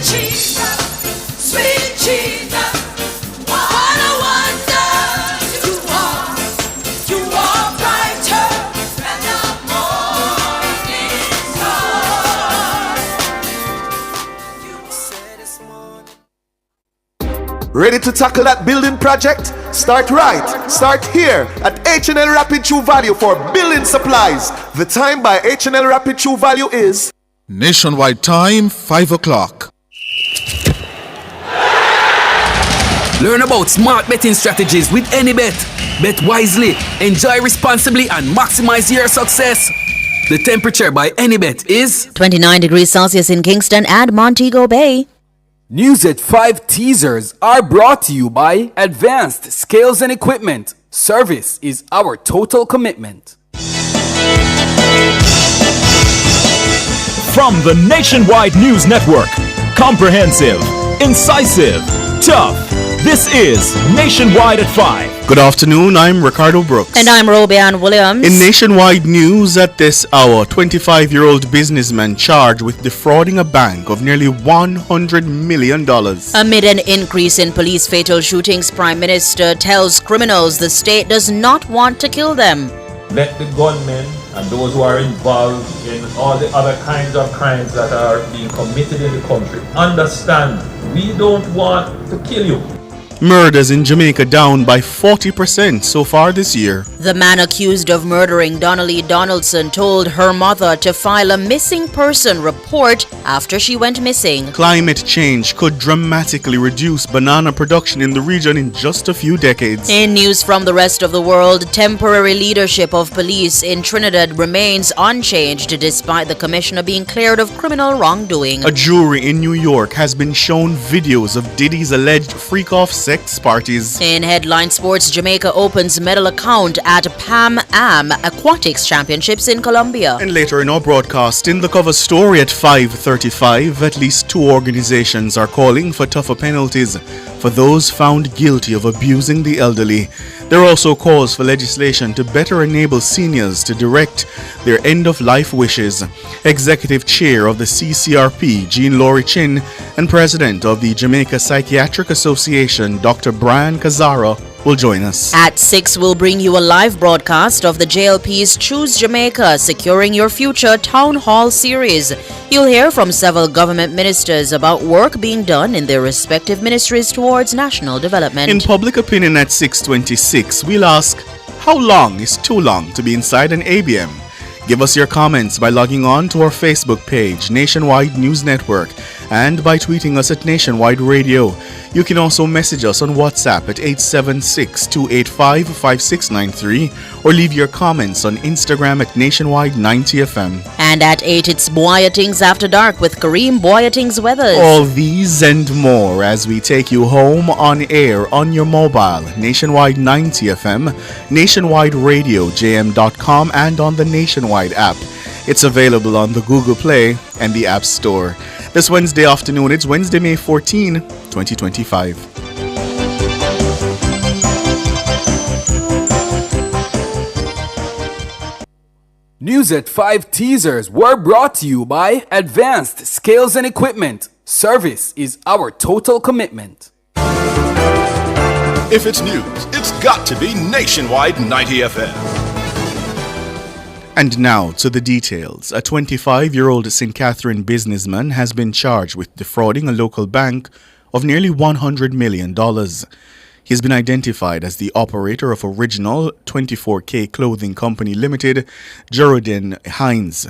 sweet Jesus, what a wonder you are brighter than the morning star. Ready to tackle that building project? Start right. Start here at H&L Rapid True Value for building supplies. The time by H&L Rapid True Value is Nationwide time, 5 o'clock. Learn about smart betting strategies with AnyBet. Bet wisely, enjoy responsibly, and maximize your success. The temperature by AnyBet is 29 degrees Celsius in Kingston and Montego Bay. News at 5 teasers are brought to you by Advanced Scales and Equipment. Service is our total commitment. From the Nationwide News Network, comprehensive, incisive, tough. This is Nationwide at 5. Good afternoon, I'm Ricardo Brooks. And I'm Robian Williams. In Nationwide News at this hour, 25-year-old businessman charged with defrauding a bank of nearly $100 million. Amid an increase in police fatal shootings, Prime Minister tells criminals the state does not want to kill them. Let the gunmen and those who are involved in all the other kinds of crimes that are being committed in the country understand we don't want to kill you. Murders in Jamaica down by 40% so far this year. The man accused of murdering Donnelly Donaldson told her mother to file a missing person report after she went missing. Climate change could dramatically reduce banana production in the region in just a few decades. In news from the rest of the world, temporary leadership of police in Trinidad remains unchanged despite the commissioner being cleared of criminal wrongdoing. A jury in New York has been shown videos of Diddy's alleged freak-off sex parties. In headline sports, Jamaica opens medal account at Pan Am Aquatics Championships in Colombia. And later in our broadcast, in the cover story at 5:35, at least 2 organizations are calling for tougher penalties for those found guilty of abusing the elderly. There are also calls for legislation to better enable seniors to direct their end-of-life wishes. Executive Chair of the CCRP, Jean Laurie Chin, and President of the Jamaica Psychiatric Association, Dr. Brian Kazara, will join us. At 6, we'll bring you a live broadcast of the JLP's Choose Jamaica, Securing Your Future Town Hall series. You'll hear from several government ministers about work being done in their respective ministries towards national development. In Public Opinion at 6:26, we'll ask, how long is too long to be inside an ABM? Give us your comments by logging on to our Facebook page, Nationwide News Network, and by tweeting us at Nationwide Radio. You can also message us on WhatsApp at 876-285-5693 or leave your comments on Instagram at Nationwide90FM. And at 8, it's Boyatings After Dark with Kareem Boyatings Weathers. All these and more as we take you home on air on your mobile, Nationwide 90 FM, Nationwide Radio, JM.com, and on the Nationwide app. It's available on the Google Play and the App Store. This Wednesday afternoon, it's Wednesday, May 14, 2025. News at 5 teasers were brought to you by Advanced Scales and Equipment. Service is our total commitment. If it's news, it's got to be Nationwide 90 FM. And now to the details. A 25-year-old St. Catherine businessman has been charged with defrauding a local bank of nearly $100 million. He has been identified as the operator of Original 24K Clothing Company Limited, Geraldine Hines.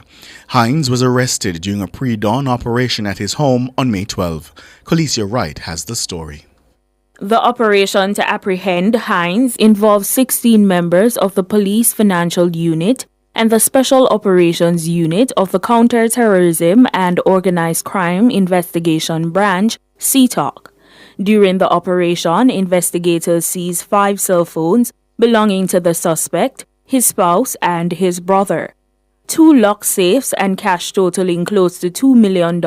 Hines was arrested during a pre-dawn operation at his home on May 12. Colesia Wright has the story. The operation to apprehend Hines involved 16 members of the Police Financial Unit and the Special Operations Unit of the Counter-Terrorism and Organized Crime Investigation Branch, CTOC. During the operation, investigators seized 5 cell phones belonging to the suspect, his spouse, and his brother. 2 locked safes and cash totaling close to $2 million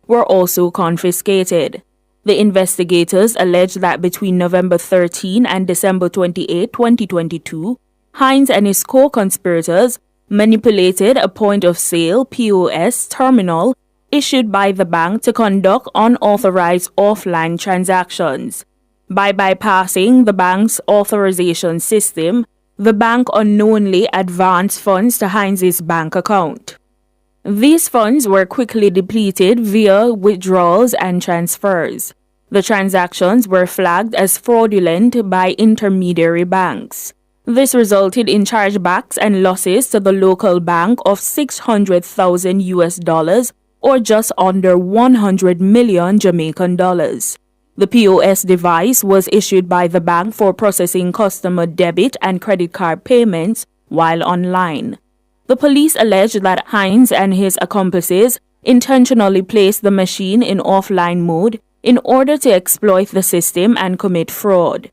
were also confiscated. The investigators alleged that between November 13 and December 28, 2022, Hines and his co-conspirators manipulated a point-of-sale POS terminal issued by the bank to conduct unauthorized offline transactions. By bypassing the bank's authorization system, the bank unknowingly advanced funds to Hines' bank account. These funds were quickly depleted via withdrawals and transfers. The transactions were flagged as fraudulent by intermediary banks. This resulted in chargebacks and losses to the local bank of $600,000 or just under 100 million Jamaican dollars. The POS device was issued by the bank for processing customer debit and credit card payments while online. The police alleged that Hines and his accomplices intentionally placed the machine in offline mode in order to exploit the system and commit fraud.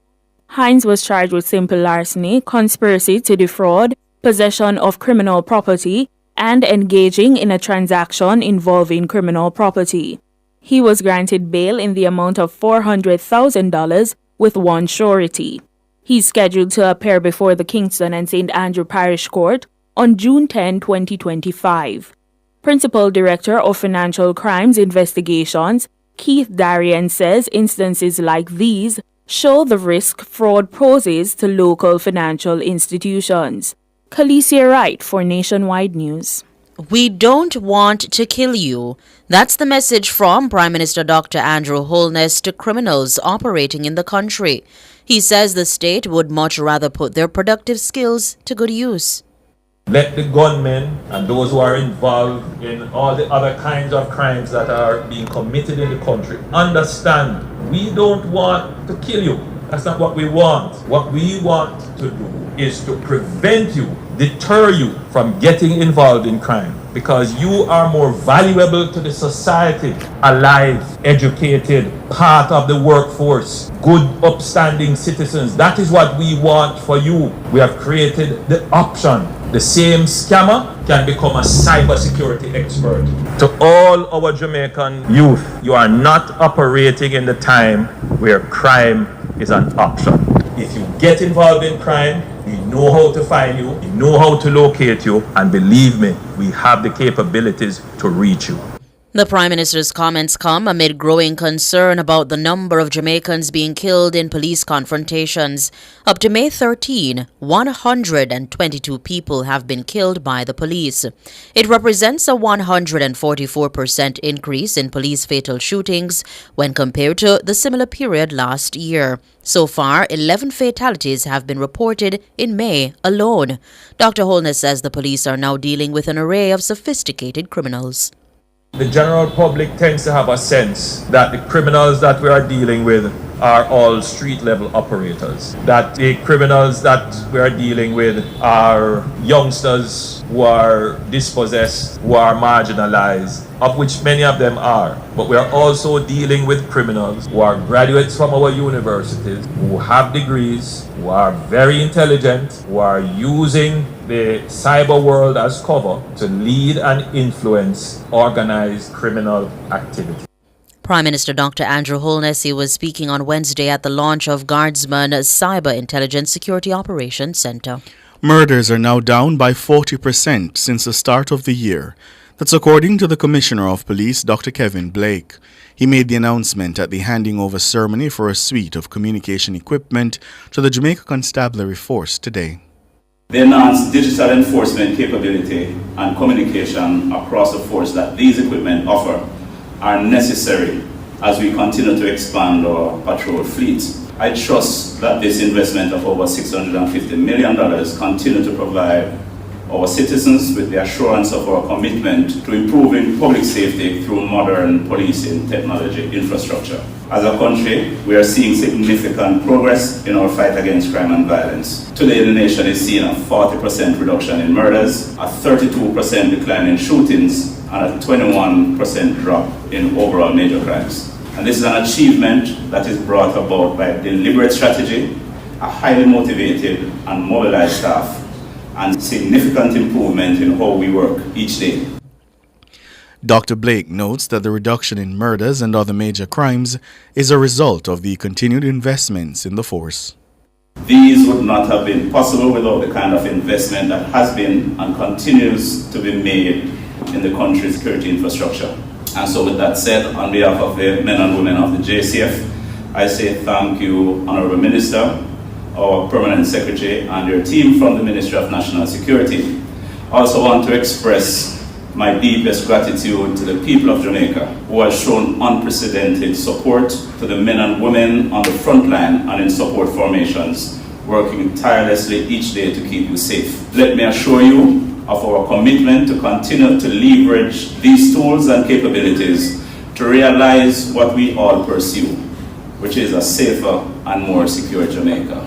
Hines was charged with simple larceny, conspiracy to defraud, possession of criminal property, and engaging in a transaction involving criminal property. He was granted bail in the amount of $400,000 with one surety. He's scheduled to appear before the Kingston and St. Andrew Parish Court on June 10, 2025. Principal Director of Financial Crimes Investigations, Keith Darien, says instances like these show the risk fraud poses to local financial institutions. Khaleesi Wright for Nationwide News. We don't want to kill you. That's the message from Prime Minister Dr. Andrew Holness to criminals operating in the country. He says the state would much rather put their productive skills to good use. Let the gunmen and those who are involved in all the other kinds of crimes that are being committed in the country understand we don't want to kill you. That's not what we want. What we want to do is to prevent you, deter you from getting involved in crime, because you are more valuable to the society, alive, educated, part of the workforce, good, upstanding citizens. That is what we want for you. We have created the option. The same scammer can become a cybersecurity expert. To all our Jamaican youth, you are not operating in the time where crime is an option. If you get involved in crime, we know how to find you, we know how to locate you, and believe me, we have the capabilities to reach you. The Prime Minister's comments come amid growing concern about the number of Jamaicans being killed in police confrontations. Up to May 13, 122 people have been killed by the police. It represents a 144% increase in police fatal shootings when compared to the similar period last year. So far, 11 fatalities have been reported in May alone. Dr. Holness says the police are now dealing with an array of sophisticated criminals. The general public tends to have a sense that the criminals that we are dealing with are all street-level operators. That the criminals that we are dealing with are youngsters who are dispossessed, who are marginalized, of which many of them are. But we are also dealing with criminals who are graduates from our universities, who have degrees, who are very intelligent, who are using the cyber world as cover to lead and influence organized criminal activity. Prime Minister Dr. Andrew Holness was speaking on Wednesday at the launch of Guardsman Cyber Intelligence Security Operations Center. Murders are now down by 40% since the start of the year. That's according to the Commissioner of Police, Dr. Kevin Blake. He made the announcement at the handing over ceremony for a suite of communication equipment to the Jamaica Constabulary Force today. The enhanced digital enforcement capability and communication across the force that these equipment offer are necessary as we continue to expand our patrol fleet. I trust that this investment of over $650 million continue to provide our citizens with the assurance of our commitment to improving public safety through modern policing technology infrastructure. As a country, we are seeing significant progress in our fight against crime and violence. Today, the nation is seeing a 40% reduction in murders, a 32% decline in shootings, and a 21% drop in overall major crimes. And this is an achievement that is brought about by deliberate strategy, a highly motivated and mobilized staff, and significant improvement in how we work each day. Dr. Blake notes that the reduction in murders and other major crimes is a result of the continued investments in the force. These would not have been possible without the kind of investment that has been and continues to be made in the country's security infrastructure. And so with that said, on behalf of the men and women of the JCF, I say thank you, Honourable Minister, our Permanent Secretary and your team from the Ministry of National Security. I also want to express my deepest gratitude to the people of Jamaica who have shown unprecedented support to the men and women on the front line and in support formations, working tirelessly each day to keep you safe. Let me assure you of our commitment to continue to leverage these tools and capabilities to realize what we all pursue, which is a safer and more secure Jamaica.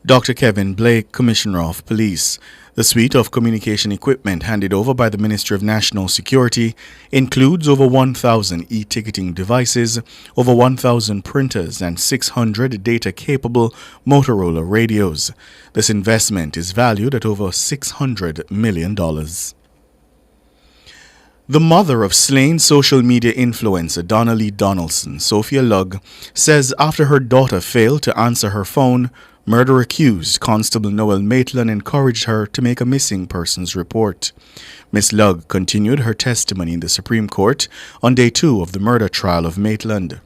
Dr. Kevin Blake, Commissioner of Police. The suite of communication equipment handed over by the Ministry of National Security includes over 1,000 e-ticketing devices, over 1,000 printers, and 600 data-capable Motorola radios. This investment is valued at over $600 million. The mother of slain social media influencer Donnelly Donaldson, Sophia Lugg, says after her daughter failed to answer her phone, murder-accused Constable Noel Maitland encouraged her to make a missing persons report. Miss Lugg continued her testimony in the Supreme Court on day 2 of the murder trial of Maitland.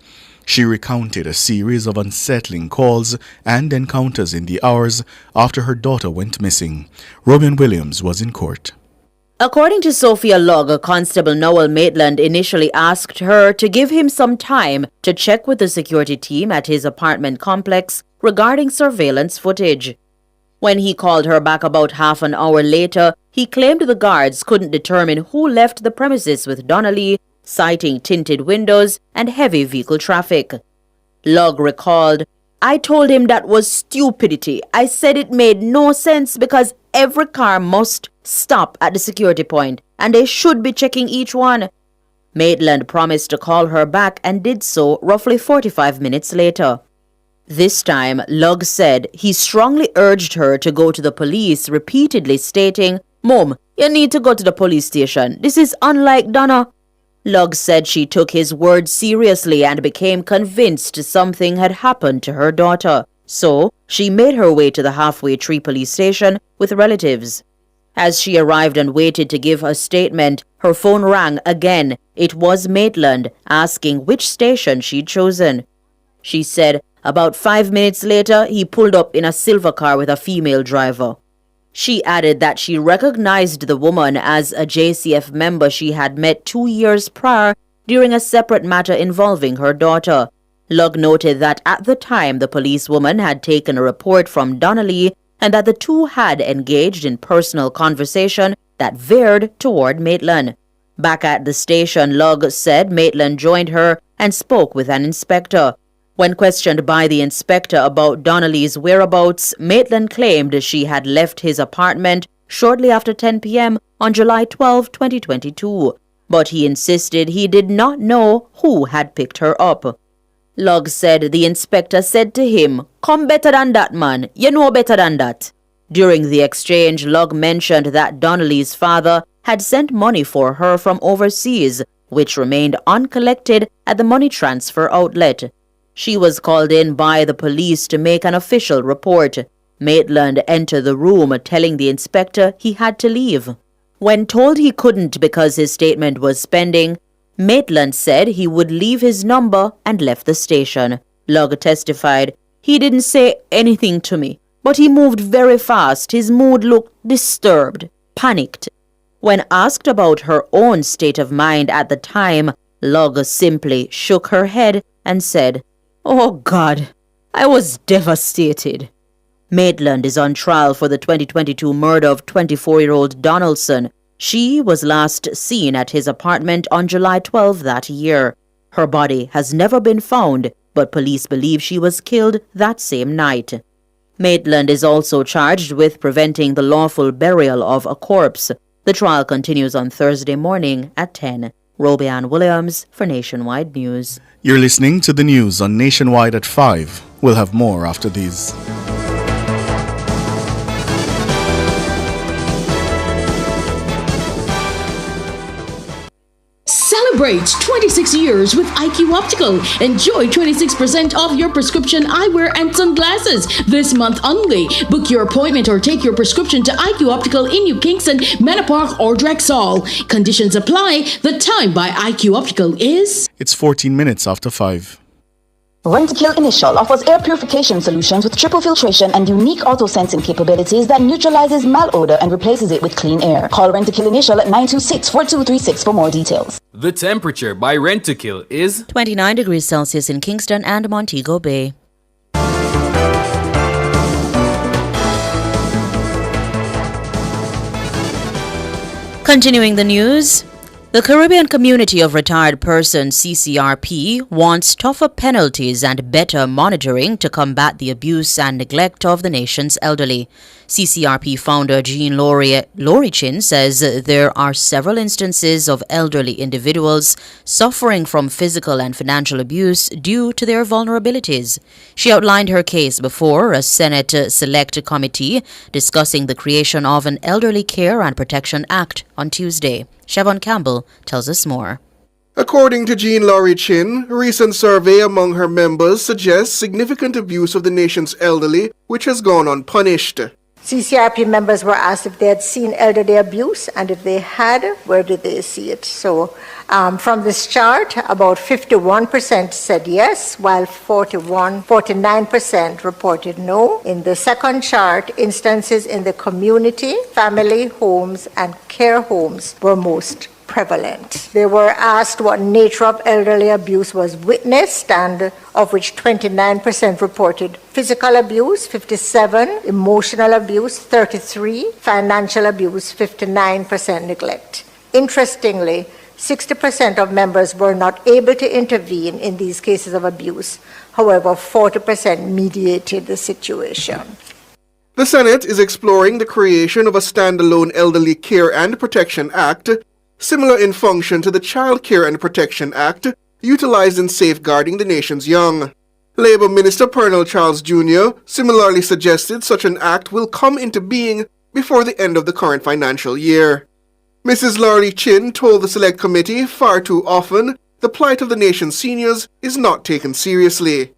She recounted a series of unsettling calls and encounters in the hours after her daughter went missing. Robin Williams was in court. According to Sophia Lugg, Constable Noel Maitland initially asked her to give him some time to check with the security team at his apartment complex regarding surveillance footage. When he called her back about half an hour later, he claimed the guards couldn't determine who left the premises with Donnelly, citing tinted windows and heavy vehicle traffic. Lugg recalled, "I told him that was stupidity. I said it made no sense because every car must stop at the security point and they should be checking each one." Maitland promised to call her back and did so roughly 45 minutes later. This time, Lugg said he strongly urged her to go to the police, repeatedly stating, "Mom, you need to go to the police station. This is unlike Donna." Lugg said she took his words seriously and became convinced something had happened to her daughter. So, she made her way to the Halfway Tree police station with relatives. As she arrived and waited to give a statement, her phone rang again. It was Maitland, asking which station she'd chosen. She said, about 5 minutes later, he pulled up in a silver car with a female driver. She added that she recognized the woman as a JCF member she had met 2 years prior during a separate matter involving her daughter. Lugg noted that at the time the policewoman had taken a report from Donnelly and that the two had engaged in personal conversation that veered toward Maitland. Back at the station, Lugg said Maitland joined her and spoke with an inspector. When questioned by the inspector about Donnelly's whereabouts, Maitland claimed she had left his apartment shortly after 10 p.m. on July 12, 2022, but he insisted he did not know who had picked her up. Lugg said the inspector said to him, "Come better than that, man. You know better than that." During the exchange, Lugg mentioned that Donnelly's father had sent money for her from overseas, which remained uncollected at the money transfer outlet. She was called in by the police to make an official report. Maitland entered the room telling the inspector he had to leave. When told he couldn't because his statement was pending, Maitland said he would leave his number and left the station. Lugg testified, "He didn't say anything to me, but he moved very fast. His mood looked disturbed, panicked." When asked about her own state of mind at the time, Lugg simply shook her head and said, "Oh God, I was devastated." Maitland is on trial for the 2022 murder of 24-year-old Donaldson. She was last seen at his apartment on July 12 that year. Her body has never been found, but police believe she was killed that same night. Maitland is also charged with preventing the lawful burial of a corpse. The trial continues on Thursday morning at 10. Robianne Williams for Nationwide News. You're listening to the news on Nationwide at 5. We'll have more after these. Celebrate 26 years with IQ Optical. Enjoy 26% off your prescription eyewear and sunglasses this month only. Book your appointment or take your prescription to IQ Optical in New Kingston, Manor Park, or Drexel. Conditions apply. The time by IQ Optical is... It's 14 minutes after 5. Rentokil Initial offers air purification solutions with triple filtration and unique auto-sensing capabilities that neutralizes malodor and replaces it with clean air. Call Rentokil Initial at 926-4236 for more details. The temperature by Rentokil is 29 degrees Celsius in Kingston and Montego Bay. Continuing the news, the Caribbean Community of Retired Persons CCRP wants tougher penalties and better monitoring to combat the abuse and neglect of the nation's elderly. CCRP founder Jean Laurie Chin says there are several instances of elderly individuals suffering from physical and financial abuse due to their vulnerabilities. She outlined her case before a Senate Select Committee discussing the creation of an Elderly Care and Protection Act on Tuesday. Siobhan Campbell tells us more. According to Jean Laurie Chin, a recent survey among her members suggests significant abuse of the nation's elderly, which has gone unpunished. CCRP members were asked if they had seen elderly abuse, and if they had, where did they see it? So from this chart, about 51% said yes, while 49% reported no. In the second chart, instances in the community, family homes, and care homes were most prevalent. They were asked what nature of elderly abuse was witnessed, and of which 29% reported physical abuse, 57%, emotional abuse, 33%, financial abuse, 59% neglect. Interestingly, 60% of members were not able to intervene in these cases of abuse. However, 40% mediated the situation. The Senate is exploring the creation of a standalone Elderly Care and Protection Act, similar in function to the Child Care and Protection Act, utilized in safeguarding the nation's young. Labour Minister Pernell Charles Jr. similarly suggested such an act will come into being before the end of the current financial year. Mrs. Laurie Chin told the Select Committee far too often the plight of the nation's seniors is not taken seriously.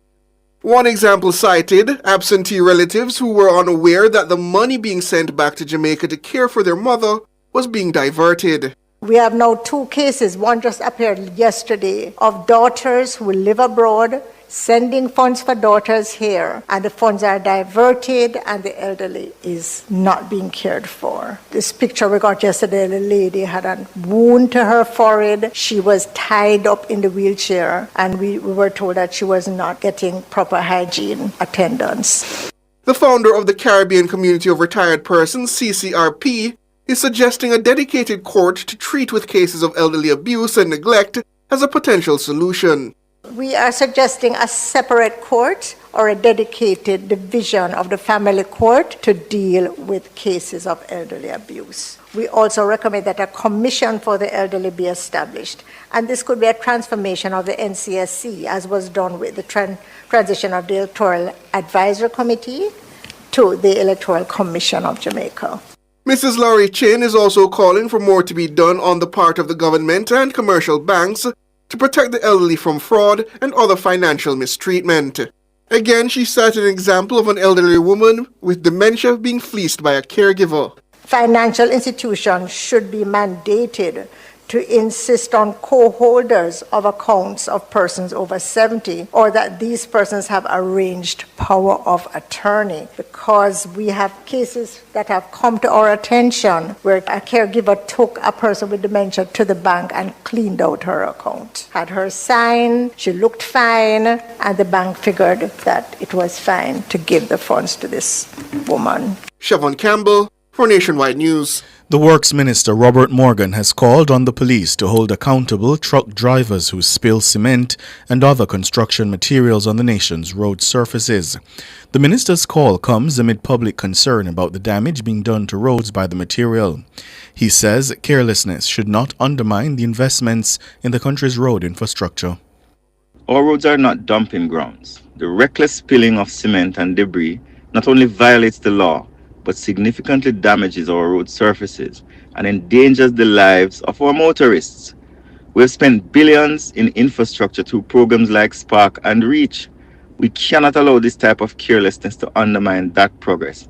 One example cited, absentee relatives who were unaware that the money being sent back to Jamaica to care for their mother was being diverted. We have now two cases, one just appeared yesterday, of daughters who live abroad sending funds for daughters here, and the funds are diverted and the elderly is not being cared for. This picture we got yesterday, the lady had a wound to her forehead. She was tied up in the wheelchair, and we were told that she was not getting proper hygiene attendance. The founder of the Caribbean Community of Retired Persons, CCRP, is suggesting a dedicated court to treat with cases of elderly abuse and neglect as a potential solution. We are suggesting a separate court or a dedicated division of the family court to deal with cases of elderly abuse. We also recommend that a commission for the elderly be established, and this could be a transformation of the NCSC, as was done with the transition of the Electoral Advisory Committee to the Electoral Commission of Jamaica. Mrs. Laurie Chin is also calling for more to be done on the part of the government and commercial banks to protect the elderly from fraud and other financial mistreatment. Again, she cited an example of an elderly woman with dementia being fleeced by a caregiver. Financial institutions should be mandated to insist on co-holders of accounts of persons over 70, or that these persons have arranged power of attorney, because we have cases that have come to our attention where a caregiver took a person with dementia to the bank and cleaned out her account. Had her sign, she looked fine, and the bank figured that it was fine to give the funds to this woman. Siobhan Campbell for Nationwide News. The Works Minister Robert Morgan has called on the police to hold accountable truck drivers who spill cement and other construction materials on the nation's road surfaces. The minister's call comes amid public concern about the damage being done to roads by the material. He says carelessness should not undermine the investments in the country's road infrastructure. Our roads are not dumping grounds. The reckless spilling of cement and debris not only violates the law, but significantly damages our road surfaces and endangers the lives of our motorists. We have spent billions in infrastructure through programs like Spark and Reach. We cannot allow this type of carelessness to undermine that progress.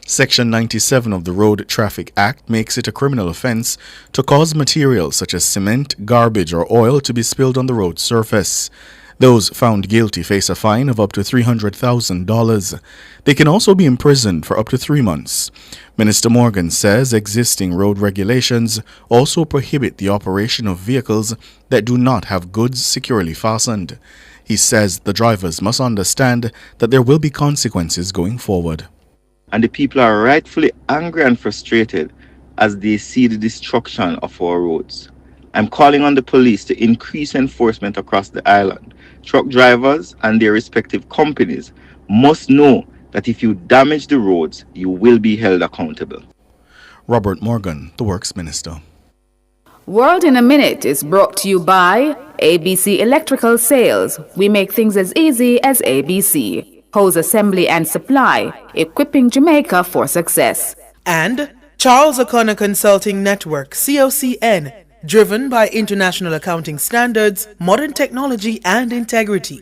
Section 97 of the Road Traffic Act makes it a criminal offense to cause materials such as cement, garbage, or oil to be spilled on the road surface. Those found guilty face a fine of up to $300,000. They can also be imprisoned for up to 3 months. Minister Morgan says existing road regulations also prohibit the operation of vehicles that do not have goods securely fastened. He says the drivers must understand that there will be consequences going forward. And the people are rightfully angry and frustrated as they see the destruction of our roads. I'm calling on the police to increase enforcement across the island. Truck drivers and their respective companies must know that if you damage the roads, you will be held accountable. Robert Morgan, the Works Minister. World in a Minute is brought to you by ABC Electrical Sales. We make things as easy as ABC. Hose assembly and supply, equipping Jamaica for success. And Charles O'Connor Consulting Network, COCN, driven by international accounting standards, modern technology and integrity.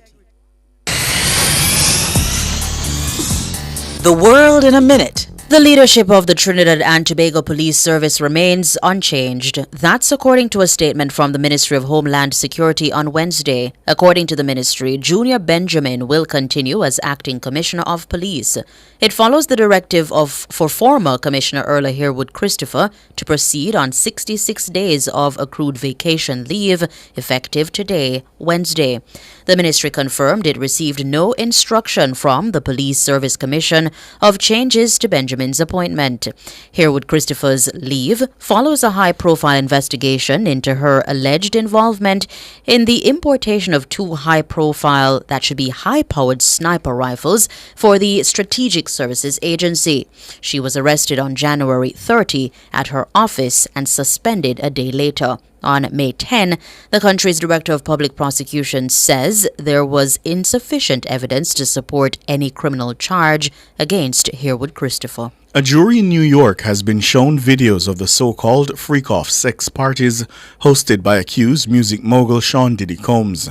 The World in a Minute. The leadership of the Trinidad and Tobago Police Service remains unchanged. That's according to a statement from the Ministry of Homeland Security on Wednesday. According to the ministry, Junior Benjamin will continue as Acting Commissioner of Police. It follows the directive for former Commissioner Erla Herwood Christopher to proceed on 66 days of accrued vacation leave, effective today, Wednesday. The ministry confirmed it received no instruction from the Police Service Commission of changes to Benjamin's appointment. Herwood Christopher's leave follows a high-profile investigation into her alleged involvement in the importation of 2 high-profile, that should be high-powered sniper rifles for the Strategic Services Agency. She was arrested on January 30 at her office and suspended a day later. On May 10, the country's Director of Public Prosecutions says there was insufficient evidence to support any criminal charge against Herwood Christopher. A jury in New York has been shown videos of the so-called freak-off sex parties hosted by accused music mogul Sean Diddy Combs.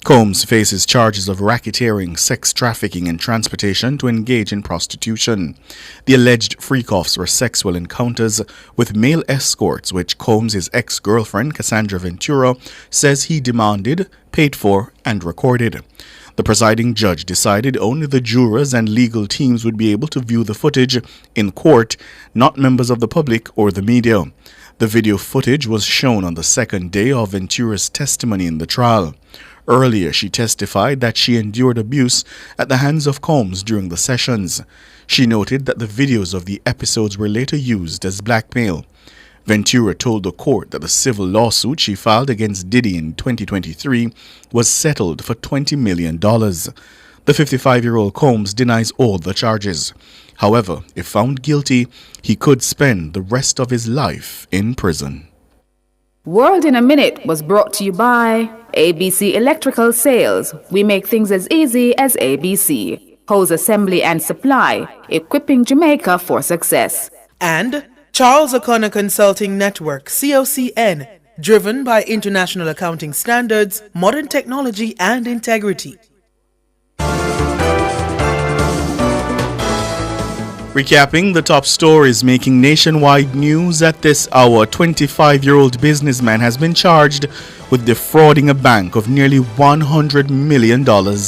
Combs faces charges of racketeering, sex trafficking, and transportation to engage in prostitution. The alleged freak-offs were sexual encounters with male escorts, which Combs' ex-girlfriend, Cassandra Ventura, says he demanded, paid for, and recorded. The presiding judge decided only the jurors and legal teams would be able to view the footage in court, not members of the public or the media. The video footage was shown on the second day of Ventura's testimony in the trial. Earlier, she testified that she endured abuse at the hands of Combs during the sessions. She noted that the videos of the episodes were later used as blackmail. Ventura told the court that the civil lawsuit she filed against Diddy in 2023 was settled for $20 million. The 55-year-old Combs denies all the charges. However, if found guilty, he could spend the rest of his life in prison. World in a Minute was brought to you by ABC Electrical Sales. We make things as easy as ABC. Hose assembly and supply, equipping Jamaica for success. And Charles O'Connor Consulting Network, COCN, driven by international accounting standards, modern technology and integrity. Recapping the top stories making nationwide news at this hour, 25-year-old businessman has been charged with defrauding a bank of nearly $100 million.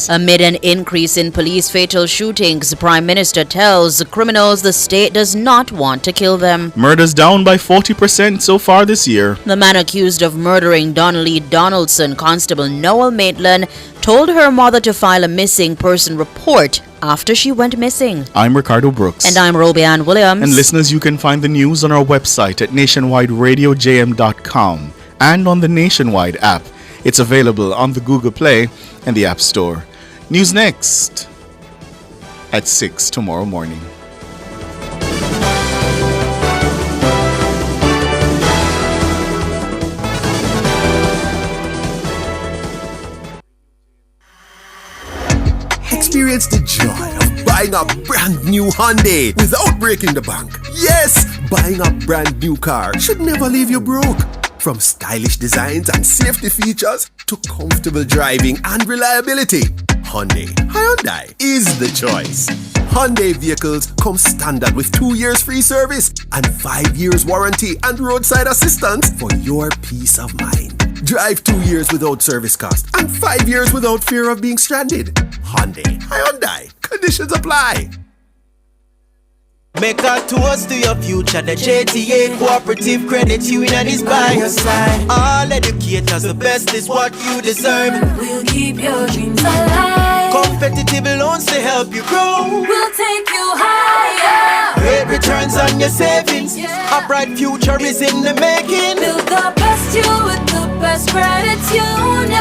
Amid an increase in police fatal shootings, the Prime Minister tells criminals the state does not want to kill them. Murders down by 40% so far this year. The man accused of murdering Donnelly Donaldson, Constable Noel Maitland, told her mother to file a missing person report after she went missing. I'm Ricardo Brooks. And I'm Robianne Williams. And listeners, you can find the news on our website at nationwideradiojm.com and on the Nationwide app. It's available on the Google Play and the App Store. News next at 6 tomorrow morning. Experience the joy of buying a brand new Hyundai without breaking the bank. Yes, buying a brand new car should never leave you broke. From stylish designs and safety features to comfortable driving and reliability, Hyundai is the choice. Hyundai vehicles come standard with 2 years free service and 5 years warranty and roadside assistance for your peace of mind. Drive 2 years without service cost and 5 years without fear of being stranded. Hyundai. Conditions apply. Make a toast to your future. The JTA Cooperative Credit Union is by your side. All educators, the best is what you deserve. We'll keep your dreams alive. Competitive loans to help you grow. We'll take you higher. Great returns on your savings. A bright future is in the making. Build the best you with the best credit union.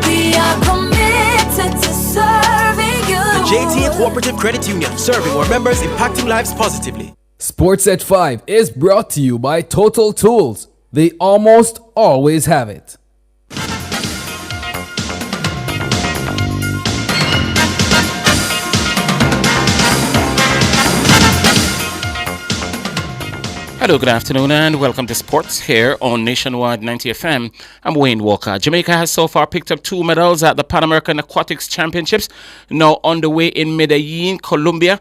We are committed to serving you. The JTA Cooperative Credit Union, serving our members, impacting lives positively. Sports at 5 is brought to you by Total Tools. They almost always have it. Hello, good afternoon, and welcome to Sports here on Nationwide 90 FM. I'm Wayne Walker. Jamaica has so far picked up 2 medals at the Pan American Aquatics Championships, now underway in Medellin, Colombia.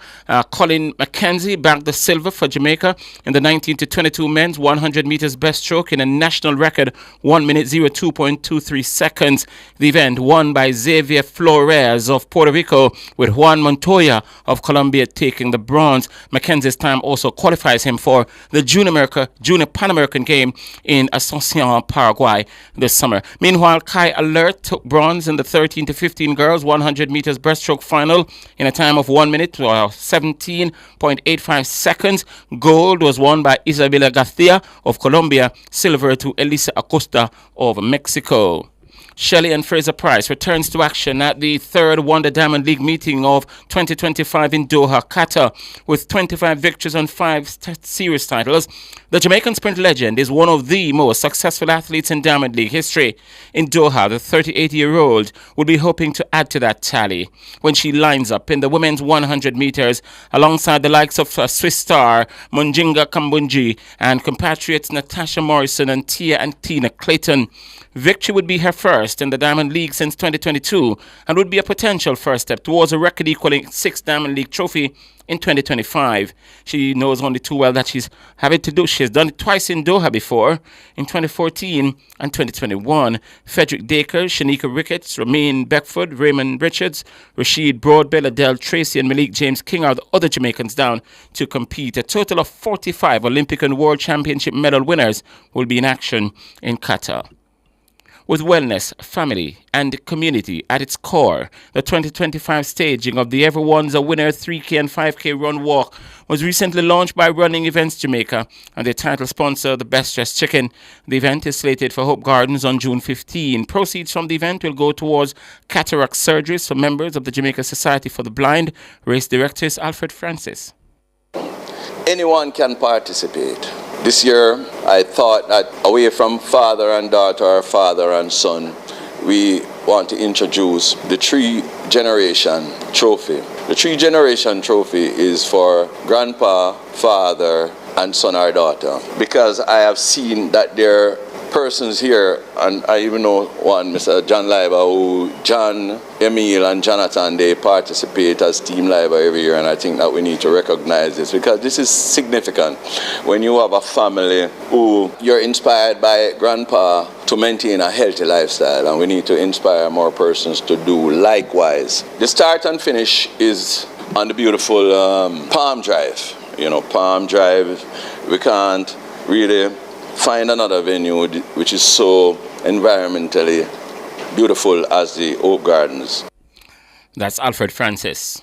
Colin McKenzie bagged the silver for Jamaica in the 19 to 22 men's 100 meters breaststroke in a national record 1 minute 02.23 seconds. The event won by Xavier Flores of Puerto Rico, with Juan Montoya of Colombia taking the bronze. McKenzie's time also qualifies him for the Junior Pan American game in Asunción, Paraguay this summer. Meanwhile, Kai Alert took bronze in the 13 to 15 girls 100 meters breaststroke final in a time of 1 minute 17.85 seconds. Gold was won by Isabela Garcia of Colombia, silver to Elisa Acosta of Mexico. Shelley and Fraser Price returns to action at the third Wonder Diamond League meeting of 2025 in Doha, Qatar. With 25 victories and 5 series titles, the Jamaican sprint legend is one of the most successful athletes in Diamond League history. In Doha, the 38-year-old will be hoping to add to that tally when she lines up in the women's 100 meters alongside the likes of Swiss star Munjinga Kambunji and compatriots Natasha Morrison and Tina Clayton. Victory would be her first in the Diamond League since 2022 and would be a potential first step towards a record-equaling 6th Diamond League trophy in 2025. She knows only too well that she's having to do. She's done it twice in Doha before, in 2014 and 2021. Frederick Dacre, Shanika Ricketts, Romaine Beckford, Raymond Richards, Rashid Broadbell, Adele Tracy, and Malik James King are the other Jamaicans down to compete. A total of 45 Olympic and World Championship medal winners will be in action in Qatar. With wellness, family, and community at its core, the 2025 staging of the Everyone's a Winner 3K and 5K Run Walk was recently launched by Running Events Jamaica and their title sponsor, the Best Dressed Chicken. The event is slated for Hope Gardens on June 15. Proceeds from the event will go towards cataract surgeries for members of the Jamaica Society for the Blind. Race director is Alfred Francis. Anyone can participate. This year, I thought that away from father and daughter or father and son, we want to introduce the 3-generation trophy. The 3-generation trophy is for grandpa, father, and son or daughter. Because I have seen that there are persons here, and I even know one, Mr. John Leiber, who John, Emil, and Jonathan, they participate as Team Leiber every year, and I think that we need to recognize this because this is significant. When you have a family who you're inspired by grandpa to maintain a healthy lifestyle, and we need to inspire more persons to do likewise. The start and finish is on the beautiful Palm Drive. You know, Palm Drive, we can't really find another venue which is so environmentally beautiful as the Oak Gardens. That's Alfred Francis.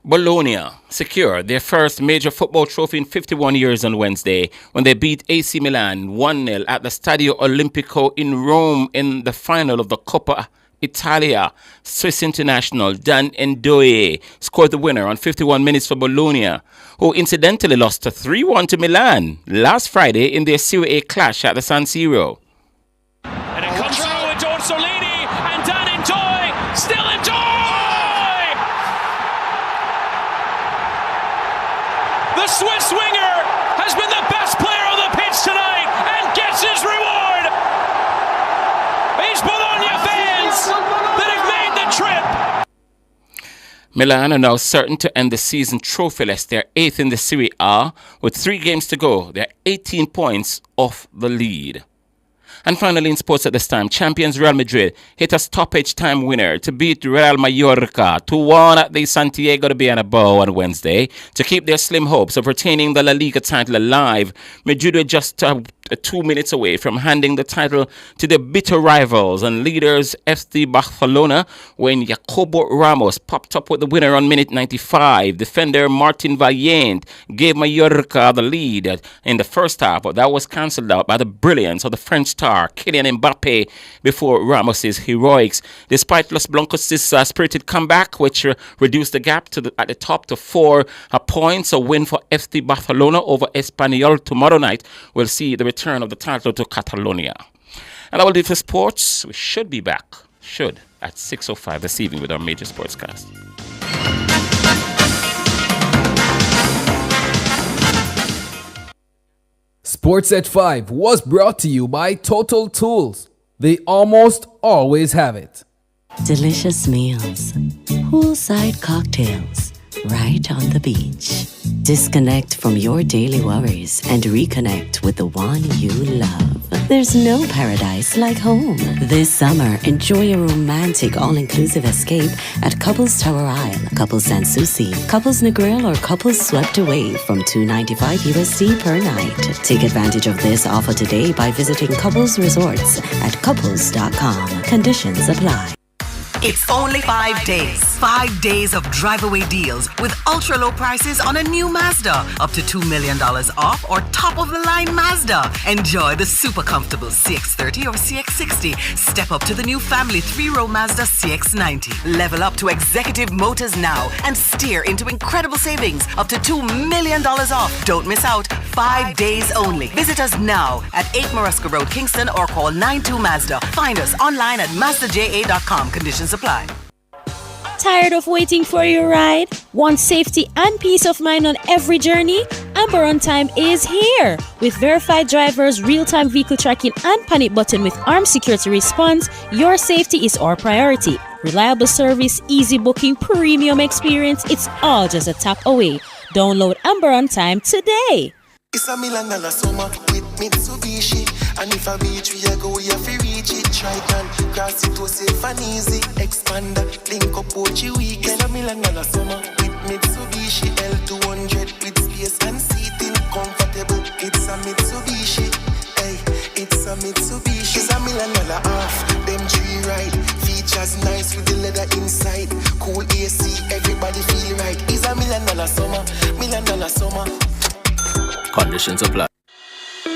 Bologna secured their first major football trophy in 51 years on Wednesday when they beat AC Milan 1-0 at the Stadio Olimpico in Rome in the final of the Coppa Italia. Swiss international Dan Ndoye scored the winner on 51 minutes for Bologna, who incidentally lost 3-1 to Milan last Friday in their Serie A clash at the San Siro. And it comes through with Orsolini and Dan Ndoye, still Ndoye! The Swiss winger has been the best player on the pitch tonight and gets Milan are now certain to end the season trophyless. They're 8th in the Serie A with 3 games to go. They're 18 points off the lead. And finally in sports at this time, champions Real Madrid hit a stoppage time winner to beat Real Mallorca 2-1 at the Santiago de Bernabeu on Wednesday to keep their slim hopes of retaining the La Liga title alive. Madrid were just 2 minutes away from handing the title to their bitter rivals and leaders FC Barcelona when Jacobo Ramos popped up with the winner on minute 95. Defender Martin Valiente gave Mallorca the lead in the first half, but that was cancelled out by the brilliance of the French star Kylian Mbappe before Ramos's heroics. Despite Los Blancos' spirited comeback, which reduced the gap at the top to 4 points, a win for FC Barcelona over Espanyol tomorrow night will see the return of the title to Catalonia. And that will do it for sports. We should be back, at 6:05 this evening with our major sportscast. Sports at 5 was brought to you by Total Tools. They almost always have it. Delicious meals, poolside cocktails, right on the beach. Disconnect from your daily worries and reconnect with the one you love. There's no paradise like home. This summer, enjoy a romantic all-inclusive escape at Couples Tower Isle, Couples Sanssouci, Couples Negril, or Couples Swept Away from $295 USD per night. Take advantage of this offer today by visiting Couples Resorts at couples.com. Conditions apply. It's only 5 days. 5 days of drive-away deals with ultra-low prices on a new Mazda. Up to $2 million off or top-of-the-line Mazda. Enjoy the super comfortable CX-30 or CX-60. Step up to the new family 3-row Mazda CX-90. Level up to executive motors now and steer into incredible savings. Up to $2 million off. Don't miss out. 5 days only. Visit us now at 8 Moresco Road, Kingston, or call 92-MAZDA. Find us online at MazdaJA.com. Conditions apply. Tired of waiting for your ride? Want safety and peace of mind on every journey? Amber On Time is here! With verified drivers, real-time vehicle tracking, and panic button with armed security response, your safety is our priority. Reliable service, easy booking, premium experience, it's all just a tap away. Download Amber On Time today. It's $1 million summer with Mitsubishi. And if I reach, we go, we have to reach it. Triton, cross it to safe and easy. Expander, link up Pochi week. It's $1 million summer with Mitsubishi. L200 with space and seating comfortable. It's a Mitsubishi. Hey, it's a Mitsubishi. It's $1 million off. Them 3 ride. Features nice with the leather inside. Cool AC, everybody feel right. It's $1 million summer. $1 million summer. Conditions apply.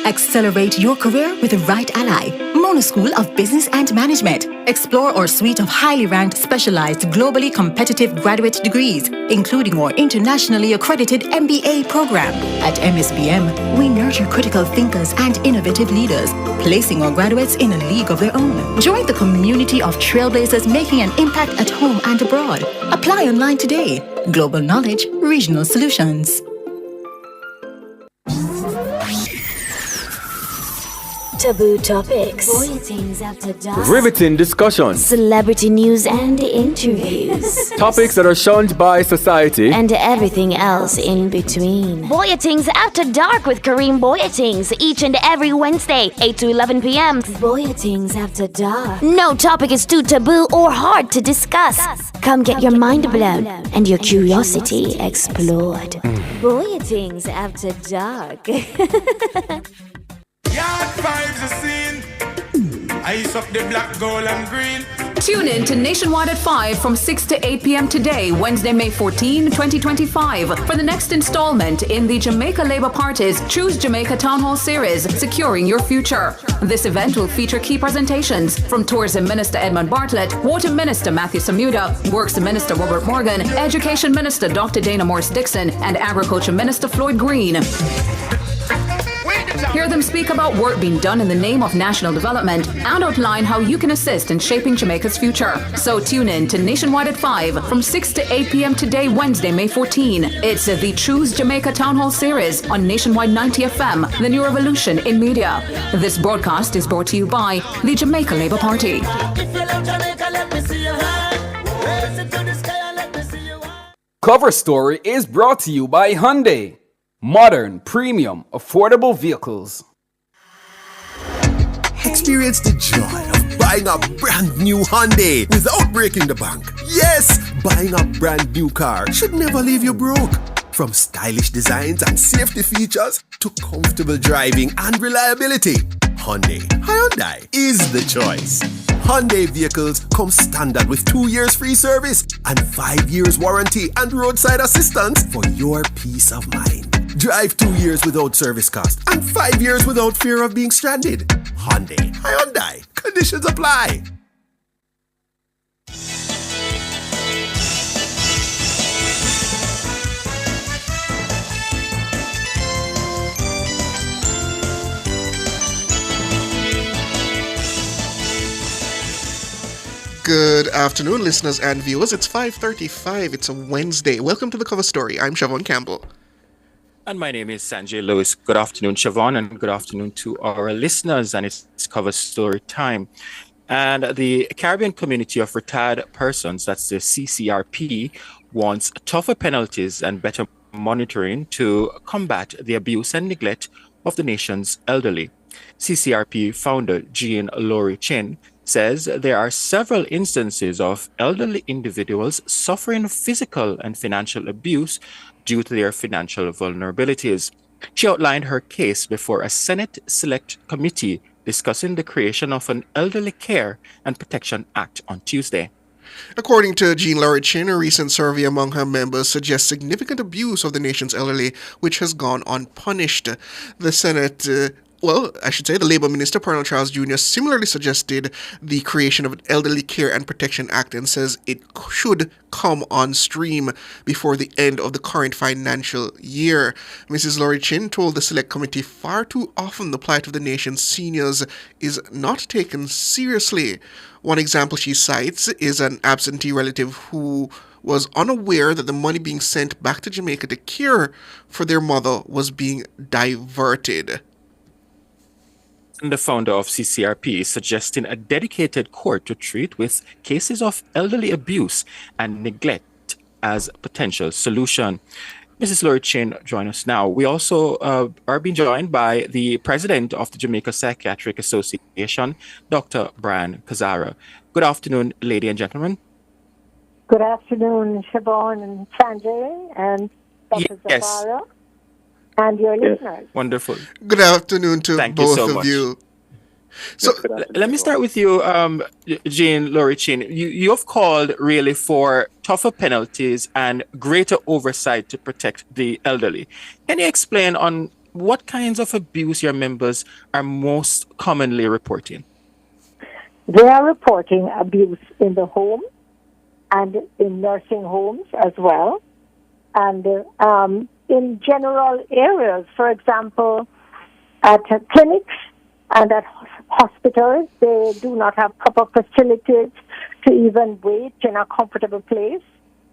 Accelerate your career with the right ally. Mona School of Business and Management. Explore our suite of highly ranked, specialized, globally competitive graduate degrees, including our internationally accredited MBA program. At MSBM, we nurture critical thinkers and innovative leaders, placing our graduates in a league of their own. Join the community of trailblazers making an impact at home and abroad. Apply online today. Global knowledge, regional solutions. Taboo topics, bulletins after dark, riveting discussions, celebrity news and interviews, topics that are shunned by society, and everything else in between. Boyatings After Dark with Kareem Boyatings each and every Wednesday, 8 to 11 p.m. Boyatings After Dark. No topic is too taboo or hard to discuss. Come get your mind blown and your curiosity explored. Boyatings After Dark. Yard vibes a scene. Ice up the black, gold and green. Tune in to Nationwide at 5 from 6 to 8 p.m. today, Wednesday, May 14, 2025, for the next installment in the Jamaica Labour Party's Choose Jamaica Town Hall Series, Securing Your Future. This event will feature key presentations from Tourism Minister Edmund Bartlett, Water Minister Matthew Samuda, Works Minister Robert Morgan, Education Minister Dr. Dana Morris-Dixon, and Agriculture Minister Floyd Green. Hear them speak about work being done in the name of national development and outline how you can assist in shaping Jamaica's future. So tune in to Nationwide at 5 from 6 to 8 p.m. today, Wednesday, May 14. It's the Choose Jamaica Town Hall Series on Nationwide 90 FM, the new revolution in media. This broadcast is brought to you by the Jamaica Labour Party. If you love Jamaica, let me see your hand. Raise it to the sky and let me see you. cover story is brought to you by Hyundai. Modern, premium, affordable vehicles. Experience the joy of buying a brand new Hyundai without breaking the bank. Yes, buying a brand new car should never leave you broke. From stylish designs and safety features to comfortable driving and reliability, Hyundai is the choice. Hyundai vehicles come standard with 2 years free service and 5 years warranty and roadside assistance for your peace of mind. Drive 2 years without service cost and 5 years without fear of being stranded. Hyundai. Conditions apply. Good afternoon, listeners and viewers. It's 5:35. It's a Wednesday. Welcome to the cover story. I'm Siobhan Campbell. And my name is Sanjay Lewis. Good afternoon, Siobhan, and good afternoon to our listeners. And it's cover story time. And the Caribbean Community of Retired Persons, that's the CCRP, wants tougher penalties and better monitoring to combat the abuse and neglect of the nation's elderly. CCRP founder Jean Laurie Chin says there are several instances of elderly individuals suffering physical and financial abuse due to their financial vulnerabilities. She outlined her case before a Senate Select Committee discussing the creation of an Elderly Care and Protection Act on Tuesday. According to Jean Laurie Chin, a recent survey among her members suggests significant abuse of the nation's elderly, which has gone unpunished. The Senate the Labour Minister, Pernell Charles Jr., similarly suggested the creation of an Elderly Care and Protection Act and says it should come on stream before the end of the current financial year. Mrs. Laurie Chin told the Select Committee far too often the plight of the nation's seniors is not taken seriously. One example she cites is an absentee relative who was unaware that the money being sent back to Jamaica to care for their mother was being diverted. And the founder of CCRP is suggesting a dedicated court to treat with cases of elderly abuse and neglect as a potential solution. Mrs. Laurie Chin, join us now. We also are being joined by the president of the Jamaica Psychiatric Association, Dr. Brian Kazara. Good afternoon, ladies and gentlemen. Good afternoon, Siobhan and Sanjay and Dr. Zavara. And your listeners. Wonderful. Good afternoon to Thank both you so of much. you. So let me start with you, Jean Laurie Chin. You have called really for tougher penalties and greater oversight to protect the elderly. Can you explain on what kinds of abuse your members are most commonly reporting? They are reporting abuse in the home and in nursing homes as well. And in general areas, for example, at clinics and at hospitals, they do not have proper facilities to even wait in a comfortable place.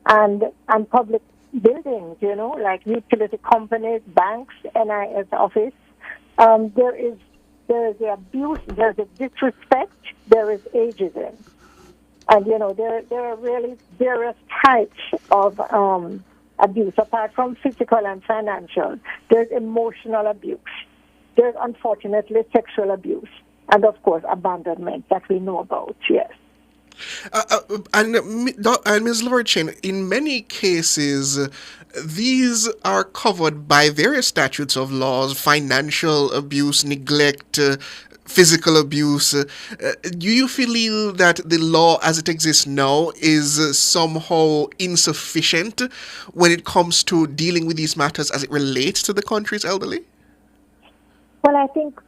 And public buildings, like utility companies, banks, NIS office, there is the abuse, there's a disrespect, there is ageism. And, there are really various types of abuse, apart from physical and financial. There's emotional abuse. There's, unfortunately, sexual abuse. And, of course, abandonment that we know about, yes. And Ms. Laurie Chin, in many cases, these are covered by various statutes of laws: financial abuse, neglect, physical abuse. Do you feel that the law as it exists now is somehow insufficient when it comes to dealing with these matters as it relates to the country's elderly? Well, I think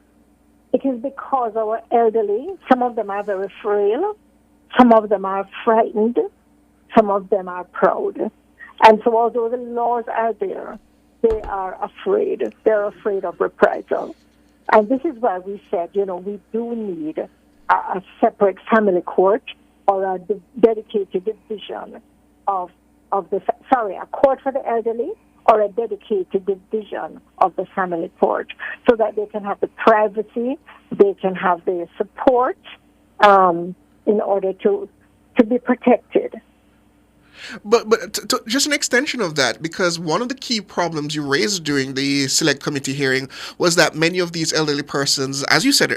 it is because our elderly, some of them are very frail, some of them are frightened, some of them are proud. And so although the laws are there, they are afraid. They're afraid of reprisal. And this is why we said, we do need a separate family court or a dedicated division a court for the elderly or a dedicated division of the family court so that they can have the privacy, they can have the support in order to be protected. But just an extension of that, because one of the key problems you raised during the select committee hearing was that many of these elderly persons, as you said,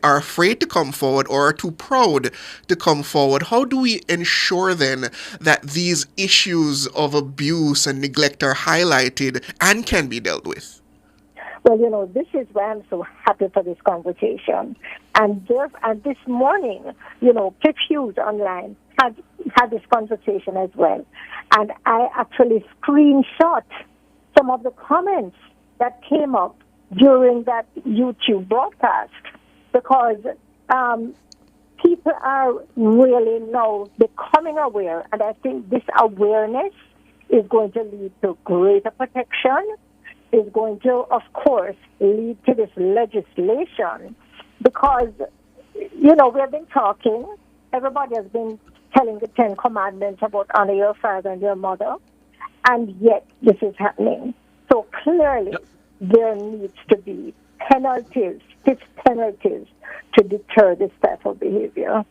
are afraid to come forward or are too proud to come forward. How do we ensure then that these issues of abuse and neglect are highlighted and can be dealt with? Well, this is why I'm so happy for this conversation. And this morning, Cliff Hughes online had this conversation as well. And I actually screenshot some of the comments that came up during that YouTube broadcast, because people are really now becoming aware. And I think this awareness is going to lead to greater protection, is going to, of course, lead to this legislation, because, we've been talking, everybody has been telling the 10 Commandments about honor your father and your mother, and yet this is happening. So clearly, there needs to be penalties, stiff penalties, to deter this type of behavior.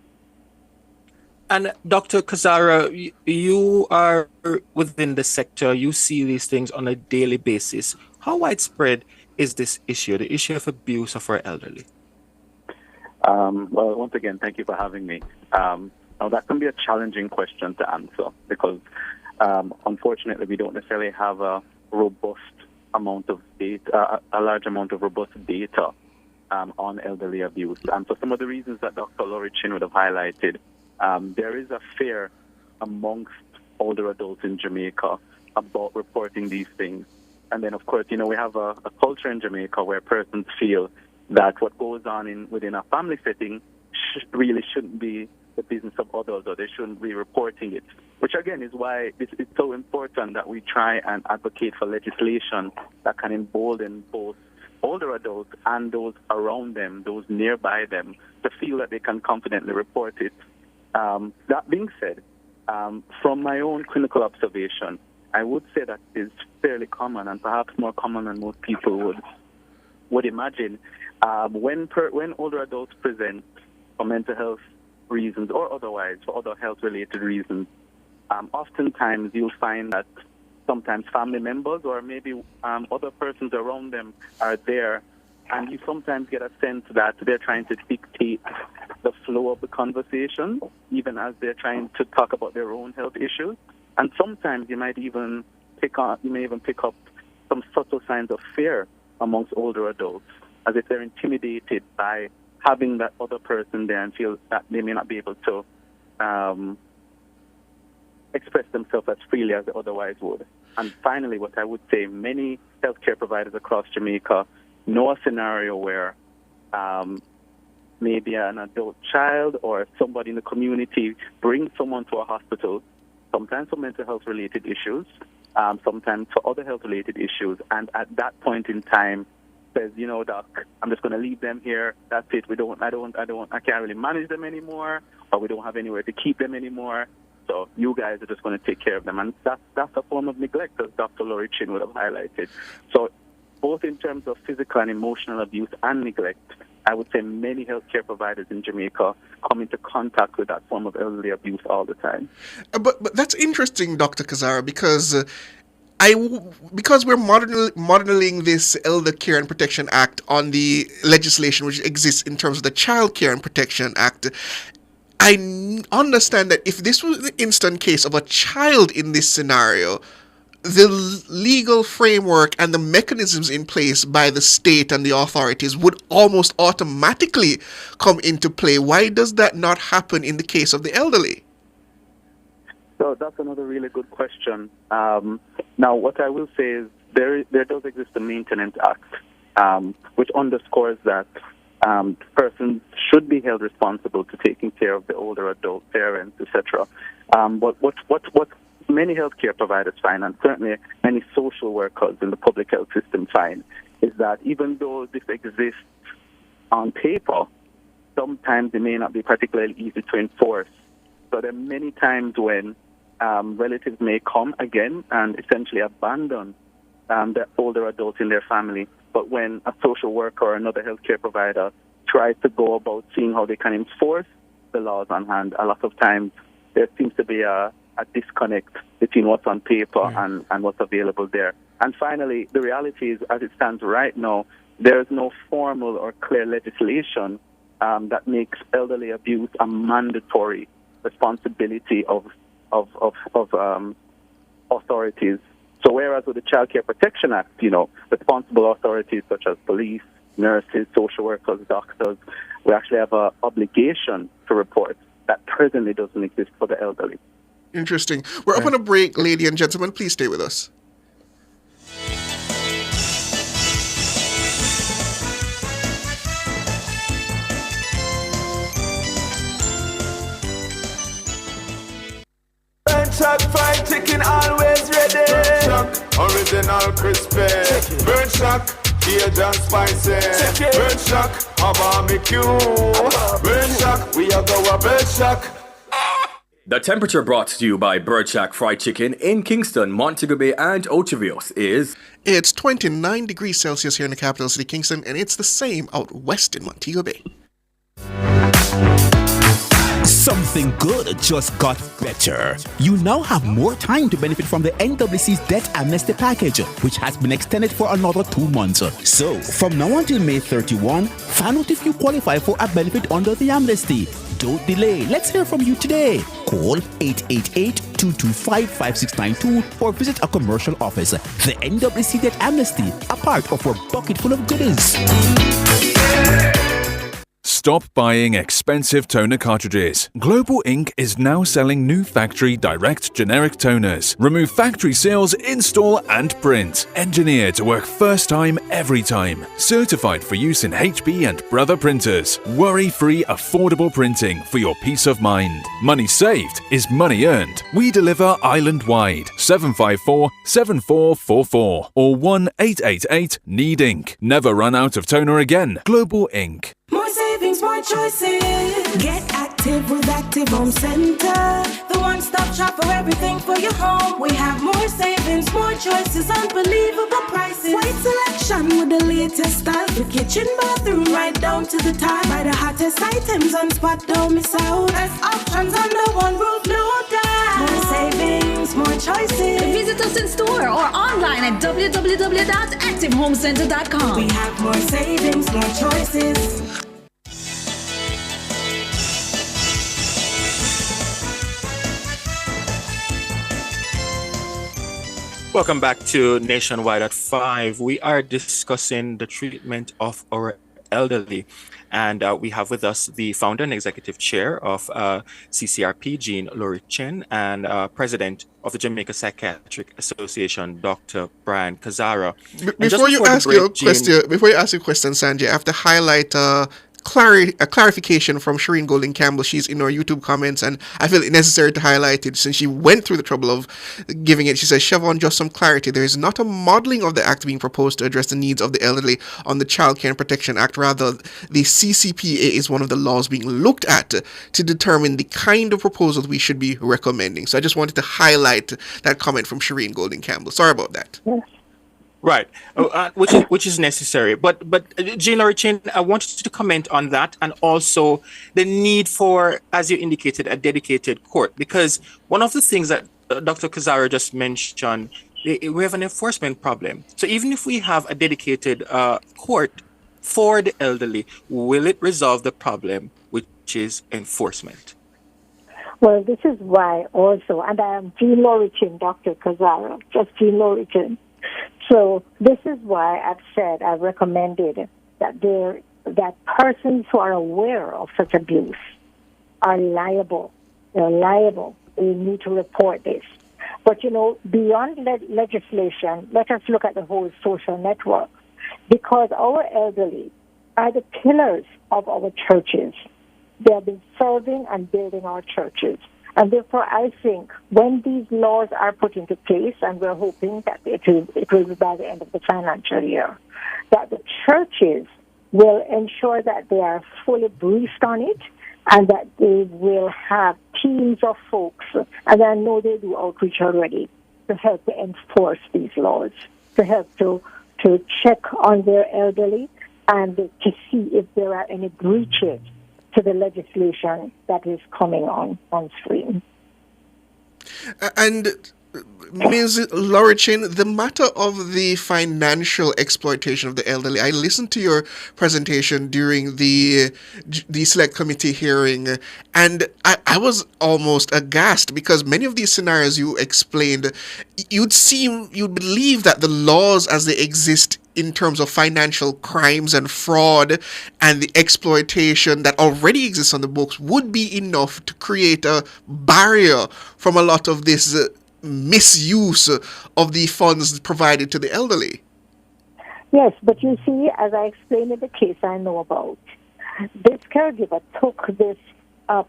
And Dr. Kazara, you are within the sector, you see these things on a daily basis. How widespread is this issue, the issue of abuse of our elderly? Well, once again, thank you for having me. Now, that can be a challenging question to answer because, unfortunately, we don't necessarily have a robust amount of data, a large amount of robust data on elderly abuse. And for some of the reasons that Dr. Laurie Chin would have highlighted, there is a fear amongst older adults in Jamaica about reporting these things. And then, of course, we have a culture in Jamaica where persons feel that what goes on within a family setting really shouldn't be the business of others, or they shouldn't be reporting it, which, again, is why it's so important that we try and advocate for legislation that can embolden both older adults and those around them, those nearby them, to feel that they can confidently report it. That being said, from my own clinical observation, I would say that is fairly common, and perhaps more common than most people would imagine. When older adults present for mental health reasons or otherwise for other health-related reasons, oftentimes you'll find that sometimes family members or maybe other persons around them are there, and you sometimes get a sense that they're trying to dictate the flow of the conversation, even as they're trying to talk about their own health issues. And sometimes you may even pick up some subtle signs of fear amongst older adults, as if they're intimidated by having that other person there and feel that they may not be able to express themselves as freely as they otherwise would. And finally, what I would say, many healthcare providers across Jamaica know a scenario where maybe an adult child or somebody in the community brings someone to a hospital, sometimes for mental health related issues, sometimes for other health related issues, and at that point in time says, doc, I'm just going to leave them here. That's it. I can't really manage them anymore, or we don't have anywhere to keep them anymore. So you guys are just going to take care of them. And that's a form of neglect, as Dr. Laurie Chin would have highlighted. So both in terms of physical and emotional abuse and neglect, I would say many healthcare providers in Jamaica come into contact with that form of elderly abuse all the time. But that's interesting, Dr. Kazara, because we're modeling this Elder Care and Protection Act on the legislation which exists in terms of the Child Care and Protection Act. I understand that if this was the instant case of a child in this scenario, the legal framework and the mechanisms in place by the state and the authorities would almost automatically come into play. Why does that not happen in the case of the elderly? So that's another really good question. Now, what I will say is there does exist a Maintenance Act, which underscores that persons should be held responsible to taking care of the older adult parents, etc. But what many healthcare providers find, and certainly many social workers in the public health system find, is that even though this exists on paper, sometimes it may not be particularly easy to enforce. So there are many times when relatives may come again and essentially abandon the older adult in their family. But when a social worker or another healthcare provider tries to go about seeing how they can enforce the laws on hand, a lot of times there seems to be a a disconnect between what's on paper and what's available there. And finally, the reality is, as it stands right now, there is no formal or clear legislation that makes elderly abuse a mandatory responsibility of authorities. So whereas with the Child Care Protection Act, responsible authorities such as police, nurses, social workers, doctors, we actually have an obligation to report that presently doesn't exist for the elderly. Interesting. We're up on a break, ladies and gentlemen. Please stay with us. Burnshack fried chicken always ready. Burnshack, original crispy. Burnshack, Cajun spicy. Burnshack, a barbecue. Burnshack, we are go a Burnshack. The temperature brought to you by Burnshack Fried Chicken in Kingston, Montego Bay, and Ochivios is... It's 29 degrees Celsius here in the capital city, Kingston, and it's the same out west in Montego Bay. Something good just got better. You now have more time to benefit from the NWC's Debt Amnesty Package, which has been extended for another 2 months. So, from now until May 31, find out if you qualify for a benefit under the amnesty. Don't delay. Let's hear from you today. Call 888-225-5692 or visit a commercial office. The NWC Debt Amnesty, a part of our bucket full of goodies. Stop buying expensive toner cartridges. Global Ink is now selling new factory direct generic toners. Remove factory seals, install and print. Engineered to work first time, every time. Certified for use in HP and Brother printers. Worry-free, affordable printing for your peace of mind. Money saved is money earned. We deliver island-wide. 754-7444 or 1-888-NEED INK. Never run out of toner again. Global Ink. More savings, more choices. Get active with Active Home Center. The one-stop shop for everything for your home. We have more savings, more choices, unbelievable prices. Wide selection with the latest style. The kitchen, bathroom, right down to the tile. Buy the hottest items on spot, don't miss out. Best options under one roof, no doubt. More savings, more choices. Visit us in store or online at www.activehomecenter.com. We have more savings, more choices. Welcome back to Nationwide at 5. We are discussing the treatment of our elderly. And we have with us the founder and executive chair of CCRP, Jean Laurie Chin, and president of the Jamaica Psychiatric Association, Dr. Brian Kazara. Before you ask your question, Sanjay, I have to highlight a clarification from Shireen Golding Campbell. She's in our YouTube comments, and I feel it necessary to highlight it since she went through the trouble of giving it. She says, Siobhan, just some clarity. There is not a modeling of the act being proposed to address the needs of the elderly on the Child Care and Protection Act. Rather, the CCPA is one of the laws being looked at to determine the kind of proposals we should be recommending. So I just wanted to highlight that comment from Shireen Golding Campbell. Sorry about that. Yes. Right, which is necessary. But Jean Laurie Chin, I wanted to comment on that, and also the need for, as you indicated, a dedicated court, because one of the things that Dr. Kazara just mentioned, we have an enforcement problem. So even if we have a dedicated court for the elderly, will it resolve the problem, which is enforcement? Well, this is why also, and I am Jean Laurie Chin, Dr. Kazara, just Jean Laurie Chin. So this is why I've recommended that persons who are aware of such abuse are liable. They're liable. We need to report this. But, beyond legislation, let us look at the whole social network, because our elderly are the pillars of our churches. They have been serving and building our churches. And therefore, I think when these laws are put into place, and we're hoping that it will be by the end of the financial year, that the churches will ensure that they are fully briefed on it, and that they will have teams of folks, and I know they do outreach already, to help to enforce these laws, to help to check on their elderly, and to see if there are any breaches to the legislation that is coming on screen. And Ms. Laurichin, the matter of the financial exploitation of the elderly, I listened to your presentation during the select committee hearing, and I was almost aghast because many of these scenarios you explained, you'd believe that the laws as they exist in terms of financial crimes and fraud and the exploitation that already exists on the books would be enough to create a barrier from a lot of this misuse of the funds provided to the elderly. Yes, but you see, as I explained in the case I know about, this caregiver took this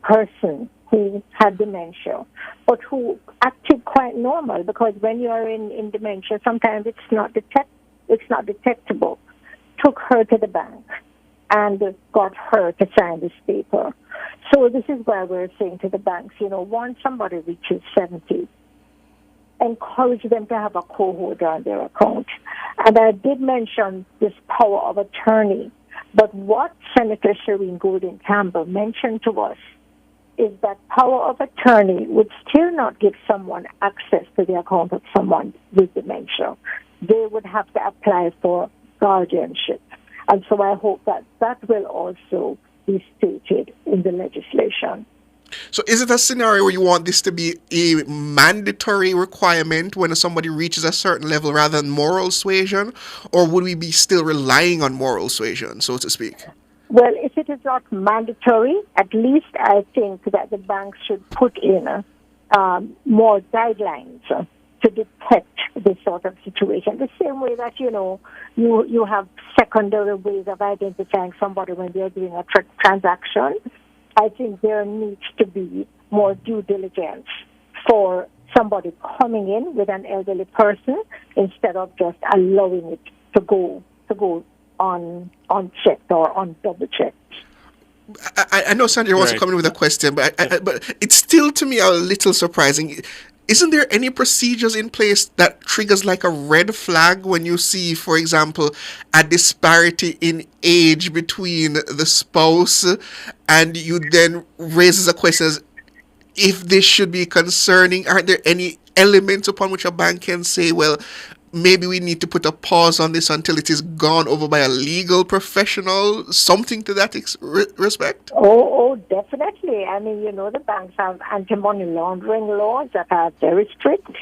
person who had dementia, but who acted quite normal, because when you are in dementia, sometimes it's not detectable. Took her to the bank and got her to sign this paper. So this is why we're saying to the banks, once somebody reaches 70, encourage them to have a co-holder on their account. And I did mention this power of attorney, but what Senator Shireen Golden Campbell mentioned to us is that power of attorney would still not give someone access to the account of someone with dementia. They would have to apply for guardianship. And so I hope that that will also be stated in the legislation. So is it a scenario where you want this to be a mandatory requirement when somebody reaches a certain level rather than moral suasion, or would we be still relying on moral suasion, so to speak? Well, if it is not mandatory, at least I think that the banks should put in more guidelines to detect this sort of situation. The same way that, you have secondary ways of identifying somebody when they're doing a transaction. I think there needs to be more due diligence for somebody coming in with an elderly person instead of just allowing it to go unchecked or undouble-checked. I know Sandra wants to come in with a question, but it's still to me a little surprising. Isn't there any procedures in place that triggers like a red flag when you see, for example, a disparity in age between the spouse, and you then raises a question as if this should be concerning? Aren't there any elements upon which a bank can say, well, maybe we need to put a pause on this until it is gone over by a legal professional, something to that respect? Oh, definitely. I mean, the banks have anti-money laundering laws that are very strict,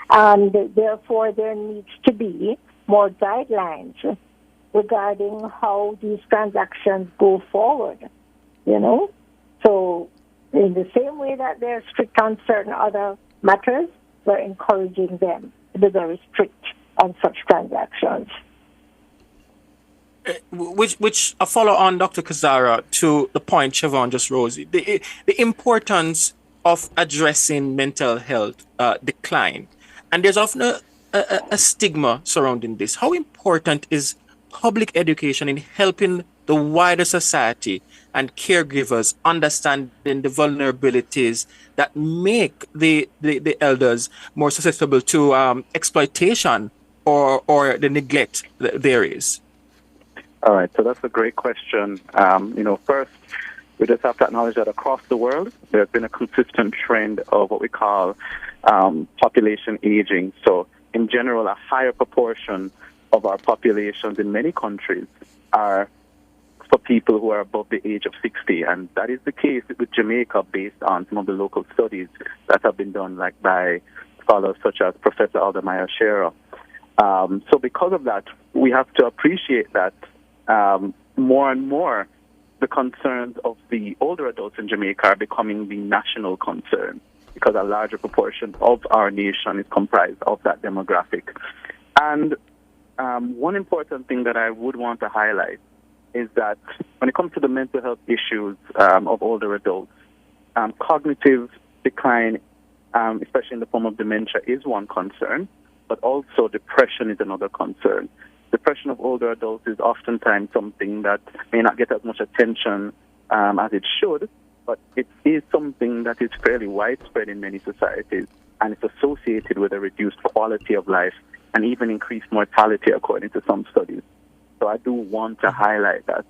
and therefore there needs to be more guidelines regarding how these transactions go forward, So in the same way that they're strict on certain other matters, we're encouraging them to be very strict on such transactions. Which a follow on, Dr. Kazara, to the point Siobhan just rose, the importance of addressing mental health decline. And there's often a stigma surrounding this. How important is public education in helping the wider society and caregivers understanding the vulnerabilities that make the elders more susceptible to exploitation or the neglect that there is? All right, so that's a great question. First, we just have to acknowledge that across the world, there's been a consistent trend of what we call population aging. So in general, a higher proportion of our populations in many countries are for people who are above the age of 60. And that is the case with Jamaica based on some of the local studies that have been done by scholars such as Professor Aldermeyer Shearer. So because of that, we have to appreciate that more and more the concerns of the older adults in Jamaica are becoming the national concern, because a larger proportion of our nation is comprised of that demographic. And one important thing that I would want to highlight is that when it comes to the mental health issues of older adults, cognitive decline, especially in the form of dementia, is one concern, but also depression is another concern. Depression of older adults is oftentimes something that may not get as much attention as it should, but it is something that is fairly widespread in many societies, and it's associated with a reduced quality of life and even increased mortality, according to some studies. So I do want to highlight that.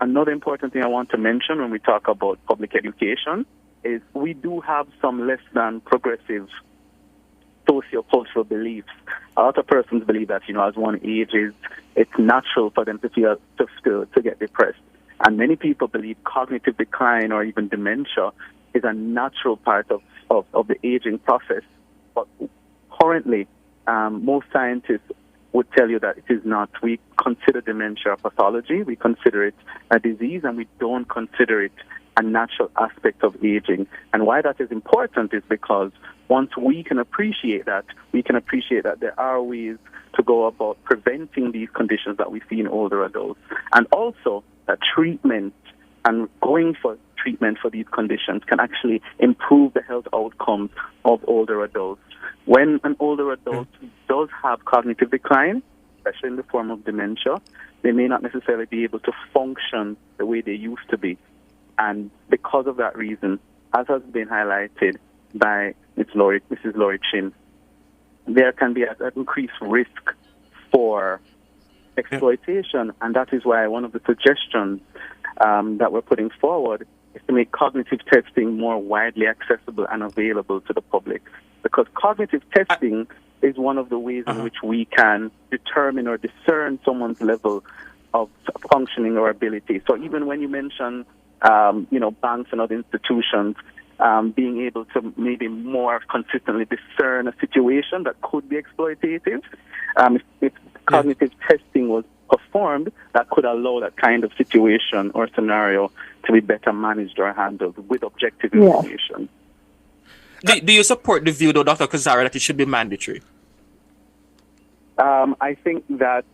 Another important thing I want to mention when we talk about public education is we do have some less than progressive socio-cultural beliefs. A lot of persons believe that, as one ages, it's natural for them to feel to get depressed. And many people believe cognitive decline or even dementia is a natural part of the aging process. But currently, most scientists would tell you that it is not. We consider dementia a pathology, we consider it a disease, and we don't consider it a natural aspect of aging. And why that is important is because once we can appreciate that there are ways to go about preventing these conditions that we see in older adults. And also that treatment and going for treatment for these conditions can actually improve the health outcomes of older adults. When an older adult does have cognitive decline, especially in the form of dementia, they may not necessarily be able to function the way they used to be. And because of that reason, as has been highlighted by Mrs. Laurie Chin, there can be an increased risk for exploitation, and that is why one of the suggestions that we're putting forward is to make cognitive testing more widely accessible and available to the public. Because cognitive testing is one of the ways in which we can determine or discern someone's level of functioning or ability. So even when you mention banks and other institutions being able to maybe more consistently discern a situation that could be exploitative, if cognitive testing was performed, that could allow that kind of situation or scenario to be better managed or handled with objective information. Do you support the view, though, Dr. Kazara, that it should be mandatory? I think that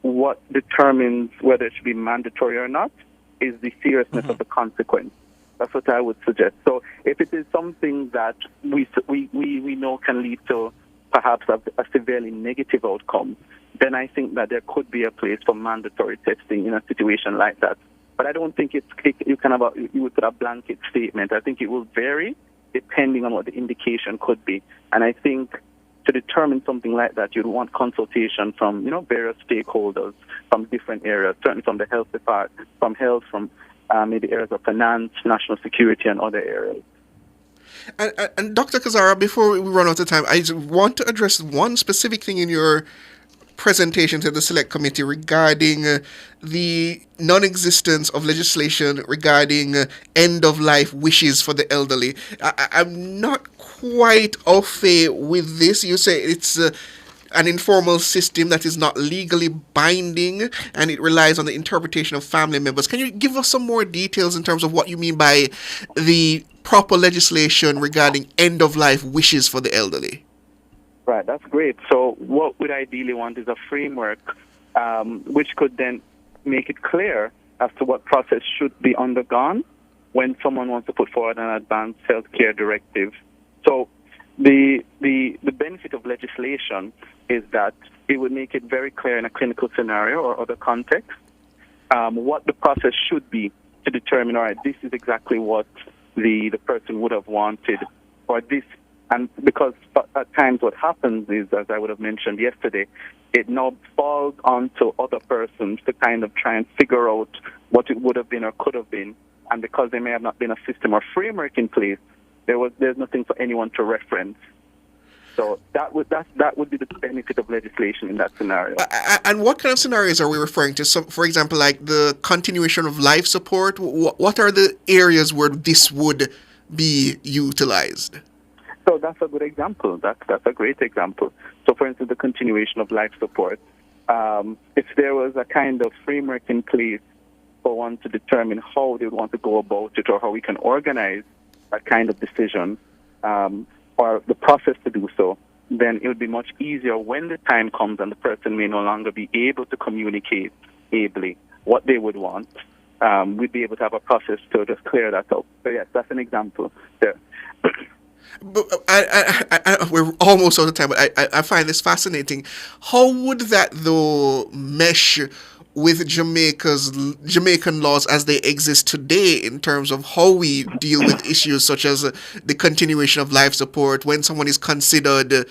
what determines whether it should be mandatory or not is the seriousness of the consequence. That's what I would suggest. So if it is something that we know can lead to perhaps a severely negative outcome, then I think that there could be a place for mandatory testing in a situation like that. But I don't think you would put a blanket statement. I think it will vary depending on what the indication could be. And I think to determine something like that, you'd want consultation from various stakeholders from different areas, certainly from the health department, from health, from maybe areas of finance, national security, and other areas. And Dr. Kazara, before we run out of time, I want to address one specific thing in your presentation to the Select Committee regarding the non-existence of legislation regarding end-of-life wishes for the elderly. I'm not quite au fait with this. You say it's an informal system that is not legally binding and it relies on the interpretation of family members. Can you give us some more details in terms of what you mean by the proper legislation regarding end-of-life wishes for the elderly? Right, that's great. So what we'd ideally want is a framework which could then make it clear as to what process should be undergone when someone wants to put forward an advanced healthcare directive. So the benefit of legislation is that it would make it very clear in a clinical scenario or other context what the process should be to determine, all right, this is exactly what the person would have wanted, or this. And because at times what happens is, as I would have mentioned yesterday, it now falls onto other persons to kind of try and figure out what it would have been or could have been. And because there may have not been a system or framework in place, there's nothing for anyone to reference. So that would be the benefit of legislation in that scenario. And what kind of scenarios are we referring to? So, for example, like the continuation of life support. What are the areas where this would be utilized? So that's a good example. That's a great example. So, for instance, the continuation of life support. If there was a kind of framework in place for one to determine how they would want to go about it or how we can organize that kind of decision or the process to do so, then it would be much easier when the time comes and the person may no longer be able to communicate ably what they would want. We'd be able to have a process to just clear that up. So, yes, that's an example there. But we're almost out of time, but I find this fascinating. How would that, though, mesh with Jamaican laws as they exist today in terms of how we deal with issues such as the continuation of life support when someone is considered,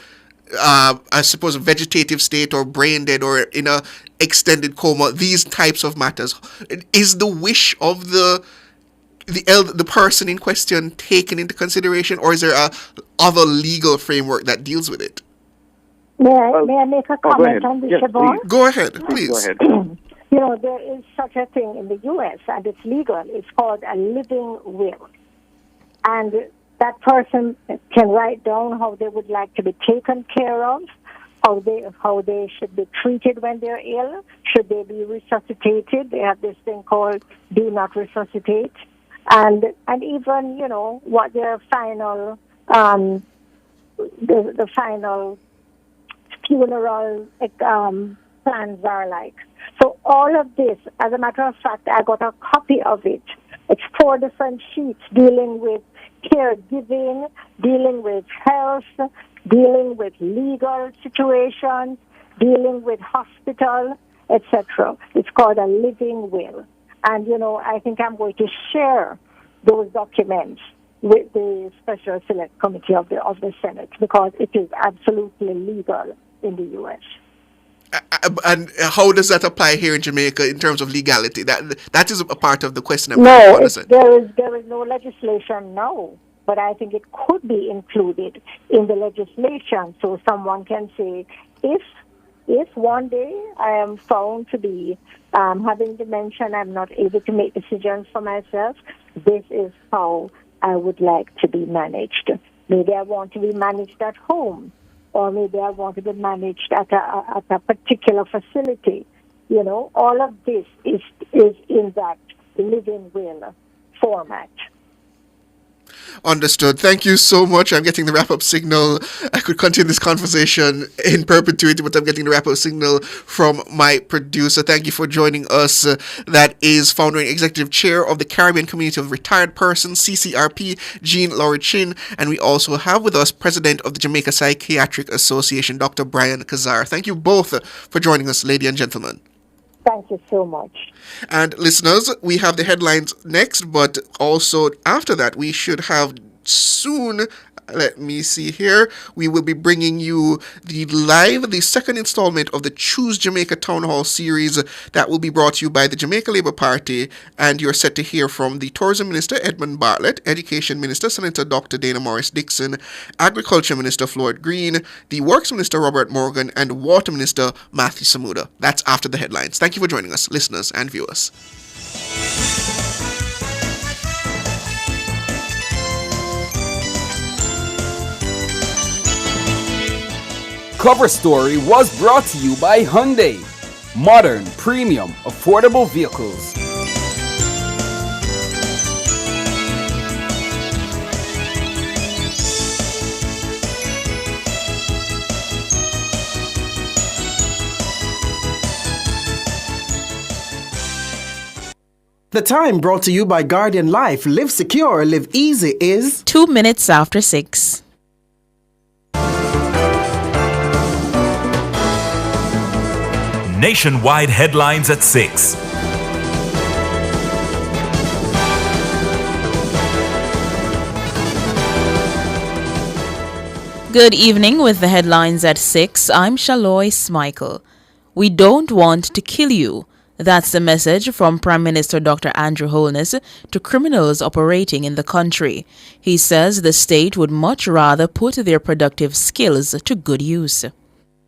I suppose, a vegetative state or brain dead or in a extended coma, these types of matters? Is the wish of the the person in question taken into consideration, or is there a other legal framework that deals with it? May I make a comment on this, Siobhan? Go ahead, please. Go ahead. You know, there is such a thing in the U.S., and it's legal. It's called a living will. And that person can write down how they would like to be taken care of, how they should be treated when they're ill, should they be resuscitated. They have this thing called do not resuscitate. And even, you know, what their final, the final funeral plans are like. So all of this, as a matter of fact, I got a copy of it. It's 4 different sheets dealing with caregiving, dealing with health, dealing with legal situations, dealing with hospital, etc. It's called a living will. And, you know, I think I'm going to share those documents with the Special Select Committee of the Senate, because it is absolutely legal in the U.S. And how does that apply here in Jamaica in terms of legality? That is a part of the question. There is no legislation now, but I think it could be included in the legislation, so someone can say, if one day I am found to be having dementia and I'm not able to make decisions for myself, this is how I would like to be managed. Maybe I want to be managed at home, or maybe I want to be managed at a particular facility. You know, all of this is in that living will format. Understood. Thank you so much. I'm getting the wrap-up signal. I could continue this conversation in perpetuity, but I'm getting the wrap-up signal from my producer. Thank you for joining us. That is founder and executive chair of the Caribbean Community of Retired Persons, CCRP, Jean Laurie Chin. And we also have with us president of the Jamaica Psychiatric Association, Dr. Brian Kazar. Thank you both for joining us, ladies and gentlemen. Thank you so much. And listeners, we have the headlines next, but also after that, we should have soon, let me see here, we will be bringing you the second installment of the Choose Jamaica Town Hall series that will be brought to you by the Jamaica Labour Party, and you're set to hear from the Tourism Minister Edmund Bartlett, Education Minister Senator Dr. Dana Morris Dixon, Agriculture Minister Floyd Green, the Works Minister Robert Morgan, and Water Minister Matthew Samuda. That's after the headlines. Thank you for joining us, listeners and viewers. Cover Story was brought to you by Hyundai. Modern, premium, affordable vehicles. The time brought to you by Guardian Life. Live secure, live easy is 2 minutes after 6. Nationwide headlines at 6. Good evening with the headlines at 6. I'm Shaloy Smichael. We don't want to kill you. That's the message from Prime Minister Dr. Andrew Holness to criminals operating in the country. He says the state would much rather put their productive skills to good use.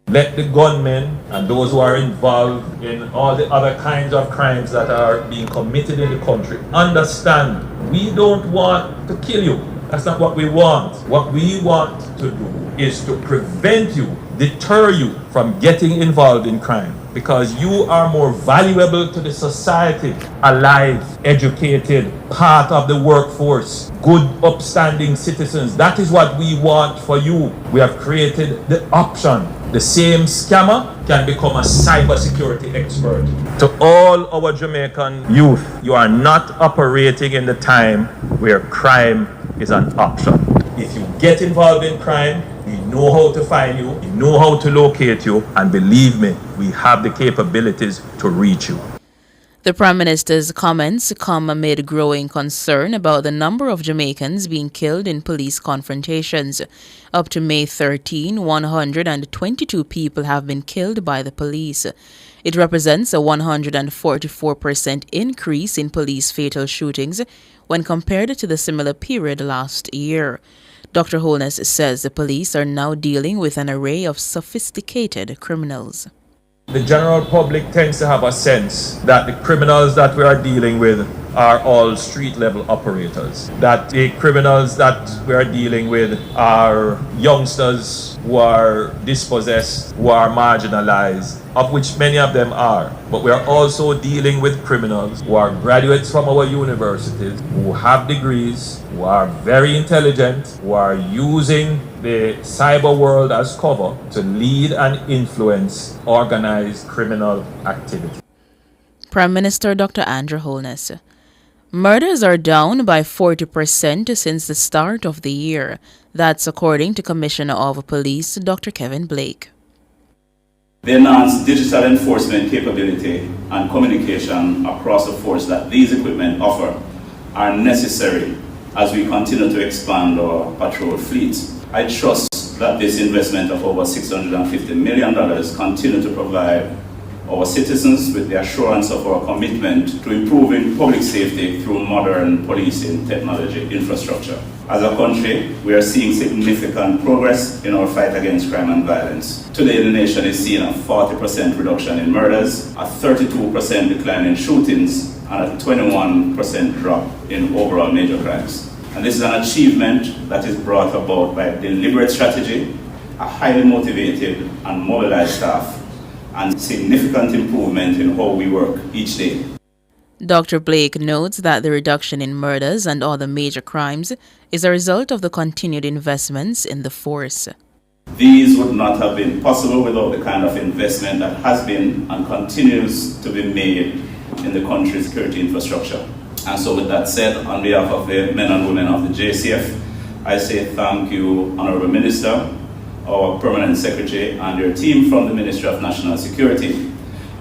Let the gunmen and those who are involved in all the other kinds of crimes that are being committed in the country understand we don't want to kill you. That's not what we want. What we want to do is to prevent you, deter you from getting involved in crime, because you are more valuable to the society, alive, educated, part of the workforce, good, upstanding citizens. That is what we want for you. We have created the option. The same scammer can become a cybersecurity expert. To all our Jamaican youth, you are not operating in the time where crime is an option. If you get involved in crime, we know how to find you, we know how to locate you, and believe me, we have the capabilities to reach you. The Prime Minister's comments come amid growing concern about the number of Jamaicans being killed in police confrontations. Up to May 13, 122 people have been killed by the police. It represents a 144% increase in police fatal shootings when compared to the similar period last year. Dr. Holness says the police are now dealing with an array of sophisticated criminals. The general public tends to have a sense that the criminals that we are dealing with are all street level operators, that the criminals that we are dealing with are youngsters who are dispossessed, who are marginalized, of which many of them are. But we are also dealing with criminals who are graduates from our universities, who have degrees, who are very intelligent, who are using the cyber world as cover to lead and influence organized criminal activity. Prime Minister Dr. Andrew Holness. Murders are down by 40% since the start of the year. That's according to Commissioner of Police Dr. Kevin Blake. The enhanced digital enforcement capability and communication across the force that these equipment offer are necessary as we continue to expand our patrol fleet. I trust that this investment of over $650 million continue to provide our citizens with the assurance of our commitment to improving public safety through modern policing technology infrastructure. As a country, we are seeing significant progress in our fight against crime and violence. Today, the nation is seeing a 40% reduction in murders, a 32% decline in shootings, and a 21% drop in overall major crimes. And this is an achievement that is brought about by deliberate strategy, a highly motivated and mobilized staff, and significant improvement in how we work each day. Dr. Blake notes that the reduction in murders and other major crimes is a result of the continued investments in the force. These would not have been possible without the kind of investment that has been and continues to be made in the country's security infrastructure. And so with that said, on behalf of the men and women of the JCF, I say thank you, Honorable Minister, our Permanent Secretary, and your team from the Ministry of National Security.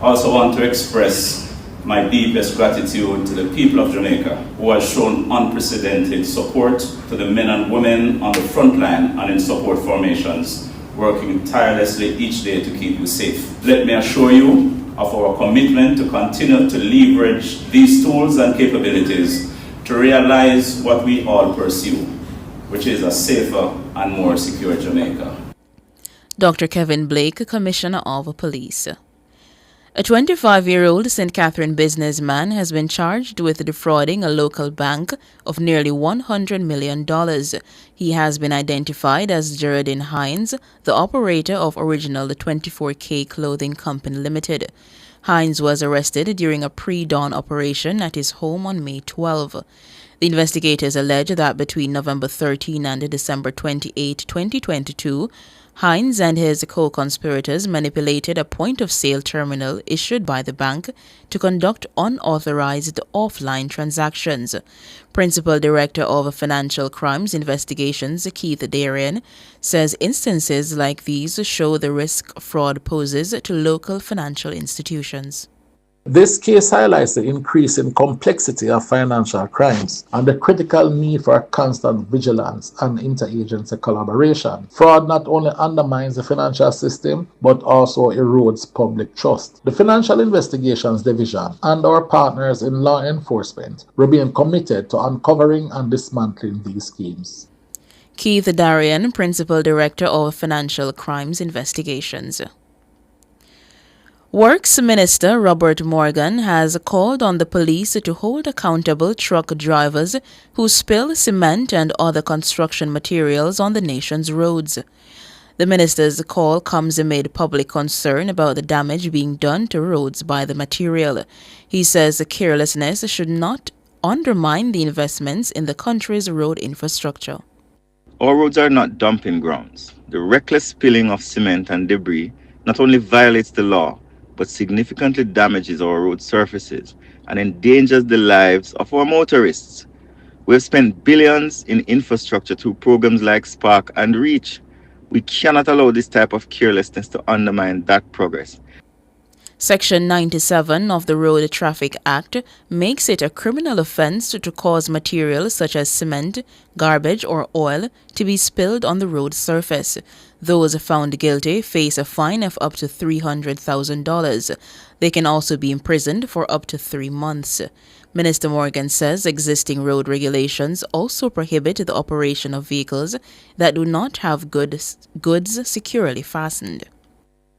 I also want to express my deepest gratitude to the people of Jamaica, who have shown unprecedented support to the men and women on the front line and in support formations, working tirelessly each day to keep you safe. Let me assure you of our commitment to continue to leverage these tools and capabilities to realize what we all pursue, which is a safer and more secure Jamaica. Dr. Kevin Blake, Commissioner of Police. A 25-year-old St. Catherine businessman has been charged with defrauding a local bank of nearly $100 million. He has been identified as Geraldine Hines, the operator of Original 24K Clothing Company Limited. Hines was arrested during a pre-dawn operation at his home on May 12. The investigators allege that between November 13 and December 28, 2022, Hines and his co-conspirators manipulated a point-of-sale terminal issued by the bank to conduct unauthorized offline transactions. Principal Director of Financial Crimes Investigations, Keith Darian, says instances like these show the risk fraud poses to local financial institutions. This case highlights the increasing complexity of financial crimes and the critical need for constant vigilance and interagency collaboration. Fraud not only undermines the financial system, but also erodes public trust. The Financial Investigations Division and our partners in law enforcement remain committed to uncovering and dismantling these schemes. Keith Darian, Principal Director of Financial Crimes Investigations. Works Minister Robert Morgan has called on the police to hold accountable truck drivers who spill cement and other construction materials on the nation's roads. The minister's call comes amid public concern about the damage being done to roads by the material. He says carelessness should not undermine the investments in the country's road infrastructure. Our roads are not dumping grounds. The reckless spilling of cement and debris not only violates the law, but significantly damages our road surfaces and endangers the lives of our motorists. We have spent billions in infrastructure through programs like Spark and Reach. We cannot allow this type of carelessness to undermine that progress. Section 97 of the Road Traffic Act makes it a criminal offense to cause materials such as cement, garbage, or oil to be spilled on the road surface. Those found guilty face a fine of up to $300,000. They can also be imprisoned for up to 3 months. Minister Morgan says existing road regulations also prohibit the operation of vehicles that do not have goods securely fastened.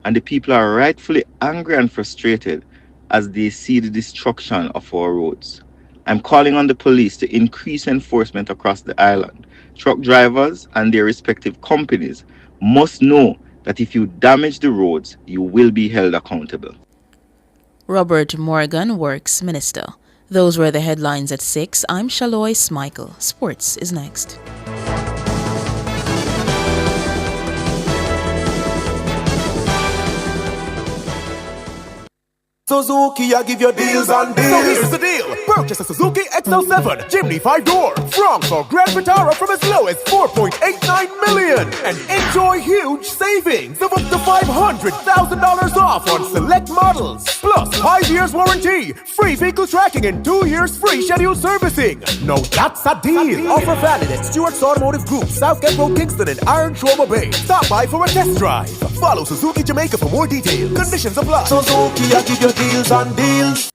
And the people are rightfully angry and frustrated as they see the destruction of our roads. I'm calling on the police to increase enforcement across the island. Truck drivers and their respective companies must know that if you damage the roads, you will be held accountable. Robert Morgan, Works Minister. Those were the headlines at 6. I'm Shaloy Smikle. Sports is next. Suzuki, I give you deals on deals. So here's the deal. Purchase a Suzuki XL7 Jimny 5-door Bronx or Grand Vitara from as low as $4.89 million and enjoy huge savings of up to $500,000 off on select models. Plus 5 years warranty, free vehicle tracking, and 2 years free scheduled servicing. No, that's a deal. Offer valid at Stewart's Automotive Group, Southgate Road, Kingston, and Iron Trauma Bay. Stop by for a test drive. Follow Suzuki Jamaica for more details. Conditions apply. Suzuki, I give you deals on deals.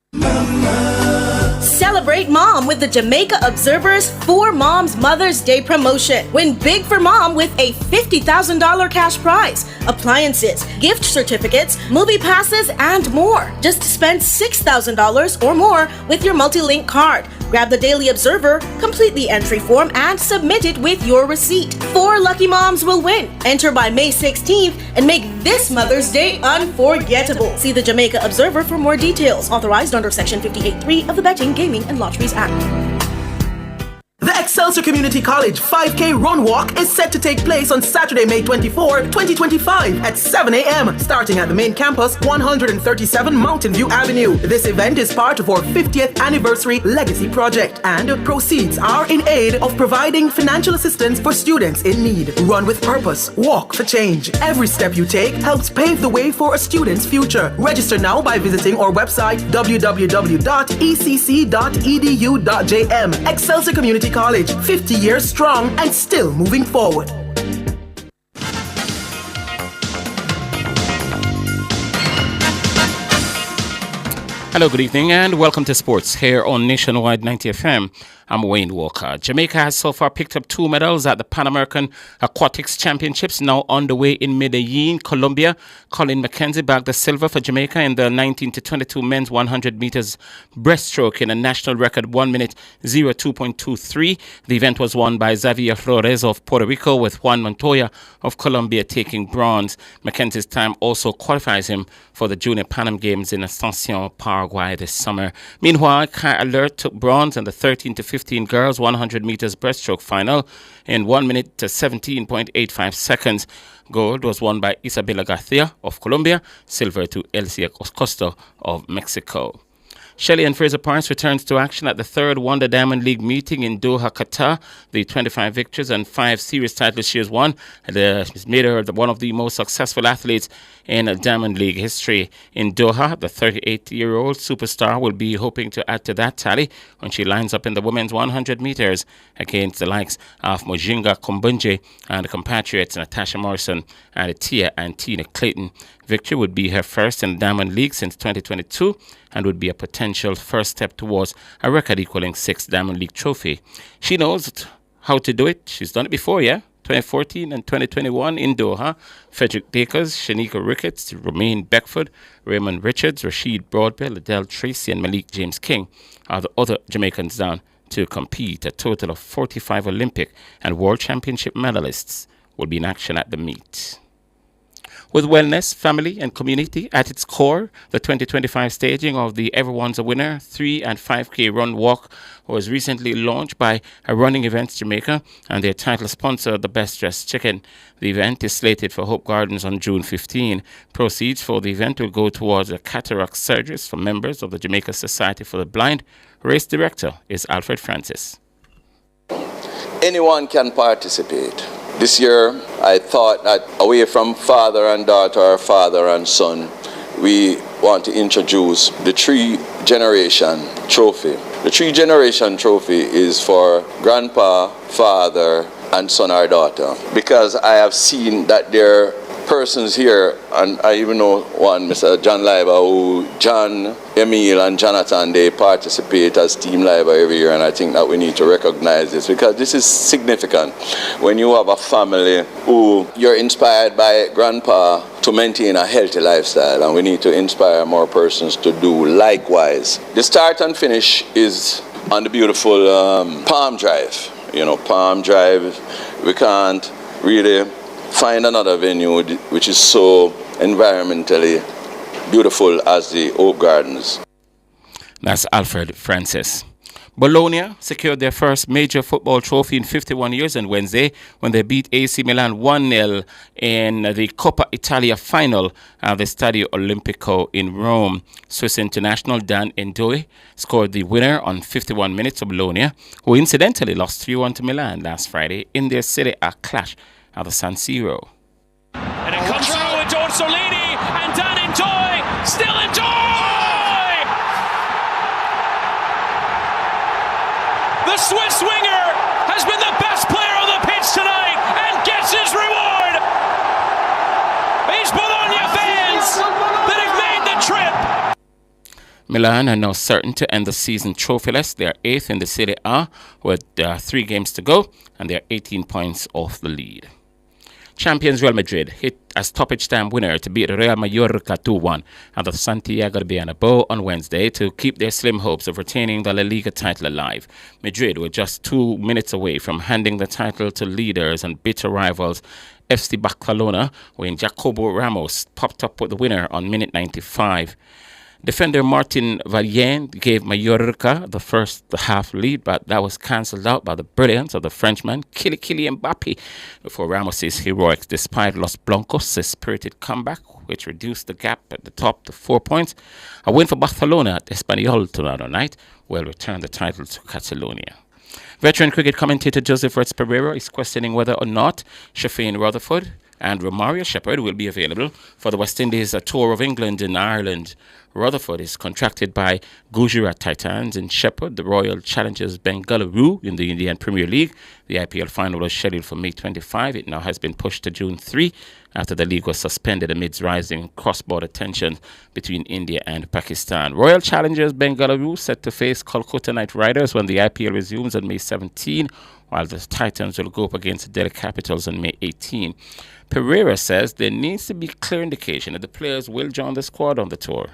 Celebrate mom with the Jamaica Observer's For Moms Mother's Day promotion. Win big for mom with a $50,000 cash prize, appliances, gift certificates, movie passes, and more. Just spend $6,000 or more with your multi-link card. Grab the Daily Observer, complete the entry form, and submit it with your receipt. 4 lucky moms will win. Enter by May 16th and make this Mother's Day unforgettable. See the Jamaica Observer for more details. Authorized under Section 58.3 of the Betting, Gaming, and Lotteries Act. The Excelsior Community College 5K Run Walk is set to take place on Saturday, May 24, 2025 at 7 a.m. starting at the main campus, 137 Mountain View Avenue. This event is part of our 50th anniversary legacy project, and proceeds are in aid of providing financial assistance for students in need. Run with purpose, walk for change. Every step you take helps pave the way for a student's future. Register now by visiting our website www.ecc.edu.jm. Excelsior Community College, 50 years strong and still moving forward. Hello, good evening, and welcome to Sports here on Nationwide 90 FM. I'm Wayne Walker. Jamaica has so far picked up 2 medals at the Pan American Aquatics Championships, now underway in Medellin, Colombia. Colin McKenzie bagged the silver for Jamaica in the 19 to 22 men's 100 meters breaststroke in a national record 1 minute 02.23. The event was won by Xavier Flores of Puerto Rico, with Juan Montoya of Colombia taking bronze. McKenzie's time also qualifies him for the Junior Pan Am Games in Asuncion, Paraguay this summer. Meanwhile, Kai Alert took bronze in the 13 to 15 girls 100 meters breaststroke final in 1 minute to 17.85 seconds. Gold was won by Isabela Garcia of Colombia, silver to Elsie Costa of Mexico. Shelley and Fraser Parks returns to action at the 3rd Wonder Diamond League meeting in Doha, Qatar. The 25 victories and 5 series titles she has won has made her one of the most successful athletes in Diamond League history. In Doha, the 38-year-old superstar will be hoping to add to that tally when she lines up in the women's 100 meters against the likes of Mojinga Kumbunje and compatriots Natasha Morrison and Tia and Tina Clayton. Victory would be her first in the Diamond League since 2022 and would be a potential first step towards a record equaling 6 Diamond League trophy. She knows how to do it. She's done it before, 2014 and 2021 in Doha. Frederick Dakers, Shanika Ricketts, Romaine Beckford, Raymond Richards, Rashid Broadbell, Adele Tracy, and Malik James King are the other Jamaicans down to compete. A total of 45 Olympic and World Championship medalists will be in action at the meet. With wellness, family, and community at its core, the 2025 staging of the Everyone's a Winner 3 and 5K Run Walk was recently launched by Running Events Jamaica and their title sponsor, The Best Dressed Chicken. The event is slated for Hope Gardens on June 15. Proceeds for the event will go towards a cataract surgeries for members of the Jamaica Society for the Blind. Race director is Alfred Francis. Anyone can participate. This year, I thought that away from father and daughter or father and son, we want to introduce the 3-generation trophy. The 3-generation trophy is for grandpa, father, and son or daughter, because I have seen that there persons here, and I even know one, Mr. John Leiber, who John, Emil, and Jonathan, they participate as Team Leiber every year, and I think that we need to recognize this because this is significant. When you have a family who you're inspired by Grandpa to maintain a healthy lifestyle, and we need to inspire more persons to do likewise. The start and finish is on the beautiful Palm Drive. You know, Palm Drive, we can't really find another venue which is so environmentally beautiful as the Oak Gardens. That's Alfred Francis. Bologna secured their first major football trophy in 51 years on Wednesday when they beat AC Milan 1-0 in the Coppa Italia final at the Stadio Olimpico in Rome. Swiss international Dan Endoi scored the winner on 51 minutes of Bologna, who incidentally lost 3-1 to Milan last Friday in their Serie A clash at the San Siro. And it comes through with Orsolini and Dan Endoi, still Endoi! The Swiss winger has been the best player on the pitch tonight and gets his reward. It's Bologna fans that have made the trip. Milan are now certain to end the season trophyless. They are 8th in the Serie A with 3 games to go, and they are 18 points off the lead. Champions Real Madrid hit a stoppage time winner to beat Real Mallorca 2-1 at the Santiago Bernabeu on Wednesday to keep their slim hopes of retaining the La Liga title alive. Madrid were just 2 minutes away from handing the title to leaders and bitter rivals FC Barcelona when Jacobo Ramos popped up with the winner on minute 95. Defender Martin Valien gave Mallorca the first half lead, but that was cancelled out by the brilliance of the Frenchman Kylian Mbappe before Ramos' heroics despite Los Blancos' spirited comeback, which reduced the gap at the top to 4 points. A win for Barcelona at Espanyol tomorrow night will return the title to Catalonia. Veteran cricket commentator Joseph Rex Pereira is questioning whether or not Shafane Rutherford and Romario Shepherd will be available for the West Indies tour of England and Ireland. Rutherford is contracted by Gujarat Titans and Shepherd, the Royal Challengers Bengaluru in the Indian Premier League. The IPL final was scheduled for May 25. It now has been pushed to June 3 after the league was suspended amidst rising cross-border tension between India and Pakistan. Royal Challengers Bengaluru set to face Kolkata Knight Riders when the IPL resumes on May 17, while the Titans will go up against Delhi Capitals on May 18. Pereira says there needs to be clear indication that the players will join the squad on the tour.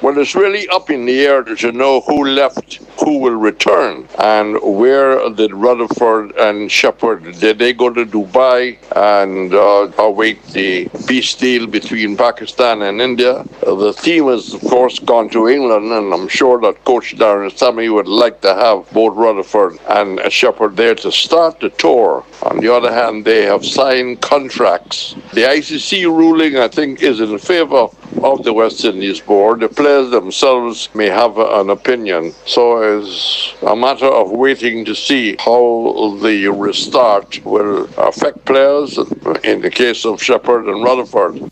Well, it's really up in the air to know who left, who will return, and where did Rutherford and Shepherd, did they go to Dubai and await the peace deal between Pakistan and India? The team has, of course, gone to England, and I'm sure that Coach Darren Sammy would like to have both Rutherford and Shepherd there to start the tour. On the other hand, they have signed contracts. The ICC ruling, I think, is in favor of the West Indies board. The players themselves may have an opinion. So it's a matter of waiting to see how the restart will affect players in the case of Shepherd and Rutherford.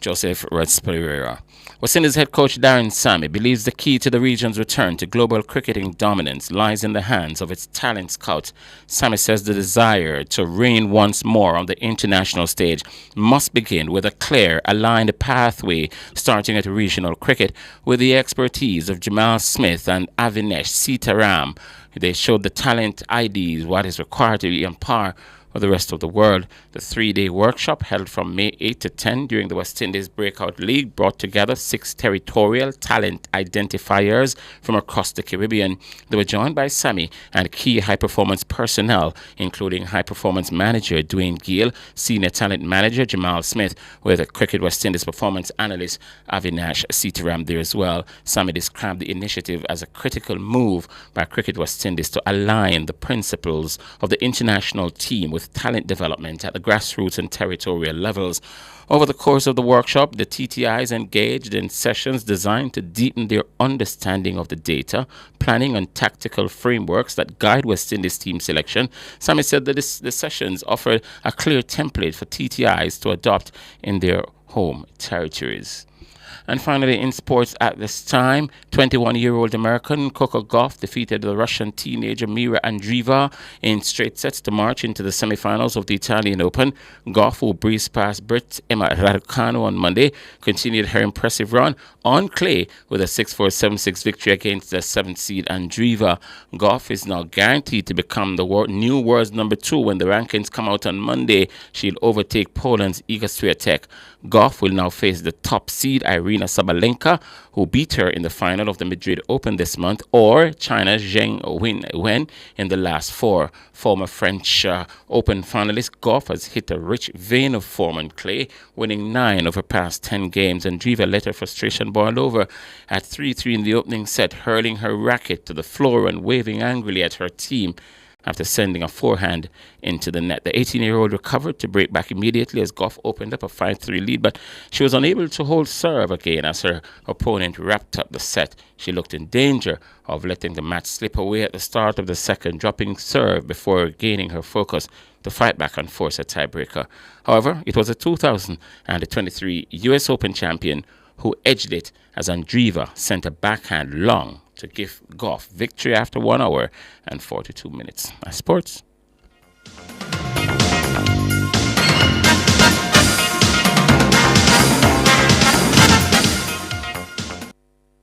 Joseph Rex Pereira. West Indies head coach Darren Sammy believes the key to the region's return to global cricketing dominance lies in the hands of its talent scout. Sammy says the desire to reign once more on the international stage must begin with a clear, aligned pathway starting at regional cricket with the expertise of Jamal Smith and Avinash Sitaram. They showed the talent IDs what is required to be on par with the rest of the world. The 3-day workshop held from May 8 to 10 during the West Indies Breakout League brought together 6 territorial talent identifiers from across the Caribbean. They were joined by Sammy and key high-performance personnel, including high-performance manager Dwayne Gill, senior talent manager Jamal Smith, with a Cricket West Indies performance analyst Avinash Sitaram there as well. Sammy described the initiative as a critical move by Cricket West Indies to align the principles of the international team with talent development at the grassroots and territorial levels. Over the course of the workshop, the TTIs engaged in sessions designed to deepen their understanding of the data, planning and tactical frameworks that guide West Indies team selection. Sammy said that the sessions offered a clear template for TTIs to adopt in their home territories. And finally, in sports at this time, 21-year-old American Coco Gauff defeated the Russian teenager Mira Andreeva in straight sets to march into the semifinals of the Italian Open. Gauff, who breezed past Brit Emma Raducanu on Monday, continued her impressive run on clay with a 6-4, 7-6 victory against the 7th seed Andreeva. Gauff is now guaranteed to become the new world's number 2 when the rankings come out on Monday. She'll overtake Poland's Iga Swiatek. Gauff will now face the top seed Irina Sabalenka, who beat her in the final of the Madrid Open this month, or China's Zheng Wen in the last 4. Former French Open finalist Gauff has hit a rich vein of form on clay, winning 9 of her past 10 games. Andreeva let her frustration boil over at 3-3 in the opening set, hurling her racket to the floor and waving angrily at her team after sending a forehand into the net. The 18-year-old recovered to break back immediately as Gauff opened up a 5-3 lead, but she was unable to hold serve again as her opponent wrapped up the set. She looked in danger of letting the match slip away at the start of the second, dropping serve before gaining her focus to fight back and force a tiebreaker. However, it was a 2023 US Open champion who edged it as Andreeva sent a backhand long to give Gauff victory after 1 hour and 42 minutes. That's sports.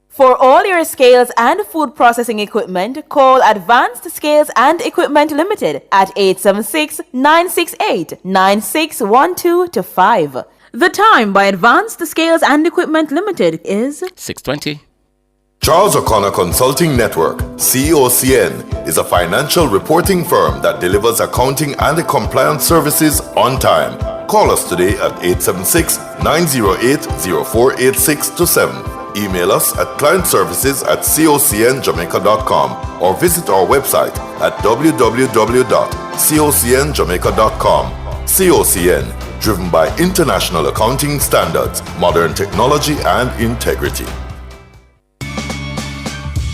For all your scales and food processing equipment, call Advanced Scales and Equipment Limited at 876-968-9612 to 5. The time by Advanced Scales and Equipment Limited is 6:20. Charles O'Connor Consulting Network, COCN, is a financial reporting firm that delivers accounting and compliance services on time. Call us today at 876-908-0486-7. Email us at clientservices@cocnjamaica.com or visit our website at www.cocnjamaica.com. COCN, driven by international accounting standards, modern technology and integrity.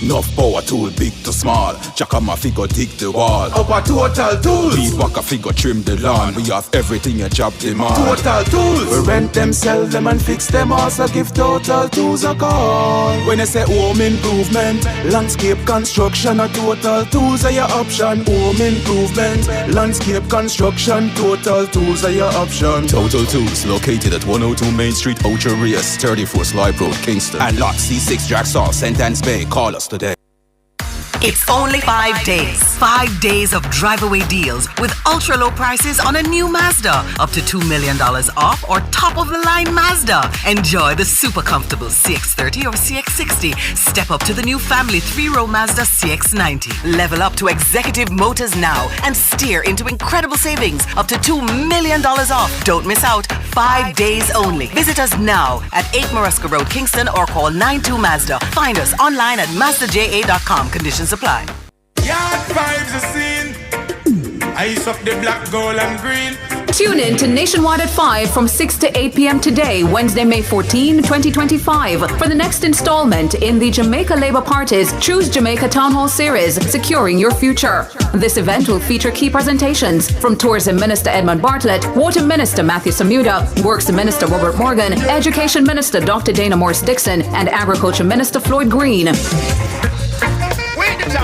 Enough power tool, big to small. Jackama figure dig the wall. Our Total Tools. Weed whacker figure trim the lawn. We have everything a job demand. Total Tools. We rent them, sell them and fix them. Also give Total Tools a call. When I say home improvement, landscape construction, a Total Tools are your option. Home improvement, landscape construction, Total Tools are your option. Total Tools located at 102 Main Street, Ocho Rios, 34 Slipe Road, Kingston, and Lot C6 Jacksaw, Sentence Bay. Call us today. It's only 5 days. 5 days of drive-away deals with ultra-low prices on a new Mazda. Up to $2 million off or top-of-the-line Mazda. Enjoy the super comfortable CX-30 or CX-60. Step up to the new family 3-row Mazda CX-90. Level up to executive motors now and steer into incredible savings. Up to $2 million off. Don't miss out. 5 days only. Visit us now at 8 Moresca Road, Kingston, or call 92 Mazda. Find us online at MazdaJA.com. Conditions apply. Yard vibes are seen. Ice up the black, gold and green. Tune in to Nationwide at 5 from 6 to 8 p.m. today, Wednesday, May 14, 2025, for the next installment in the Jamaica Labour Party's Choose Jamaica Town Hall Series, Securing Your Future. This event will feature key presentations from Tourism Minister Edmund Bartlett, Water Minister Matthew Samuda, Works Minister Robert Morgan, Education Minister Dr. Dana Morris-Dixon, and Agriculture Minister Floyd Green.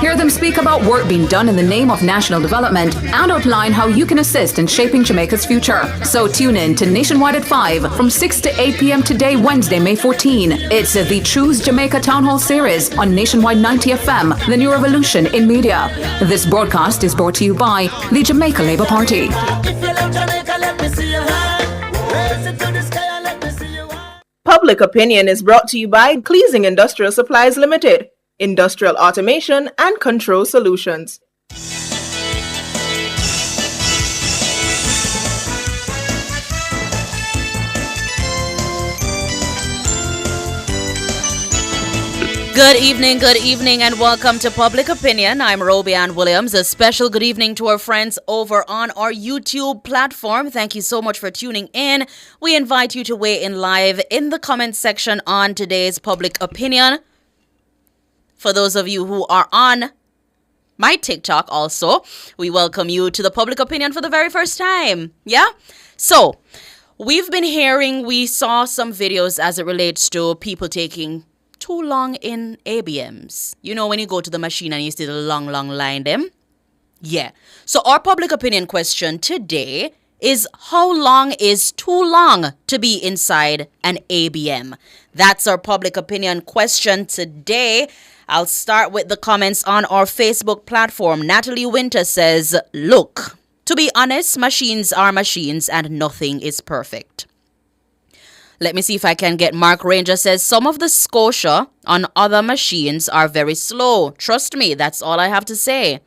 Hear them speak about work being done in the name of national development and outline how you can assist in shaping Jamaica's future. So tune in to Nationwide at 5 from 6 to 8 p.m. today, Wednesday, May 14. It's the Choose Jamaica Town Hall Series on Nationwide 90 FM, the new revolution in media. This broadcast is brought to you by the Jamaica Labour Party. Public Opinion is brought to you by Cleasing Industrial Supplies Limited. Industrial automation and control solutions. Good evening, and welcome to Public Opinion. I'm Roby Ann Williams. A special good evening to our friends over on our YouTube platform. Thank you so much for tuning in. We invite you to weigh in live in the comment section on today's Public Opinion. For those of you who are on my TikTok also, we welcome you to the Public Opinion for the very first time. Yeah? So, We've been hearing, we saw some videos as it relates to people taking too long in ABMs. You know, when you go to the machine and you see the long line them? Yeah. So our public opinion question today is, how long is too long to be inside an ABM? That's our public opinion question today. I'll start with the comments on our Facebook platform. Natalie Winter says, look, to be honest, machines are machines and nothing is perfect. Let me see if I can get Mark Ranger says, some of the Scotia on other machines are very slow. Trust me, that's all I have to say.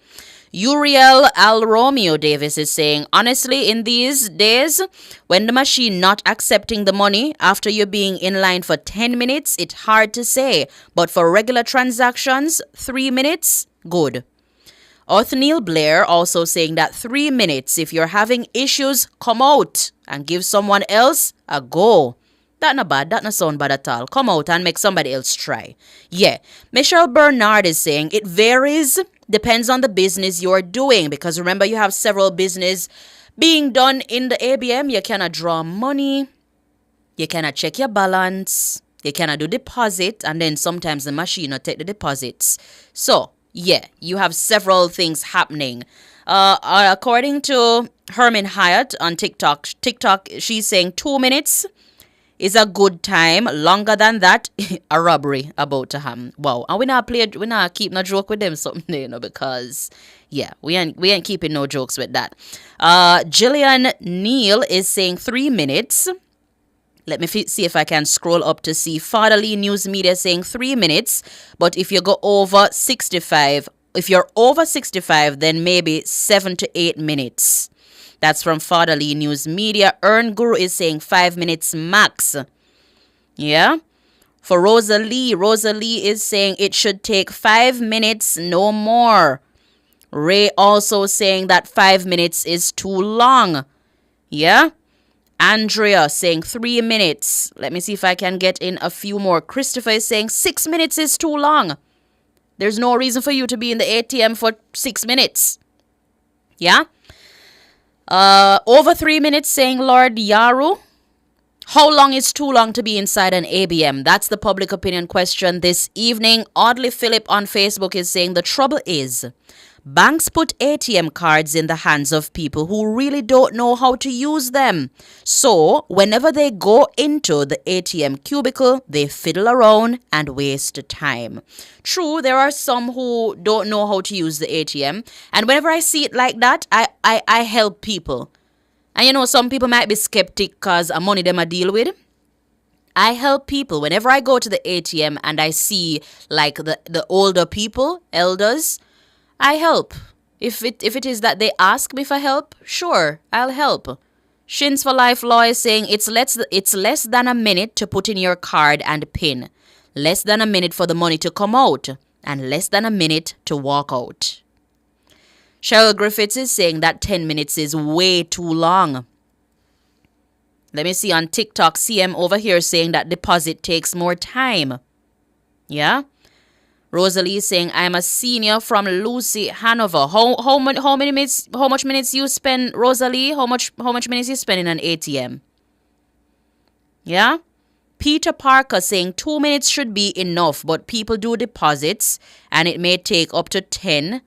Uriel Al Romeo Davis is saying, honestly, in these days, when the machine not accepting the money after you being in line for 10 minutes, it's hard to say. But for regular transactions, 3 minutes, good. Othniel Blair also saying that 3 minutes, if you're having issues, come out and give someone else a go. That not bad, that not sound bad at all. Come out and make somebody else try. Yeah, Michelle Bernard is saying it varies, depends on the business you're doing. Because remember, you have several business being done in the ABM. You cannot draw money, you cannot check your balance, you cannot do deposit, and then sometimes the machine will take the deposits. So, yeah, you have several things happening. According to Herman Hyatt on TikTok, she's saying 2 minutes is a good time. Longer than that, a robbery about to happen. Wow. And we not keep no joke with them something, you know, because yeah, we ain't keeping no jokes with that. Jillian Neal is saying 3 minutes. Let me see if I can scroll up to see Fatherly News Media saying 3 minutes. But if you go over 65, if you're over 65, then maybe 7 to 8 minutes. That's from Fatherly News Media. Earn Guru is saying 5 minutes max. Yeah. For Rosalie is saying it should take 5 minutes, no more. Ray also saying that 5 minutes is too long. Yeah. Andrea saying 3 minutes. Let me see if I can get in a few more. Christopher is saying 6 minutes is too long. There's no reason for you to be in the ATM for 6 minutes. Yeah. Over 3 minutes saying Lord Yaru. How long is too long to be inside an ABM? That's the public opinion question this evening. Audley Phillip on Facebook is saying the trouble is banks put ATM cards in the hands of people who really don't know how to use them. So whenever they go into the ATM cubicle, they fiddle around and waste time. True, there are some who don't know how to use the ATM. And whenever I see it like that, I help people. And you know, some people might be skeptic because of money them I deal with. I help people. Whenever I go to the ATM and I see like the older people, elders, I help. If it is that they ask me for help, sure, I'll help. Shins for Life Law is saying it's less than a minute to put in your card and PIN. Less than a minute for the money to come out. And less than a minute to walk out. Cheryl Griffiths is saying that 10 minutes is way too long. Let me see on TikTok, CM over here saying that deposit takes more time. Yeah? Rosalie is saying, I'm a senior from Lucy, Hanover. How much minutes you spend, Rosalie? How much minutes you spend in an ATM? Yeah? Peter Parker saying 2 minutes should be enough, but people do deposits and it may take up to 10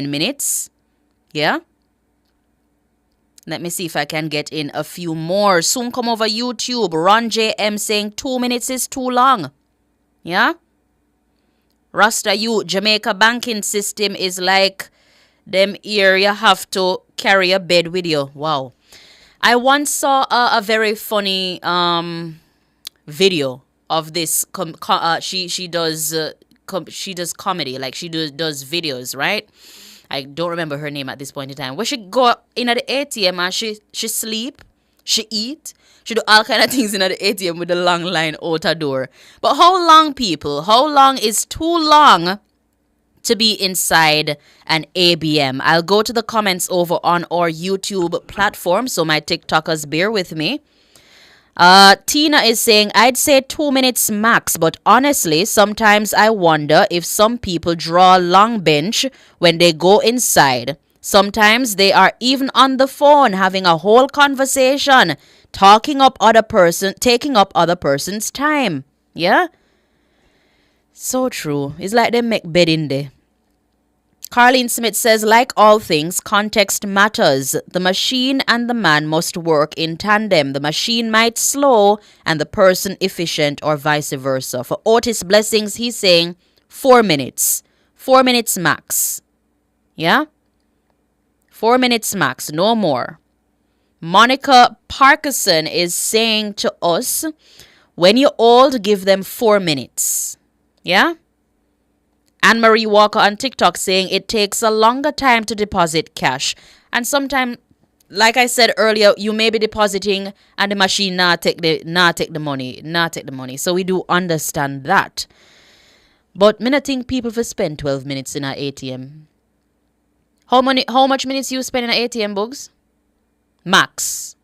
minutes. Yeah? Let me see if I can get in a few more. Soon come over YouTube. Ron JM saying 2 minutes is too long. Yeah? Rasta you, Jamaica banking system is like them here you have to carry a bed with you. Wow. I once saw a very funny video of this. She does comedy, like she does videos, right? I don't remember her name at this point in time. Where she go in at the ATM and she sleep, she eat, she do all kind of things in the ATM with the long line out the door. But how long, people? How long is too long to be inside an ABM? I'll go to the comments over on our YouTube platform, so my TikTokers bear with me. Tina is saying, I'd say 2 minutes max, but honestly, sometimes I wonder if some people draw a long bench when they go inside. Sometimes they are even on the phone having a whole conversation, taking up other person's time. Yeah? So true. It's like they make bed in there. Carlene Smith says, like all things, context matters. The machine and the man must work in tandem. The machine might slow and the person efficient, or vice versa. For Otis Blessings, he's saying 4 minutes. 4 minutes max. Yeah? 4 minutes max, no more. Monica Parkinson is saying to us, when you're old, give them 4 minutes. Yeah? Anne-Marie Walker on TikTok saying it takes a longer time to deposit cash. And sometimes, like I said earlier, you may be depositing and the machine not take the money. So we do understand that. But me not think people will spend 12 minutes in an ATM. How much minutes you spend in an ATM, Bugs? Max.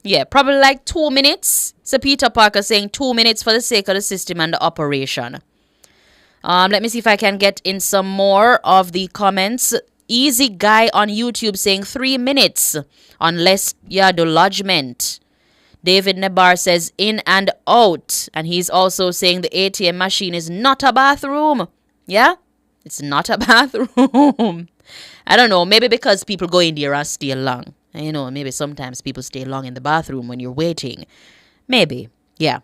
Yeah, probably like 2 minutes. So Peter Parker saying 2 minutes for the sake of the system and the operation. Let me see if I can get in some more of the comments. Easy Guy on YouTube saying 3 minutes unless you do lodgement. David Nebar says in and out. And he's also saying the ATM machine is not a bathroom. Yeah? It's not a bathroom. I don't know. Maybe because people go in there and stay long. You know, maybe sometimes people stay long in the bathroom when you're waiting. Maybe. Yeah.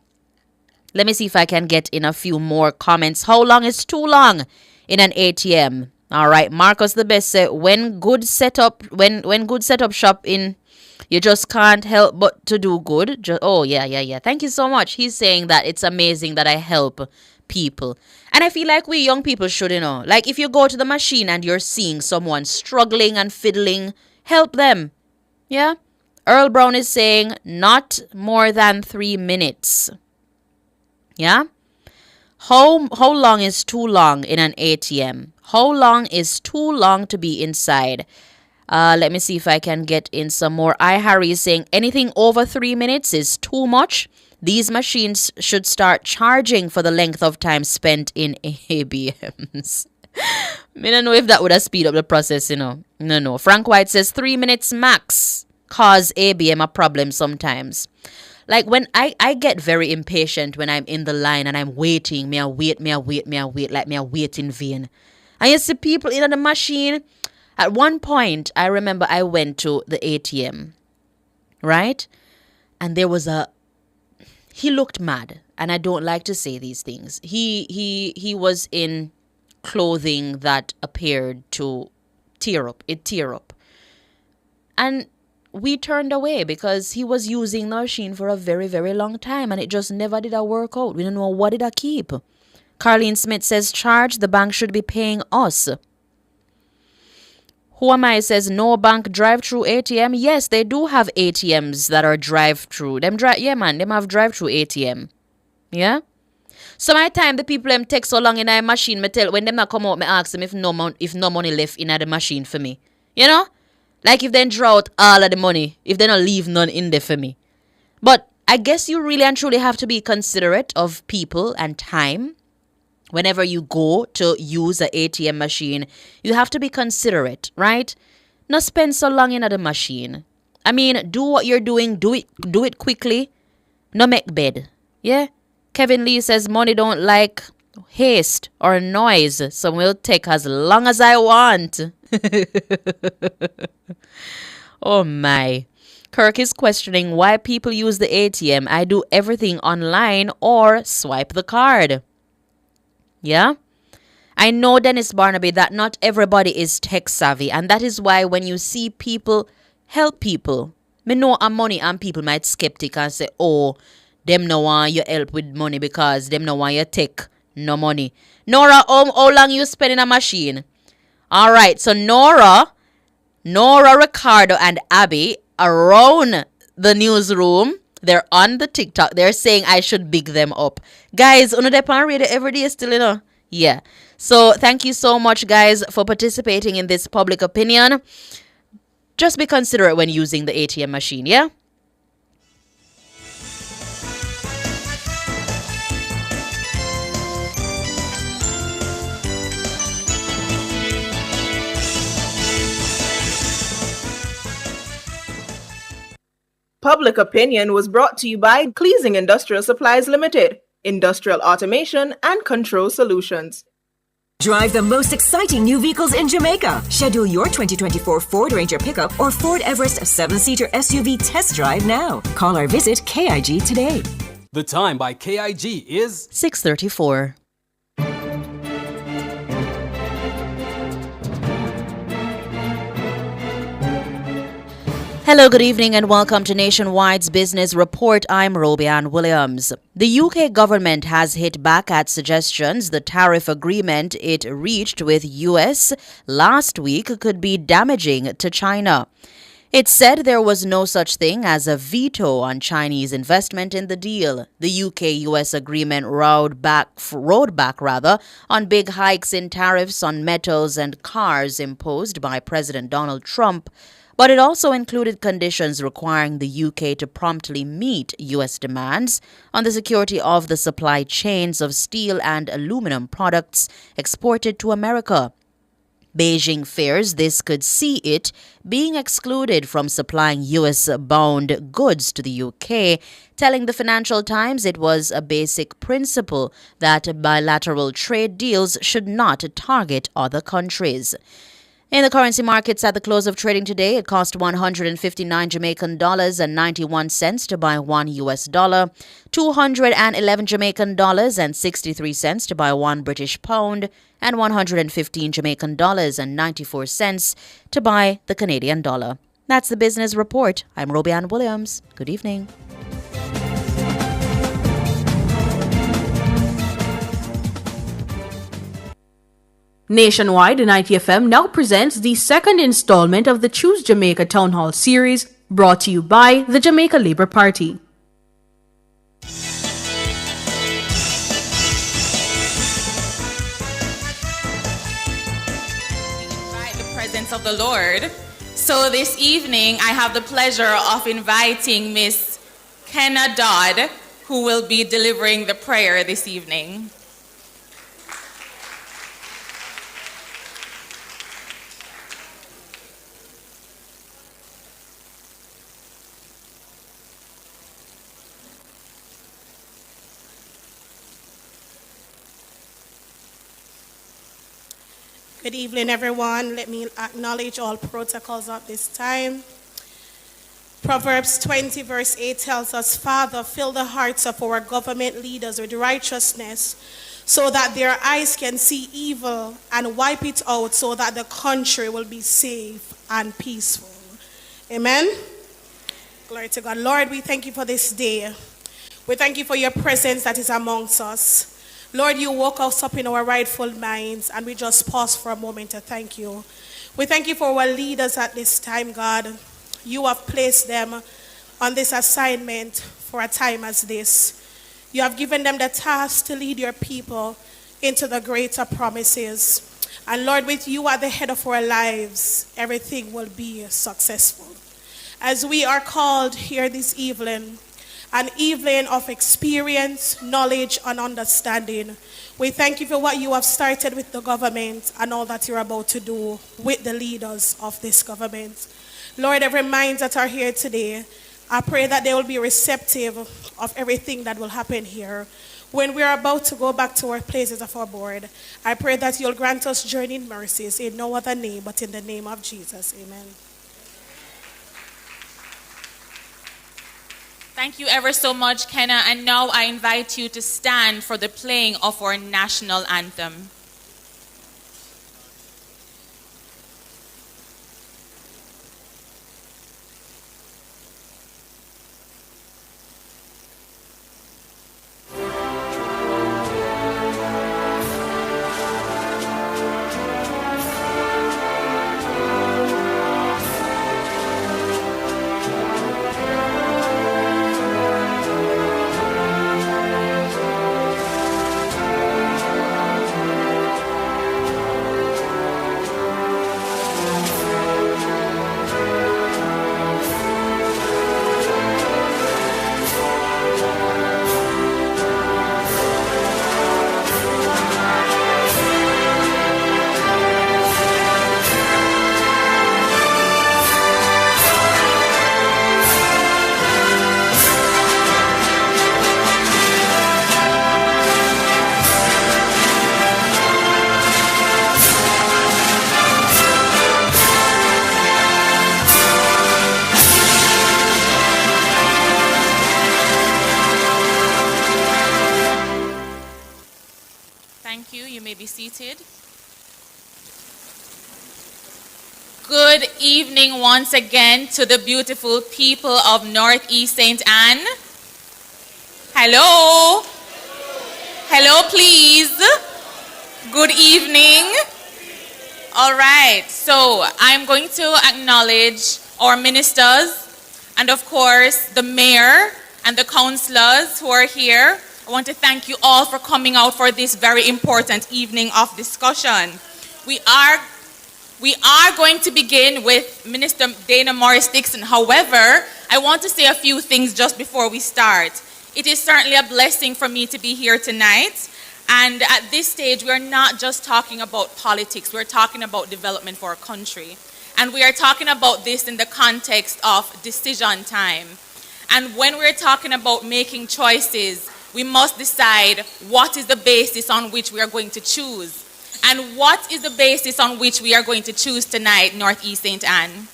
Let me see if I can get in a few more comments. How long is too long in an ATM? All right, Marcus the Best said, when good setup shop in, you just can't help but to do good. Yeah. Thank you so much. He's saying that it's amazing that I help people. And I feel like we young people should, like if you go to the machine and you're seeing someone struggling and fiddling, help them. Yeah? Earl Brown is saying not more than 3 minutes. Yeah? How long is too long in an ATM? How long is too long to be inside? Let me see if I can get in some more. Harry is saying anything over 3 minutes is too much. These machines should start charging for the length of time spent in ABMs. I don't know if that would have speed up the process, No. Frank White says 3 minutes max cause ABM a problem sometimes. Like when I get very impatient when I'm in the line and I'm waiting, me I wait, like me I wait in vain. And you see people in the machine. At one point, I remember I went to the ATM, right? And there was he looked mad, and I don't like to say these things. He was in clothing that appeared to tear up. It tear up. And we turned away because he was using the machine for a very, very long time and it just never did a work out. We don't know what did I keep. Carlene Smith says, charge, the bank should be paying us. Who am I says, no bank drive-through ATM. Yes, they do have ATMs that are drive-through. Them have drive-through ATM. Yeah? So my time the people them take so long in a machine, me tell when them not come out, me ask them if no money left in the machine for me. You know? Like if they draw out all of the money, if they don't leave none in there for me. But I guess you really and truly have to be considerate of people and time. Whenever you go to use an ATM machine, you have to be considerate, right? Not spend so long in the machine. I mean, do what you're doing, do it quickly. No make bed. Yeah? Kevin Lee says money don't like haste or noise, so we'll take as long as I want. Oh my. Kirk is questioning why people use the ATM. I do everything online or swipe the card. Yeah? I know, Dennis Barnaby, that not everybody is tech savvy, and that is why when you see people help people, me know money and people might skeptic and say, oh, them no want you help with money because them no want you take no money. Nora, how long you spend in a machine? All right, so Nora, Ricardo, and Abby around the newsroom. They're on the TikTok. They're saying I should big them up. Guys, on the radio every day still, Yeah. So thank you so much, guys, for participating in this public opinion. Just be considerate when using the ATM machine, yeah? Public Opinion was brought to you by Cleasing Industrial Supplies Limited, Industrial Automation and Control Solutions. Drive the most exciting new vehicles in Jamaica. Schedule your 2024 Ford Ranger pickup or Ford Everest 7-seater SUV test drive now. Call or visit KIG today. The time by KIG is 6:34. Hello, good evening, and welcome to Nationwide's Business Report. I'm Robianne Williams. The UK government has hit back at suggestions the tariff agreement it reached with US last week could be damaging to China. It said there was no such thing as a veto on Chinese investment in the deal. The UK-US agreement rode back on big hikes in tariffs on metals and cars imposed by President Donald Trump. But it also included conditions requiring the UK to promptly meet US demands on the security of the supply chains of steel and aluminum products exported to America. Beijing fears this could see it being excluded from supplying US-bound goods to the UK, telling the Financial Times it was a basic principle that bilateral trade deals should not target other countries. In the currency markets at the close of trading today, it cost 159 Jamaican dollars and 91 cents to buy $1 US, 211 Jamaican dollars and 63 cents to buy $1 British pound, and 115 Jamaican dollars and 94 cents to buy the Canadian dollar. That's the business report. I'm Robianne Williams. Good evening. Nationwide, 90 FM now presents the second installment of the Choose Jamaica Town Hall series, brought to you by the Jamaica Labour Party. Invite the presence of the Lord. So this evening, I have the pleasure of inviting Miss Kenna Dodd, who will be delivering the prayer this evening. Good evening, everyone. Let me acknowledge all protocols at this time. Proverbs 20, verse 8 tells us, Father, fill the hearts of our government leaders with righteousness, so that their eyes can see evil, and wipe it out so that the country will be safe and peaceful. Amen. Glory to God. Lord, we thank you for this day. We thank you for your presence that is amongst us. Lord, you woke us up in our rightful minds, and we just pause for a moment to thank you. We thank you for our leaders at this time, God. You have placed them on this assignment for a time as this. You have given them the task to lead your people into the greater promises. And Lord, with you at the head of our lives, everything will be successful. As we are called here this evening, an evening of experience, knowledge, and understanding. We thank you for what you have started with the government and all that you're about to do with the leaders of this government. Lord, every mind that are here today, I pray that they will be receptive of everything that will happen here. When we are about to go back to our places of our board, I pray that you'll grant us journeying mercies in no other name but in the name of Jesus. Amen. Thank you ever so much, Kenna. And now I invite you to stand for the playing of our national anthem. evening once again to the beautiful people of Northeast St. Anne. Hello. Hello, please. Good evening. All right, so I'm going to acknowledge our ministers and, of course, the mayor and the councillors who are here. I want to thank you all for coming out for this very important evening of discussion. We are going to begin with Minister Dana Morris Dixon. However, I want to say a few things just before we start. It is certainly a blessing for me to be here tonight. And at this stage, we're not just talking about politics, we're talking about development for our country. And we are talking about this in the context of decision time. And when we're talking about making choices, we must decide what is the basis on which we are going to choose. And what is the basis on which we are going to choose tonight, Northeast St. Anne?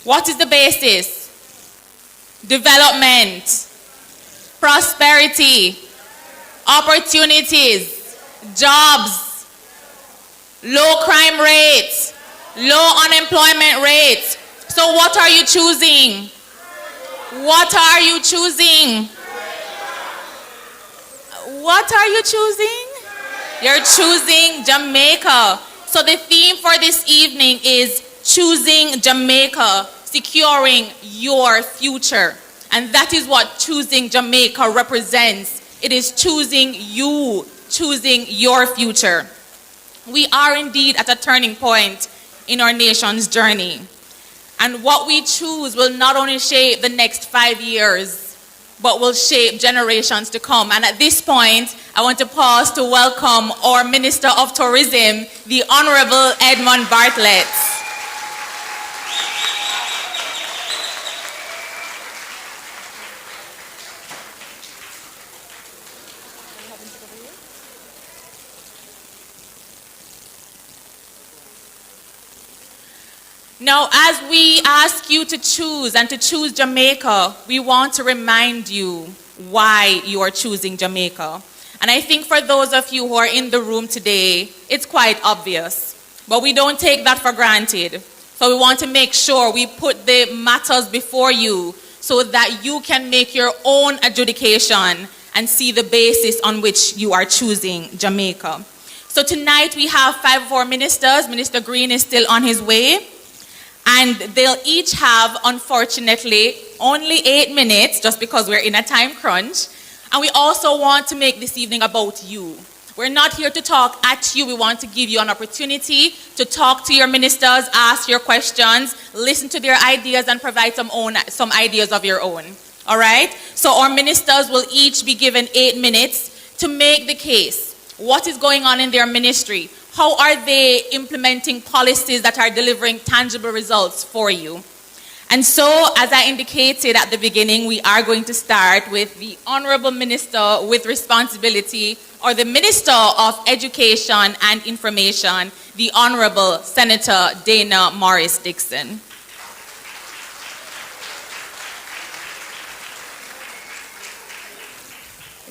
What is the basis? Development, prosperity, opportunities, jobs, low crime rates, low unemployment rates. So what are you choosing? What are you choosing? What are you choosing? You're choosing Jamaica. So the theme for this evening is choosing Jamaica, securing your future. And that is what choosing Jamaica represents. It is choosing you, choosing your future. We are indeed at a turning point in our nation's journey. And what we choose will not only shape the next 5 years, but will shape generations to come. And at this point, I want to pause to welcome our Minister of Tourism, the Honorable Edmund Bartlett. Now, as we ask you to choose and to choose Jamaica, we want to remind you why you are choosing Jamaica. And I think for those of you who are in the room today, it's quite obvious. But we don't take that for granted. So we want to make sure we put the matters before you so that you can make your own adjudication and see the basis on which you are choosing Jamaica. So tonight we have 5 of our ministers. Minister Green is still on his way. And they'll each have, unfortunately, only 8 minutes, just because we're in a time crunch. And we also want to make this evening about you. We're not here to talk at you. We want to give you an opportunity to talk to your ministers, ask your questions, listen to their ideas, and provide some ideas of your own. All right? So our ministers will each be given 8 minutes to make the case. What is going on in their ministry? How are they implementing policies that are delivering tangible results for you? And so, as I indicated at the beginning, we are going to start with the Honorable Minister with Responsibility, or the Minister of Education and Information, the Honorable Senator Dana Morris Dixon.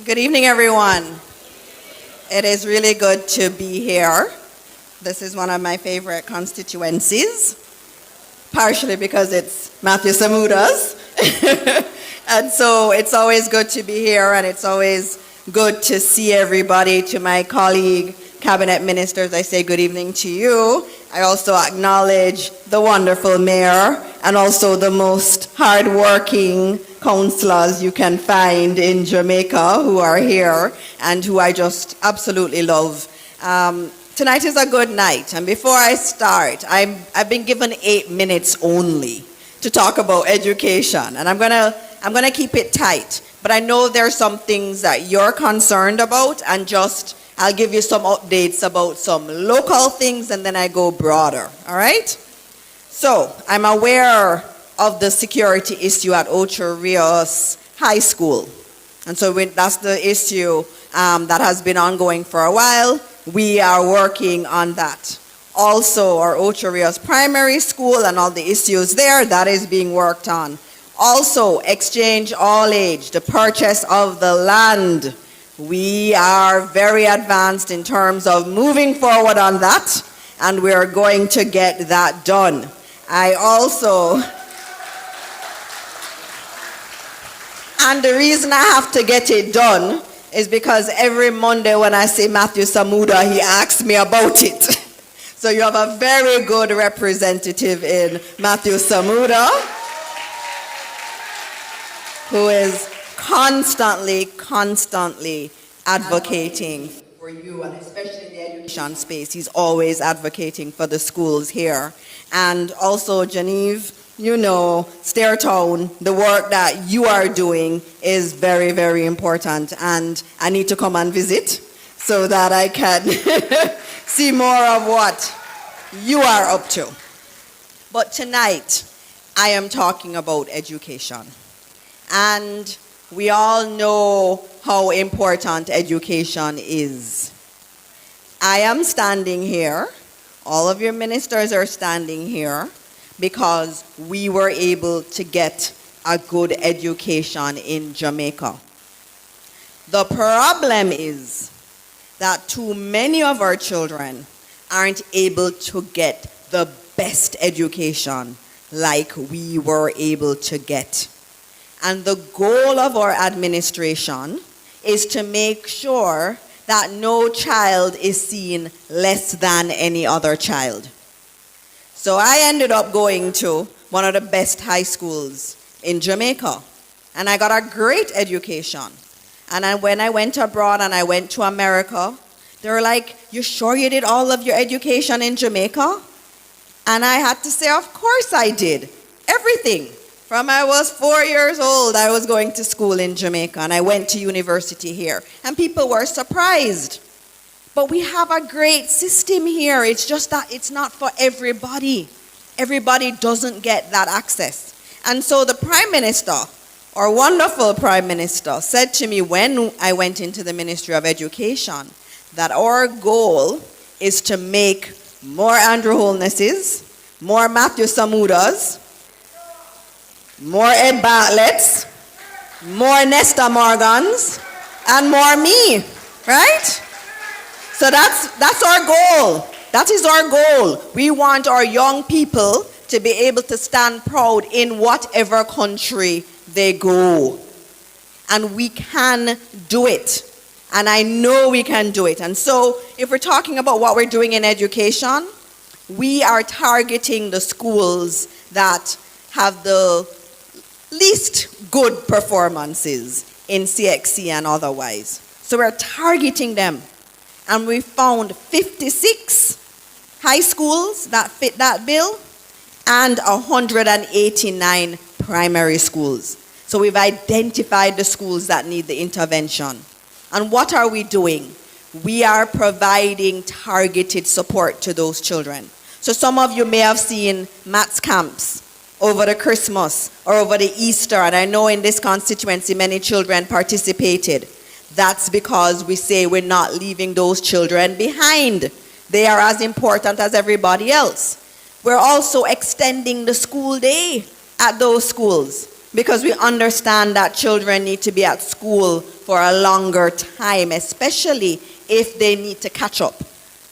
Good evening, everyone. It is really good to be here. This is one of my favorite constituencies, partially because it's Matthew Samuda's. And so it's always good to be here, and it's always good to see everybody. To my colleague, cabinet ministers, I say good evening to you. I also acknowledge the wonderful mayor and also the most hardworking councillors you can find in Jamaica who are here and who I just absolutely love. Tonight is a good night, and before I start, I've been given 8 minutes only to talk about education, and I'm gonna keep it tight. But I know there are some things that you're concerned about, and I'll give you some updates about some local things, and then I go broader. All right? So I'm aware of the security issue at Ocho Rios High School, and so that's the issue that has been ongoing for a while. We are working on that. Also, our Ocho Rios Primary School and all the issues there, that is being worked on. Also, Exchange All Age, the purchase of the land. We are very advanced in terms of moving forward on that, and we are going to get that done. I also, and the reason I have to get it done is because every Monday when I say Matthew Samuda, he asks me about it. So you have a very good representative in Matthew Samuda, who is constantly advocating for you, and especially in the education space. He's always advocating for the schools here. And also, Genevieve, you know, Stairtown, the work that you are doing is very, very important. And I need to come and visit so that I can see more of what you are up to. But tonight, I am talking about education. And we all know how important education is. I am standing here, all of your ministers are standing here, because we were able to get a good education in Jamaica. The problem is that too many of our children aren't able to get the best education like we were able to get. And the goal of our administration is to make sure that no child is seen less than any other child. So I ended up going to one of the best high schools in Jamaica, and I got a great education. And when I went abroad and I went to America, they were like, "You sure you did all of your education in Jamaica?" And I had to say, of course I did. Everything. From I was 4 years old, I was going to school in Jamaica, and I went to university here. And people were surprised. But we have a great system here. It's just that it's not for everybody. Everybody doesn't get that access. And so the Prime Minister, our wonderful Prime Minister, said to me when I went into the Ministry of Education that our goal is to make more Andrew Holnesses, more Matthew Samudas, more Ed Bartlett's, more Nesta Morgans, and more me, right? So that's our goal. That is our goal. We want our young people to be able to stand proud in whatever country they go. And we can do it. And I know we can do it. And so if we're talking about what we're doing in education, we are targeting the schools that have the least good performances in CXC and otherwise. So we're targeting them. And we found 56 high schools that fit that bill and 189 primary schools. So we've identified the schools that need the intervention. And what are we doing? We are providing targeted support to those children. So some of you may have seen maths camps over the Christmas or over the Easter, and I know in this constituency many children participated. That's because we say we're not leaving those children behind. They are as important as everybody else. We're also extending the school day at those schools because we understand that children need to be at school for a longer time, especially if they need to catch up.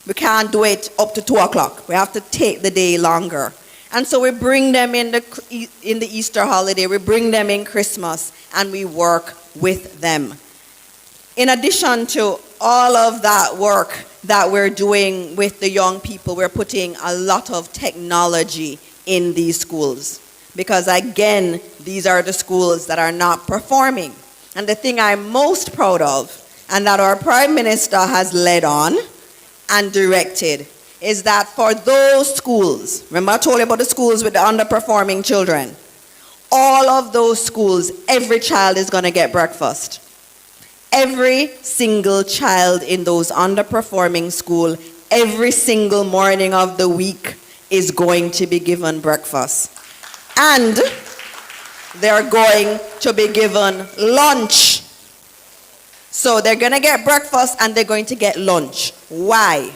We can't do it up to 2 o'clock. We have to take the day longer. And so we bring them in the Easter holiday, we bring them in Christmas, and we work with them. In addition to all of that work that we're doing with the young people, we're putting a lot of technology in these schools. Because again, these are the schools that are not performing. And the thing I'm most proud of, and that our Prime Minister has led on and directed, is that for those schools, remember I told you about the schools with the underperforming children, all of those schools, every child is going to get breakfast. Every single child in those underperforming schools, every single morning of the week is going to be given breakfast. And they're going to be given lunch. So they're going to get breakfast and they're going to get lunch. Why?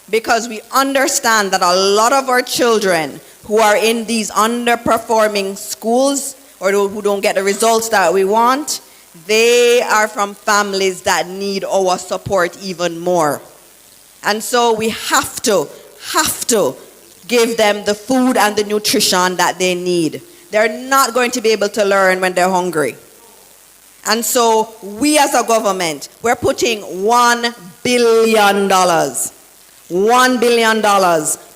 Because we understand that a lot of our children who are in these underperforming schools or who don't get the results that we want, they are from families that need our support even more. And so we have to give them the food and the nutrition that they need. They're not going to be able to learn when they're hungry. And so we as a government, we're putting $1 billion, $1 billion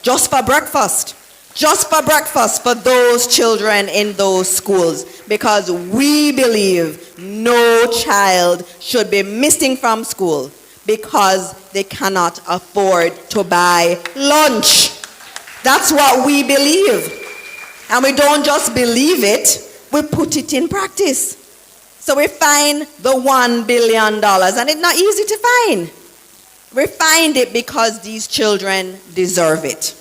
just for breakfast. Just for breakfast for those children in those schools, because we believe no child should be missing from school because they cannot afford to buy lunch. That's what we believe. And we don't just believe it, we put it in practice. So we find the $1 billion, and it's not easy to find. We find it because these children deserve it.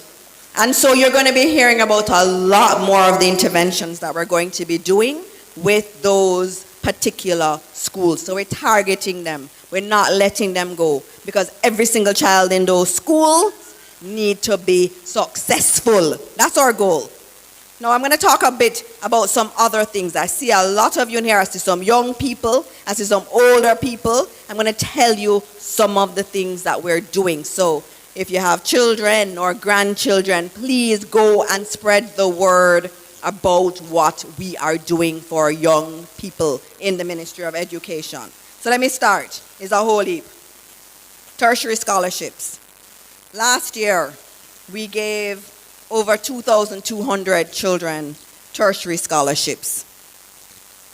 And so you're going to be hearing about a lot more of the interventions that we're going to be doing with those particular schools. So we're targeting them. We're not letting them go, because every single child in those schools need to be successful. That's our goal. Now I'm going to talk a bit about some other things. I see a lot of you in here. I see some young people. I see some older people. I'm going to tell you some of the things that we're doing. So if you have children or grandchildren, please go and spread the word about what we are doing for young people in the Ministry of Education. So let me start. It's a whole heap. Tertiary scholarships. Last year, we gave over 2,200 children tertiary scholarships.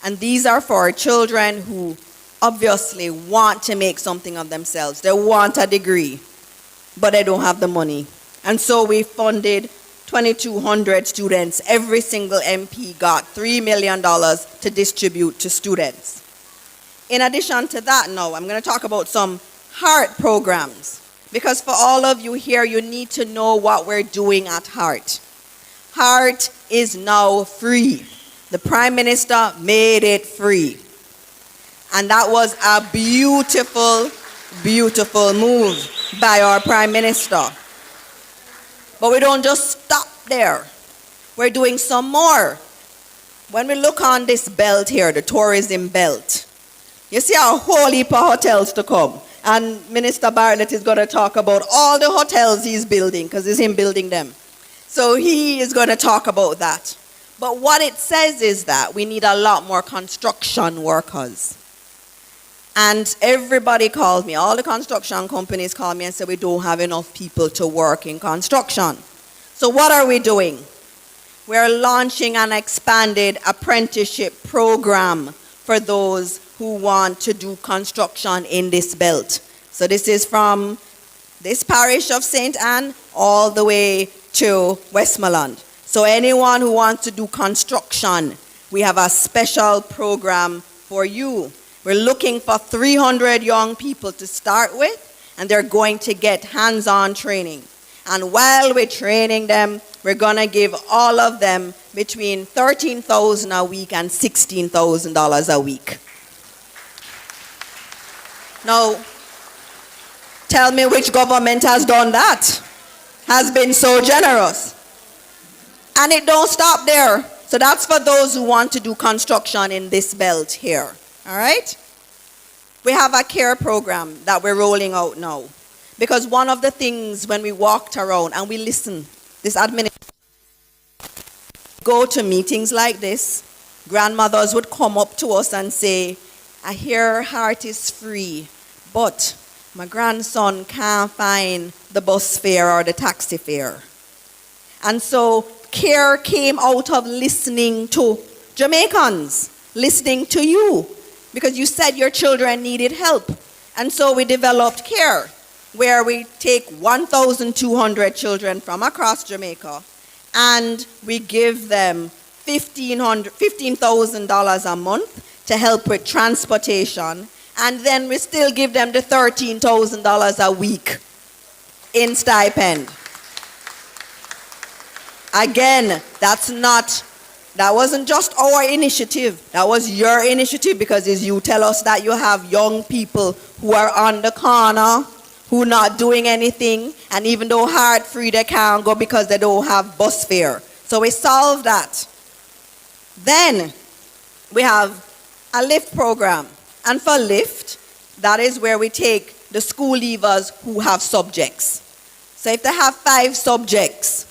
And these are for children who obviously want to make something of themselves. They want a degree, but they don't have the money. And so we funded 2,200 students. Every single MP got $3 million to distribute to students. In addition to that, now I'm going to talk about some HEART programs, because for all of you here, you need to know what we're doing at HEART. HEART is now free. The Prime Minister made it free. And that was a beautiful, beautiful move by our Prime Minister. But we don't just stop there. We're doing some more. When we look on this belt here, the tourism belt, you see a whole heap of hotels to come. And Minister Bartlett is going to talk about all the hotels he's building, because it's him building them. So he is going to talk about that. But what it says is that we need a lot more construction workers. And everybody called me, all the construction companies called me and said we don't have enough people to work in construction. So what are we doing? We're launching an expanded apprenticeship program for those who want to do construction in this belt. So this is from this parish of St. Anne all the way to Westmoreland. So anyone who wants to do construction, we have a special program for you. We're looking for 300 young people to start with, and they're going to get hands-on training. And while we're training them, we're going to give all of them between $13,000 a week and $16,000 a week. Now, tell me which government has done that, has been so generous. And it don't stop there. So that's for those who want to do construction in this belt here. All right? We have a care program that we're rolling out now. Because one of the things when we walked around and we listen, this administration, go to meetings like this, grandmothers would come up to us and say, I hear HEART is free, but my grandson can't find the bus fare or the taxi fare. And so care came out of listening to Jamaicans, listening to you, because you said your children needed help. And so we developed care, where we take 1,200 children from across Jamaica and we give them $15,000 a month to help with transportation, and then we still give them the $13,000 a week in stipend. Again, that wasn't just our initiative. That was your initiative, because as you tell us that you have young people who are on the corner, who are not doing anything, and even though HEART free, they can't go because they don't have bus fare. So we solved that. Then we have a LIFT program. And for LIFT, that is where we take the school leavers who have subjects. So if they have 5 subjects,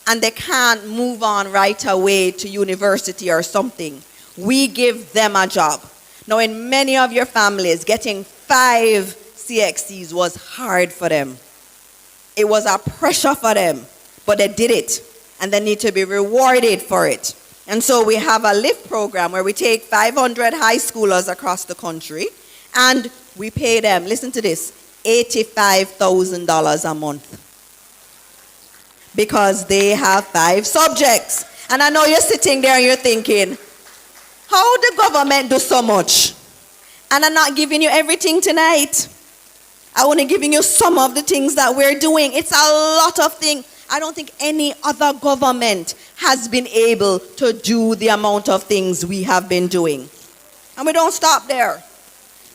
and they can't move on right away to university or something, we give them a job. Now, in many of your families, getting 5 CXCs was hard for them. It was a pressure for them, but they did it, and they need to be rewarded for it. And so we have a LIFT program where we take 500 high schoolers across the country, and we pay them, listen to this, $85,000 a month. Because they have 5 subjects. And I know you're sitting there and you're thinking, how the government do so much? And I'm not giving you everything tonight. I'm only giving you some of the things that we're doing. It's a lot of things. I don't think any other government has been able to do the amount of things we have been doing. And we don't stop there.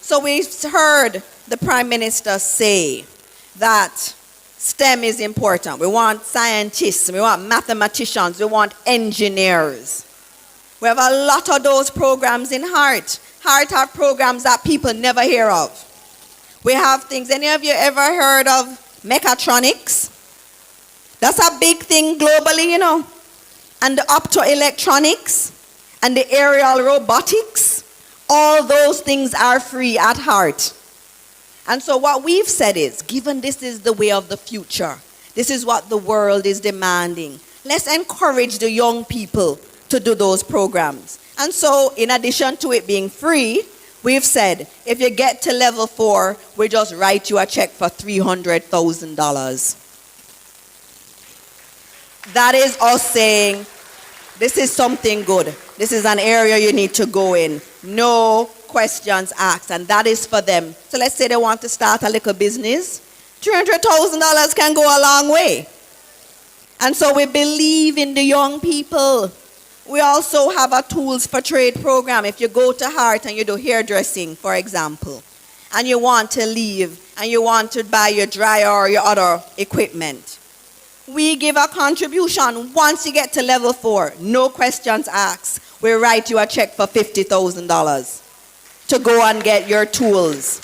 So we've heard the Prime Minister say that STEM is important. We want scientists, we want mathematicians, we want engineers. We have a lot of those programs in HEART. HEART have programs that people never hear of. We have things, any of you ever heard of mechatronics? That's a big thing globally, you know. And the optoelectronics and the aerial robotics, all those things are free at HEART. And so what we've said is, given this is the way of the future, this is what the world is demanding, let's encourage the young people to do those programs. And so in addition to it being free, we've said, if you get to level 4, we just write you a check for $300,000. That is us saying, this is something good. This is an area you need to go in. No questions asked, and that is for them. So let's say they want to start a little business. $300,000 can go a long way. And so we believe in the young people. We also have a Tools for Trade program. If you go to HEART and you do hairdressing, for example, and you want to leave and you want to buy your dryer or your other equipment, we give a contribution once you get to level 4. No questions asked. We write you a check for $50,000 to go and get your tools.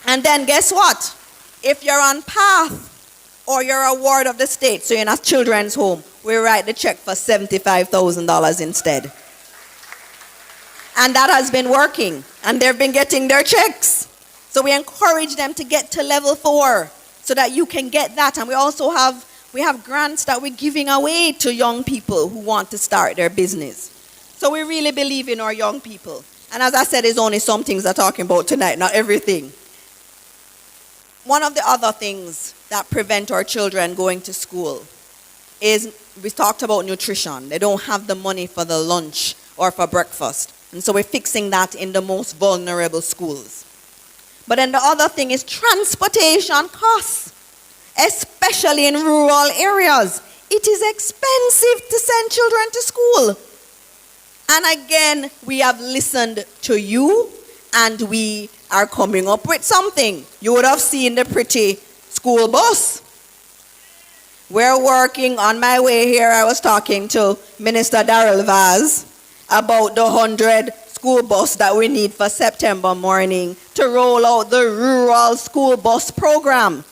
And then guess what? If you're on PATH or you're a ward of the state, so you're in a children's home, we write the check for $75,000 instead. And that has been working, and they've been getting their checks. So we encourage them to get to level 4 so that you can get that. And we also have grants that we're giving away to young people who want to start their business. So we really believe in our young people. And as I said, there's only some things I'm talking about tonight, not everything. One of the other things that prevent our children going to school is, we talked about nutrition. They don't have the money for the lunch or for breakfast. And so we're fixing that in the most vulnerable schools. But then the other thing is transportation costs, especially in rural areas. It is expensive to send children to school. And again, we have listened to you, and we are coming up with something. You would have seen the pretty school bus. We're working on my way here. I was talking to Minister Darrell Vaz about the 100 school bus that we need for September morning to roll out the rural school bus program.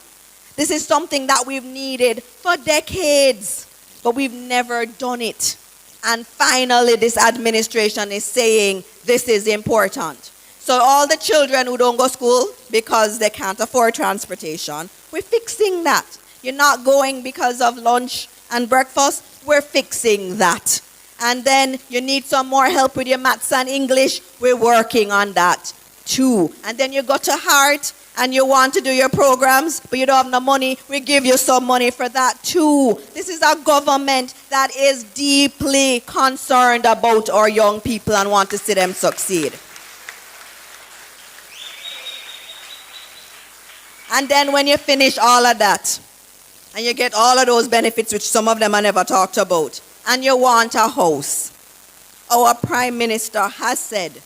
This is something that we've needed for decades, but we've never done it. And finally, this administration is saying this is important. So all the children who don't go to school because they can't afford transportation, we're fixing that. You're not going because of lunch and breakfast, we're fixing that. And then you need some more help with your maths and English, we're working on that too. And then you go to HEART and you want to do your programs, but you don't have no money, we give you some money for that too. This is a government that is deeply concerned about our young people and want to see them succeed. And then when you finish all of that, and you get all of those benefits, which some of them I never talked about, and you want a house, our Prime Minister has said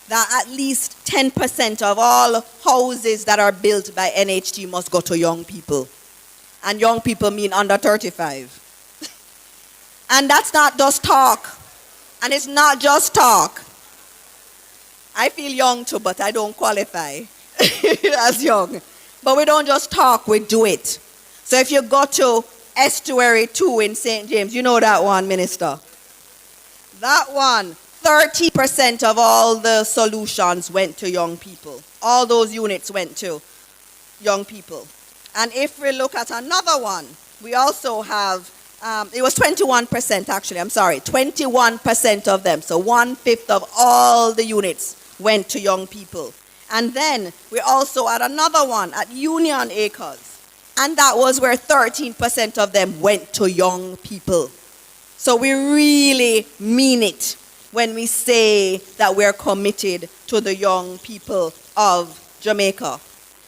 that at least 10% of all houses that are built by NHT must go to young people. And young people mean under 35. And that's not just talk. And it's not just talk. I feel young too, but I don't qualify as young. But we don't just talk, we do it. So if you go to Estuary 2 in St. James. You know that one, Minister. That one, 30% of all the solutions went to young people. All those units went to young people. And if we look at another one, we also have, it was 21% actually, 21% of them. So 1/5 of all the units went to young people. And then we also had another one at Union Acres. And that was where 13% of them went to young people. So we really mean it when we say that we're committed to the young people of Jamaica.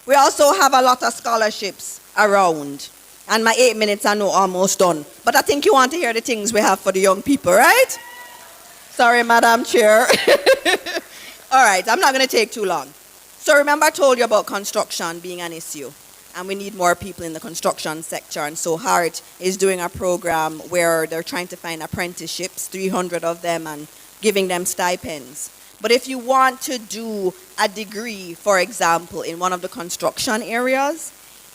We also have a lot of scholarships around. And my 8 minutes, I know, almost done. But I think you want to hear the things we have for the young people, right? Sorry, Madam Chair. All right, I'm not going to take too long. So remember I told you about construction being an issue. And we need more people in the construction sector. And so HEART is doing a program where they're trying to find apprenticeships, 300 of them, and giving them stipends. But if you want to do a degree, for example, in one of the construction areas,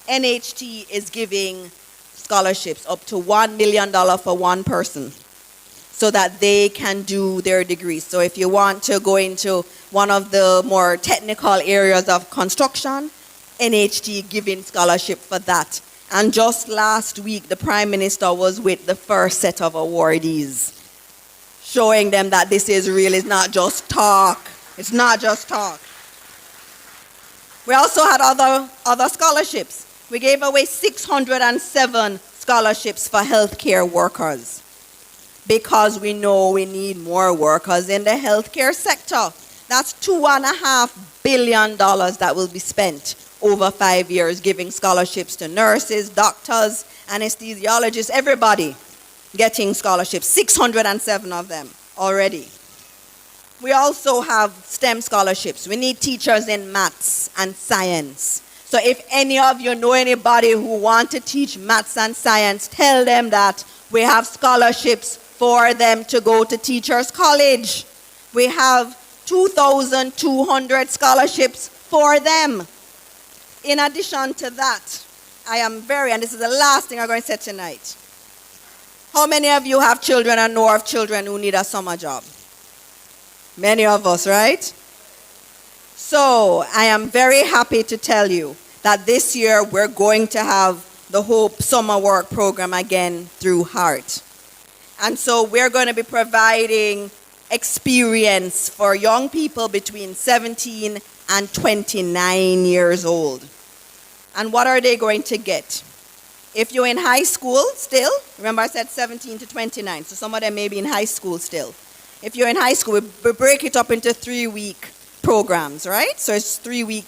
NHT is giving scholarships up to $1 million for one person so that they can do their degree. So if you want to go into one of the more technical areas of construction, NHT giving scholarship for that. And just last week, the Prime Minister was with the first set of awardees, showing them that this is real, it's not just talk. It's not just talk. We also had other scholarships. We gave away 607 scholarships for healthcare workers because we know we need more workers in the healthcare sector. That's $2.5 billion that will be spent over 5 years, giving scholarships to nurses, doctors, anesthesiologists, everybody getting scholarships, 607 of them already. We also have STEM scholarships. We need teachers in maths and science. So if any of you know anybody who want to teach maths and science, tell them that we have scholarships for them to go to Teachers College. We have 2,200 scholarships for them. In addition to that, and this is the last thing I'm going to say tonight. How many of you have children and know of children who need a summer job? Many of us, right? So I am very happy to tell you that this year we're going to have the Hope Summer Work Program again through HEART. And so we're going to be providing experience for young people between 17 and 29 years old. And what are they going to get? If you're in high school still, remember I said 17 to 29, so some of them may be in high school still. If you're in high school, we break it up into 3-week programs, right? So it's 3-week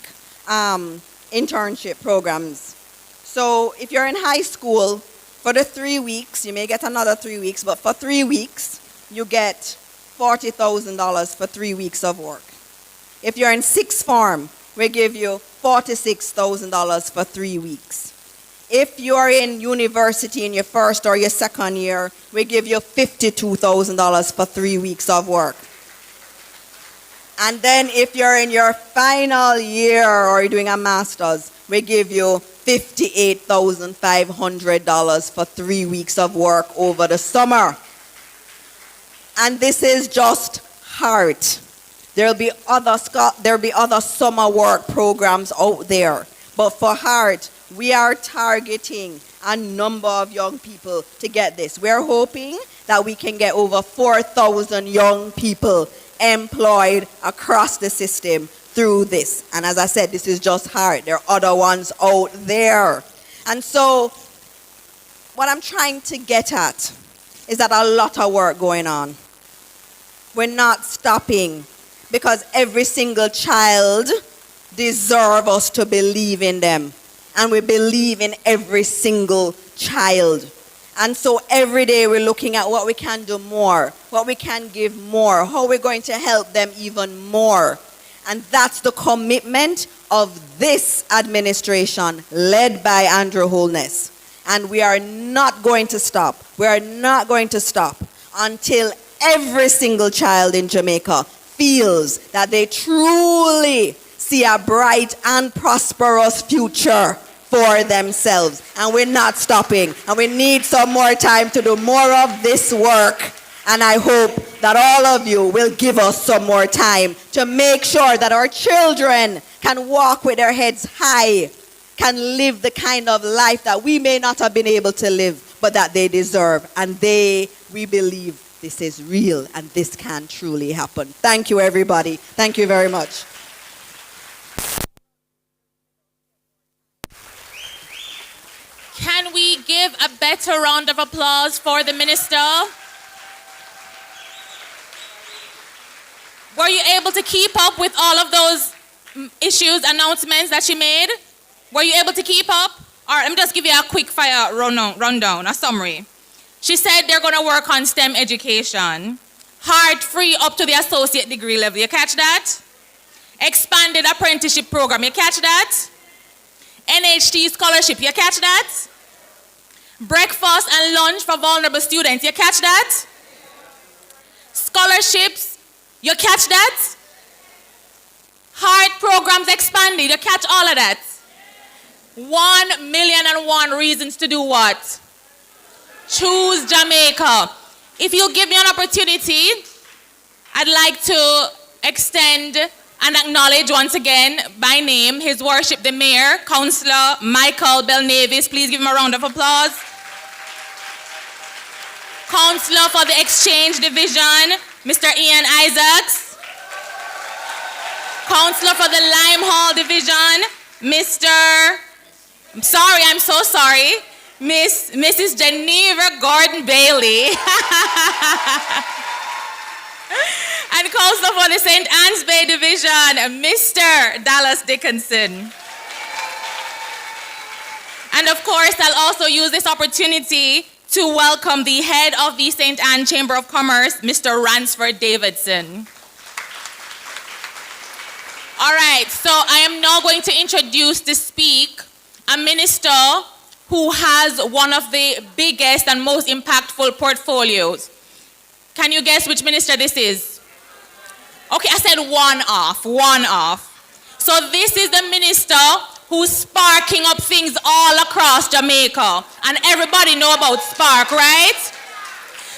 internship programs. So if you're in high school, for the 3 weeks, you may get another 3 weeks, but for 3 weeks, you get $40,000 for 3 weeks of work. If you're in sixth form, we give you $46,000 for 3 weeks. If you're in university in your first or your second year, we give you $52,000 for 3 weeks of work. And then if you're in your final year or you're doing a master's, we give you $58,500 for 3 weeks of work over the summer. And this is just HEART. There'll be other summer work programs out there. But for HEART, we are targeting a number of young people to get this. We're hoping that we can get over 4,000 young people employed across the system through this. And as I said, this is just HEART. There are other ones out there. And so what I'm trying to get at is that a lot of work going on. We're not stopping because every single child deserves us to believe in them. And we believe in every single child. And so every day we're looking at what we can do more, what we can give more, how we're going to help them even more. And that's the commitment of this administration led by Andrew Holness. And we are not going to stop. We are not going to stop until every single child in Jamaica feels that they truly see a bright and prosperous future for themselves. And we're not stopping. And we need some more time to do more of this work. And I hope that all of you will give us some more time to make sure that our children can walk with their heads high, can live the kind of life that we may not have been able to live, but that they deserve. And we believe this is real and this can truly happen. Thank you, everybody. Thank you very much. Can we give a better round of applause for the minister? Were you able to keep up with all of those issues, announcements that she made? Were you able to keep up? All right, let me just give you a quick fire rundown, a summary. She said they're going to work on STEM education, heart-free up to the associate degree level. You catch that? Expanded apprenticeship program. You catch that? NHT scholarship. You catch that? Breakfast and lunch for vulnerable students. You catch that? Scholarships. You catch that? Heart programs expanded. You catch all of that? 1,000,001 reasons to do what? Choose Jamaica. If you give me an opportunity, I'd like to extend and acknowledge once again by name His Worship the Mayor, Councillor Michael Belnavis. Please give him a round of applause. Councillor for the Exchange Division, Mr. Ian Isaacs. Councillor for the Lime Hall Division, I'm so sorry, Mrs. Geneva Gordon Bailey. And Councillor for the St. Anne's Bay Division, Mr. Dallas Dickinson. And of course, I'll also use this opportunity to welcome the head of the St. Anne Chamber of Commerce, Mr. Ransford Davidson. All right, so I am now going to introduce to speak a minister who has one of the biggest and most impactful portfolios. Can you guess which minister this is? Okay, I said one off. So this is the minister who's sparking up things all across Jamaica. And everybody know about Spark, right?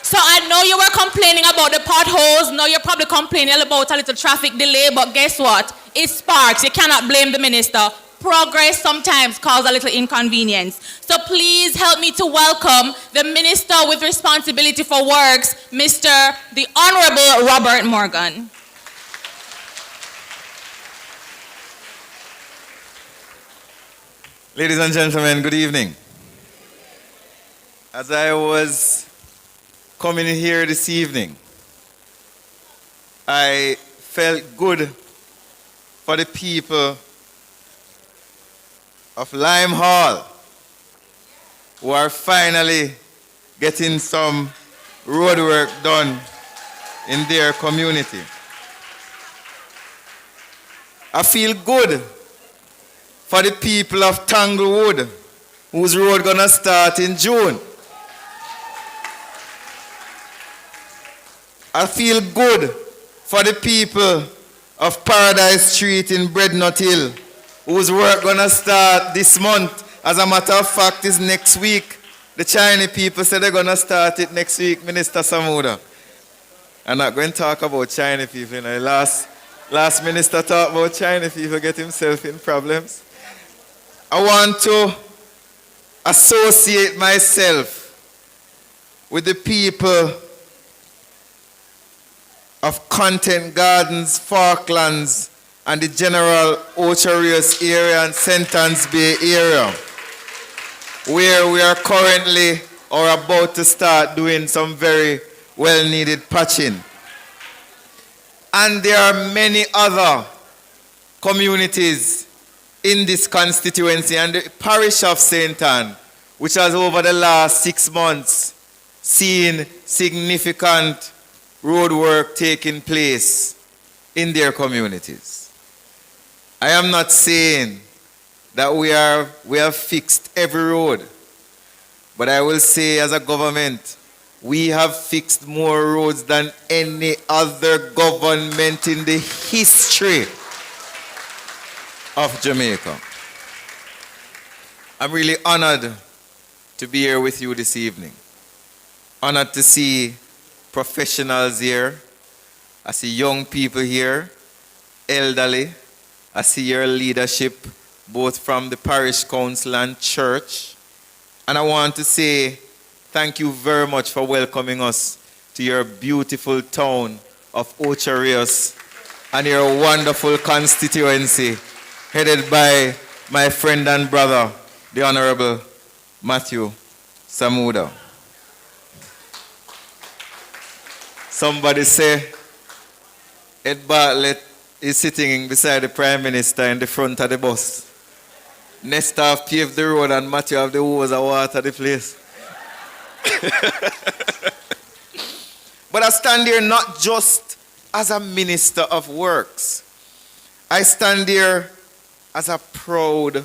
So I know you were complaining about the potholes. Now you're probably complaining about a little traffic delay, but guess what? It sparks. You cannot blame the minister. Progress sometimes causes a little inconvenience. So please help me to welcome the Minister with Responsibility for Works, Mr. the Honorable Robert Morgan. Ladies and gentlemen, good evening. As I was coming here this evening, I felt good for the people of Lime Hall who are finally getting some road work done in their community. I feel good for the people of Tanglewood, whose road gonna start in June. I feel good for the people of Paradise Street in Breadnut Hill, whose work gonna start this month. As a matter of fact, is next week. The Chinese people say they're gonna start it next week, Minister Samuda. I'm not going to talk about Chinese people. You know, last minister talked about Chinese people get himself in problems. I want to associate myself with the people of Content Gardens, Falklands, and the general Ocharius area and St. Anne's Bay area, where we are currently or about to start doing some very well-needed patching. And there are many other communities in this constituency and the parish of St. Anne, which has over the last 6 months seen significant road work taking place in their communities. I am not saying that we have fixed every road, but I will say as a government, we have fixed more roads than any other government in the history of Jamaica. I'm really honored to be here with you this evening. Honored to see professionals here. I see young people here, elderly. I see your leadership, both from the parish council and church. And I want to say thank you very much for welcoming us to your beautiful town of Ocho Rios and your wonderful constituency, headed by my friend and brother, the Honorable Matthew Samuda. Somebody say Ed Bartlett is sitting beside the Prime Minister in the front of the bus. Nesta have paved the road and Matthew have the hose of water the place. But I stand here not just as a minister of works. I stand here as a proud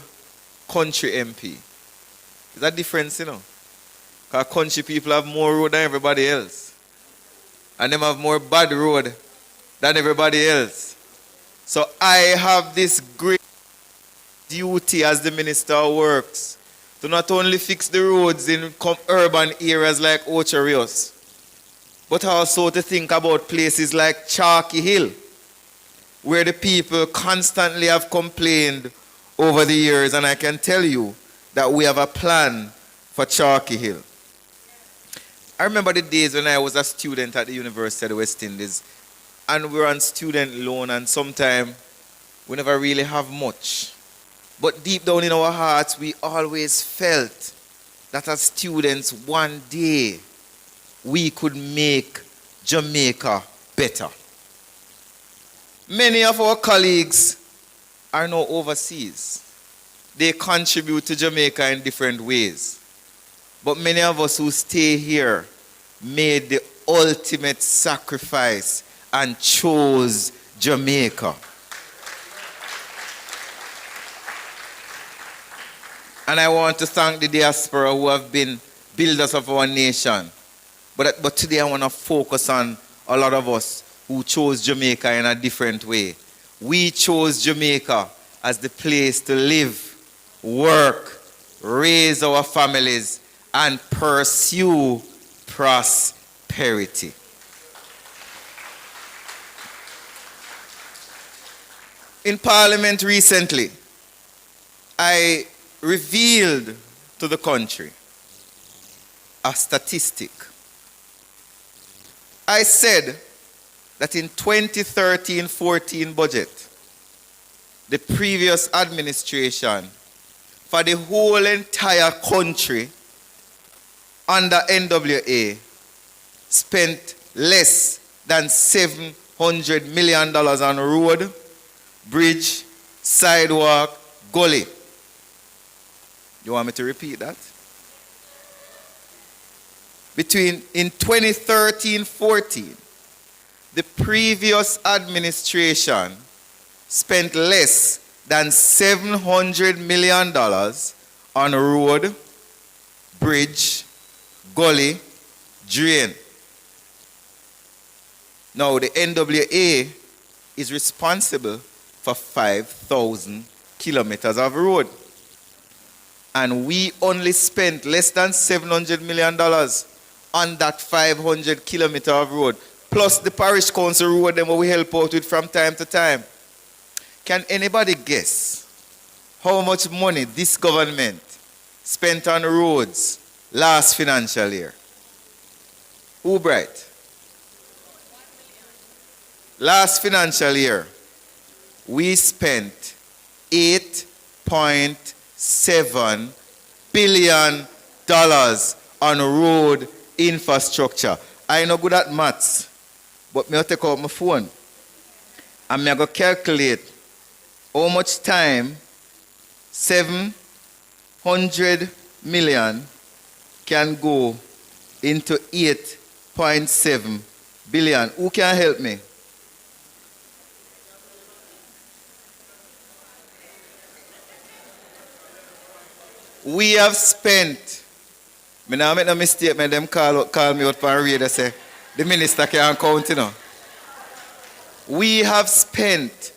country MP. There's a difference, you know. Because country people have more road than everybody else. And them have more bad road than everybody else. So I have this great duty as the Minister of Works to not only fix the roads in urban areas like Ocho Rios, but also to think about places like Chalky Hill, where the people constantly have complained over the years, and I can tell you that we have a plan for Chalky Hill. I remember the days when I was a student at the University of the West Indies, and we were on student loan, and sometimes we never really have much. But deep down in our hearts, we always felt that as students, one day, we could make Jamaica better. Many of our colleagues are now overseas. They contribute to Jamaica in different ways. But many of us who stay here made the ultimate sacrifice and chose Jamaica. And I want to thank the diaspora who have been builders of our nation. But today I want to focus on a lot of us who chose Jamaica in a different way. We chose Jamaica as the place to live, work, raise our families, and pursue prosperity. In Parliament recently, I revealed to the country a statistic. I said that in 2013-14 budget, the previous administration, for the whole entire country under NWA, spent less than $700 million on road, bridge, sidewalk, gully. You want me to repeat that? In 2013-14, the previous administration spent less than $700 million on road, bridge, gully, drain. Now, the NWA is responsible for 5,000 kilometers of road. And we only spent less than $700 million on that 500 kilometer of road, plus the parish council road them we help out with from time to time. Can anybody guess how much money this government spent on roads last financial year? Who bright? Last financial year, we spent $8.7 billion on road infrastructure. I ain't no good at maths, but me take out my phone and me go calculate how much time 700 million can go into 8.7 billion. Who can help me? We have spent, I now make no mistake, them call me out for radio say, the minister can't count, you know. We have spent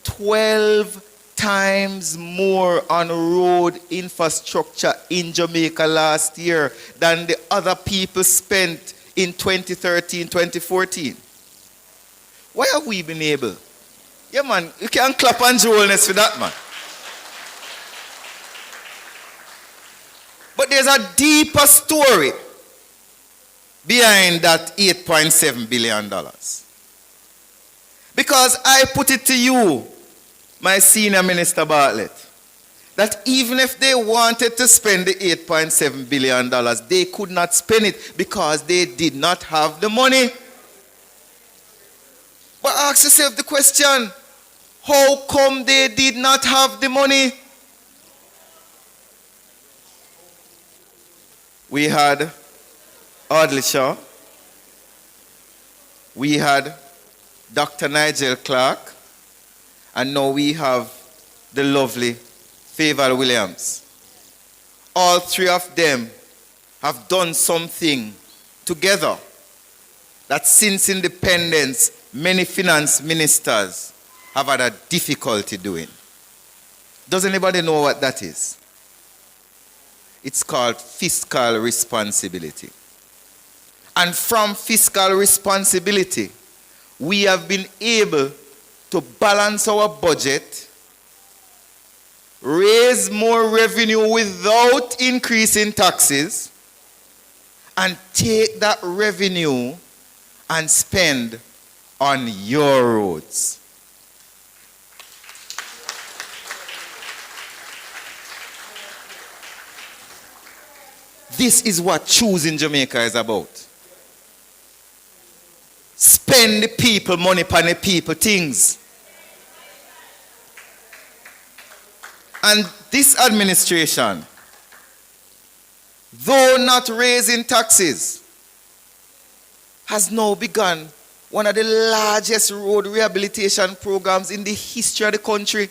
12 times more on road infrastructure in Jamaica last year than the other people spent in 2013, 2014. Why have we been able? Yeah, man, you can clap and joyless for that, man. But there's a deeper story behind that $8.7 billion. Because I put it to you, my senior minister Bartlett, that even if they wanted to spend the $8.7 billion, they could not spend it because they did not have the money. But ask yourself the question, how come they did not have the money? We had Audley Shaw. We had Dr. Nigel Clark. And now we have the lovely Favour Williams. All three of them have done something together that since independence, many finance ministers have had a difficulty doing. Does anybody know what that is? It's called fiscal responsibility. And from fiscal responsibility, we have been able to balance our budget, raise more revenue without increasing taxes, and take that revenue and spend on your roads. This is what choosing Jamaica is about. Spend the people money upon the people things. And this administration, though not raising taxes, has now begun one of the largest road rehabilitation programs in the history of the country.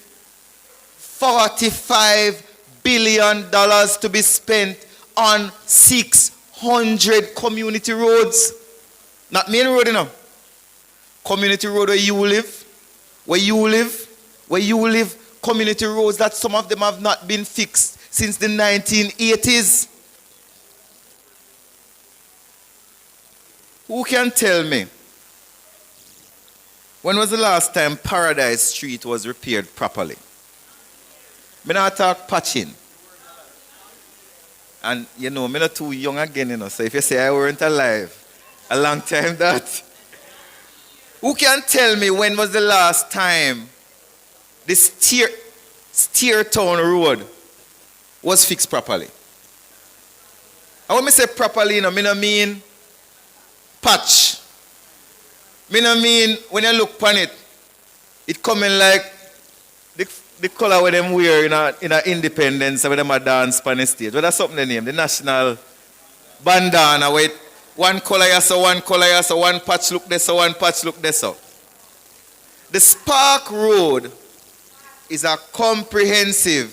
$45 billion to be spent on 600 community roads. Not main road, you know. Community road where you live, community roads that some of them have not been fixed since the 1980s. Who can tell me, when was the last time Paradise Street was repaired properly? Me not talk patching. And you know, me not too young again, you know, so if you say I weren't alive, a long time that. Who can tell me when was the last time this Steertown Road was fixed properly? And when I say properly, you know, I don't mean patch. I don't mean when you look upon it, it coming like the color where them wear in a independence, where them a dance on the stage. Well, that's something they name, the national bandana, where one color here, so one color here, so one patch look there, so one patch look there, so. The Spark Road is a comprehensive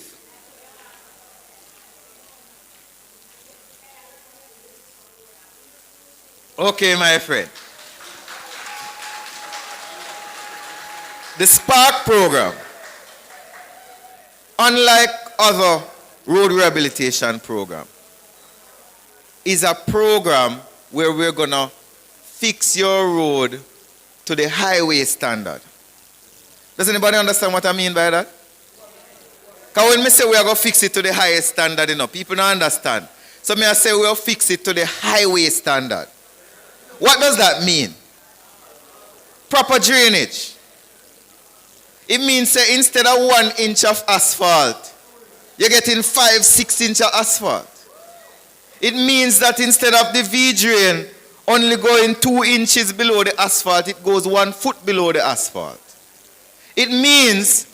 okay, my friend. The Spark program, unlike other road rehabilitation program, is a program where we're going to fix your road to the highway standard. Does anybody understand what I mean by that? Because when I say we're going to fix it to the highest standard, you know, people don't understand. So I say we'll fix it to the highway standard. What does that mean? Proper drainage. It means that instead of 1 inch of asphalt, you're getting 5-6 inches of asphalt. It means that instead of the V-drain only going 2 inches below the asphalt, it goes 1 foot below the asphalt. It means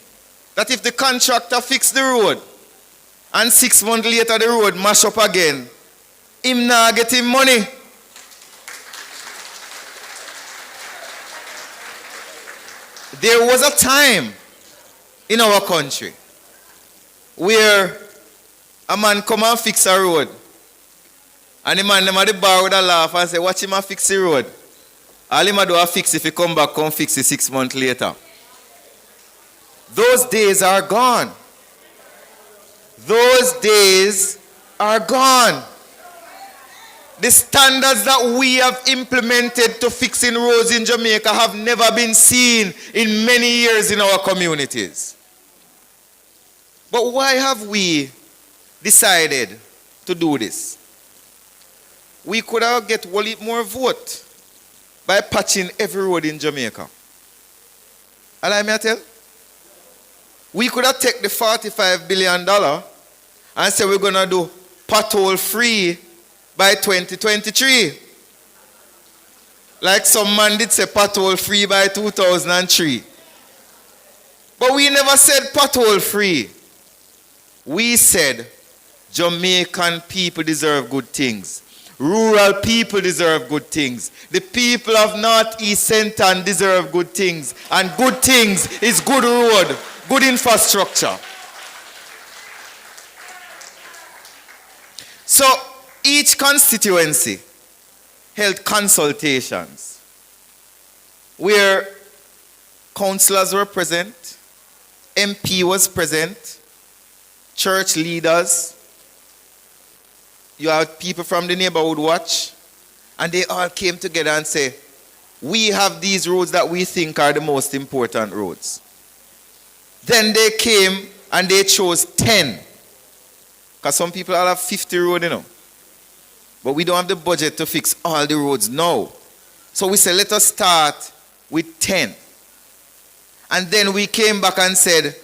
that if the contractor fix the road and 6 months later the road mash up again, him not getting money. There was a time in our country where a man come and fix a road. And the man them at the bar with a laugh and say, watch him a fix the road. All him a do a fix if he come back, come fix it 6 months later. Those days are gone. Those days are gone. The standards that we have implemented to fixing roads in Jamaica have never been seen in many years in our communities. But why have we decided to do this? We could have get more vote by patching every road in Jamaica. Allow me to tell? We could have taken the $45 billion and say we're going to do pothole free by 2023. Like some man did say pothole free by 2003. But we never said pothole free. We said Jamaican people deserve good things. Rural people deserve good things. The people of Northeast Centre deserve good things. And good things is good road, good infrastructure. So each constituency held consultations where councillors were present, MP was present, church leaders, you have people from the neighborhood watch, and they all came together and say, we have these roads that we think are the most important roads. Then they came and they chose 10. Because some people all have 50 roads, you know. But we don't have the budget to fix all the roads now. So we said, let us start with 10. And then we came back and said,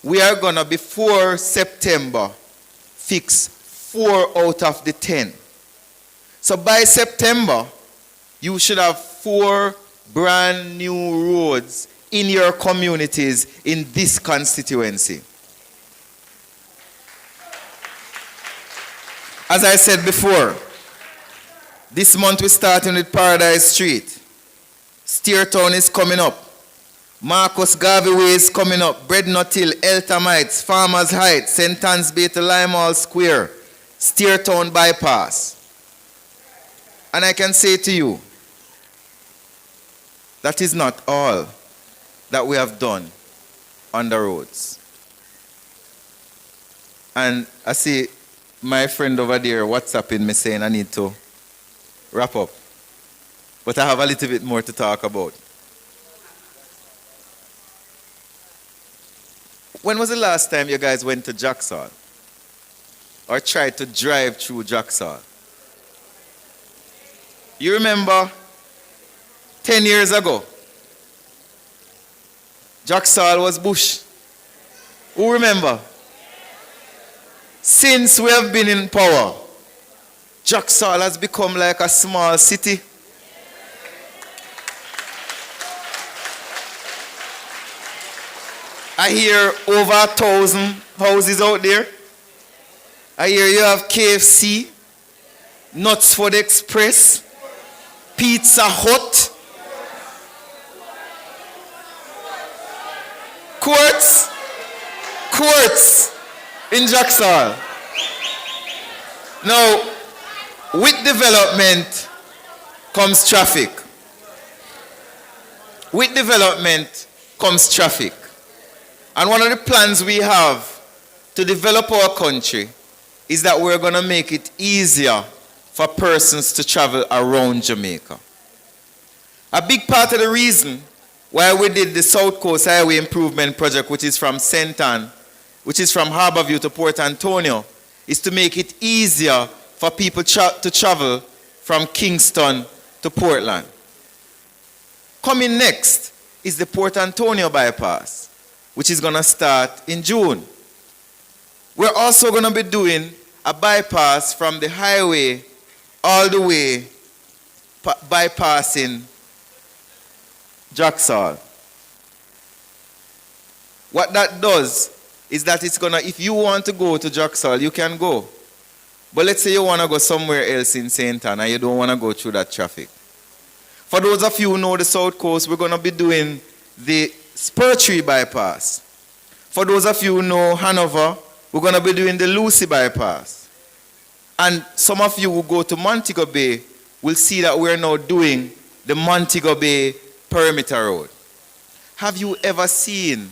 we are going to, before September, fix 4 out of the 10. So by September, you should have 4 brand new roads in your communities in this constituency. As I said before, this month we're starting with Paradise Street. Steertown is coming up. Marcus Garvey Way is coming up. Breadnut Hill, Eltham Heights, Farmers Heights, St. Anne's Bay to Limehall Square, Steertown Bypass. And I can say to you, that is not all that we have done on the roads. And I see my friend over there WhatsApping me saying I need to wrap up. But I have a little bit more to talk about. When was the last time you guys went to Jacksall? Or tried to drive through Jacksall? You remember 10 years ago, Jacksall was bush. Who remember? Since we have been in power, Jacksall has become like a small city. I hear over 1,000 houses out there. I hear you have KFC, Knutsford Express, Pizza Hut, courts in Jacksall. Now, with development comes traffic. With development comes traffic. And one of the plans we have to develop our country is that we're going to make it easier for persons to travel around Jamaica. A big part of the reason why we did the South Coast Highway Improvement Project, which is from St. Anne, which is from Harborview to Port Antonio, is to make it easier for people to travel from Kingston to Portland. Coming next is the Port Antonio bypass, which is going to start in June. We're also going to be doing a bypass from the highway all the way bypassing Jacksall. What that does is that it's going to, if you want to go to Jacksall, you can go. But let's say you want to go somewhere else in St. Anne and you don't want to go through that traffic. For those of you who know the South Coast, we're going to be doing the Spur Tree bypass. For those of you who know Hanover, we're going to be doing the Lucy bypass. And some of you who go to Montego Bay will see that we're now doing the Montego Bay Perimeter Road. Have you ever seen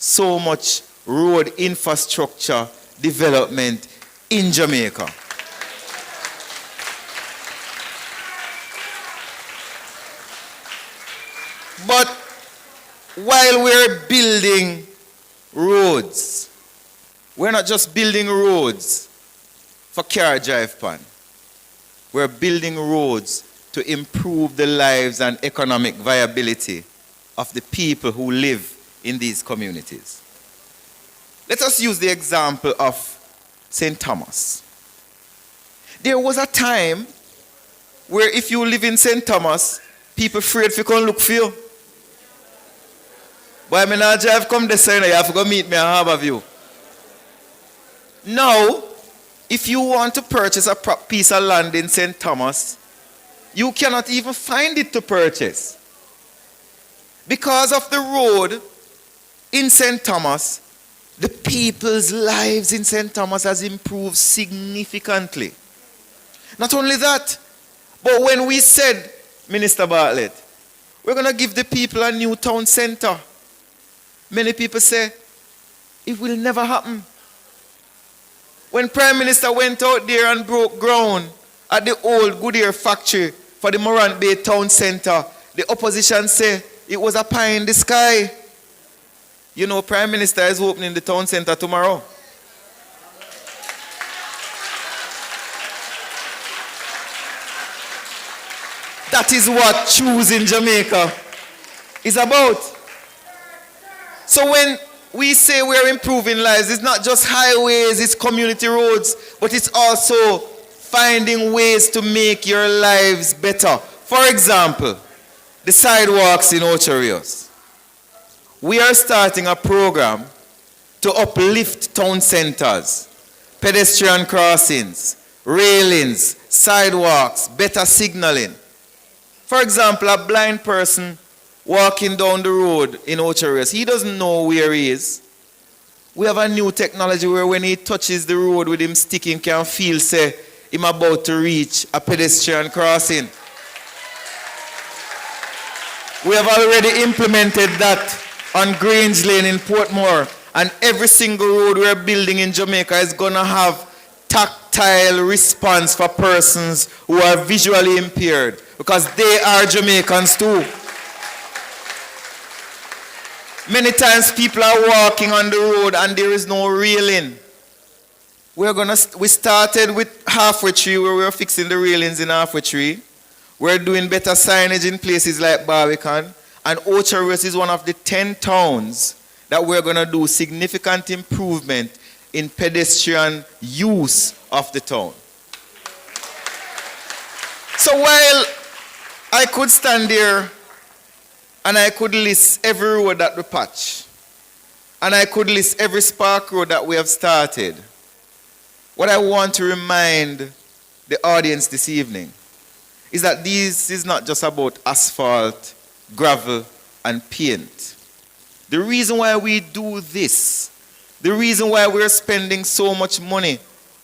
so much road infrastructure development in Jamaica. But while we're building roads, we're not just building roads for car drive pan. We're building roads to improve the lives and economic viability of the people who live in these communities. Let us use the example of St. Thomas. There was a time where if you live in St. Thomas, people afraid to come look for you. But I mean, I drive come this side, you have to go meet me at Harbour View. Now, if you want to purchase a piece of land in St. Thomas, you cannot even find it to purchase. Because of the road in St. Thomas, the people's lives in St. Thomas has improved significantly. Not only that, but when we said, Minister Bartlett, we're going to give the people a new town center, many people say, it will never happen. When Prime Minister went out there and broke ground at the old Goodyear factory for the Morant Bay Town Center, the opposition said it was a pie in the sky. You know, Prime Minister is opening the town center tomorrow. That is what choosing Jamaica is about. So when we say we're improving lives, it's not just highways, it's community roads, but it's also finding ways to make your lives better. For example, the sidewalks in Ocho Rios. We are starting a program to uplift town centers, pedestrian crossings, railings, sidewalks, better signaling. For example, a blind person walking down the road in Ocho Rios, he doesn't know where he is. We have a new technology where when he touches the road with him stick, he can feel, say, him about to reach a pedestrian crossing. We have already implemented that on Grange Lane in Portmore, and every single road we're building in Jamaica is going to have tactile response for persons who are visually impaired, because they are Jamaicans too. Many times people are walking on the road and there is no railing. We started with Halfway Tree, where we were fixing the railings in Halfway Tree. We're doing better signage in places like Barbican. And Ocho Rios is one of the 10 towns that we're going to do significant improvement in pedestrian use of the town. So while I could stand there and I could list every road that we patch, and I could list every spark road that we have started, what I want to remind the audience this evening is that this is not just about asphalt, gravel, and paint. The reason why we do this, the reason why we're spending so much money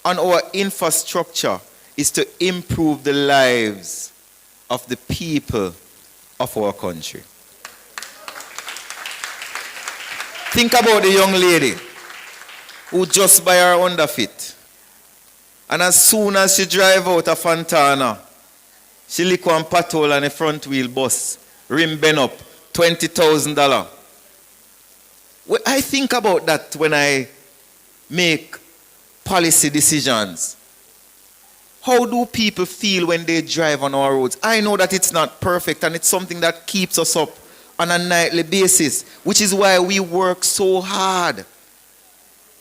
on our infrastructure, is to improve the lives of the people of our country. Think about the young lady who just buy her underfit, and as soon as she drive out of Fontana, she lick one pothole on the front wheel bus, rim bend up, $20,000. I think about that when I make policy decisions. How do people feel when they drive on our roads? I know that it's not perfect, and it's something that keeps us up on a nightly basis, which is why we work so hard.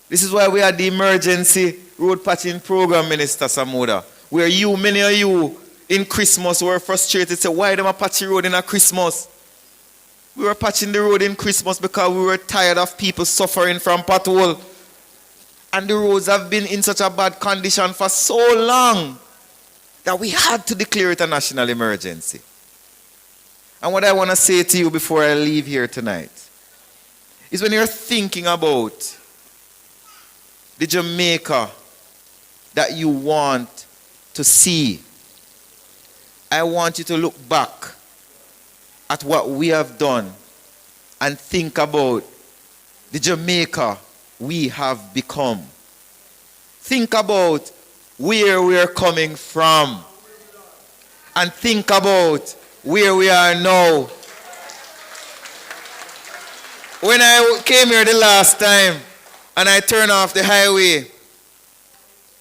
This is why we had the emergency road patching program, Minister Samuda, where many of you in Christmas were frustrated, say, why them a patchy road in a Christmas? We were patching the road in Christmas because we were tired of people suffering from pothole. And the roads have been in such a bad condition for so long that we had to declare it a national emergency. And what I want to say to you before I leave here tonight is, when you're thinking about the Jamaica that you want to see, I want you to look back at what we have done and think about the Jamaica we have become. Think about where we are coming from. And think about where we are now. When I came here the last time and I turned off the highway,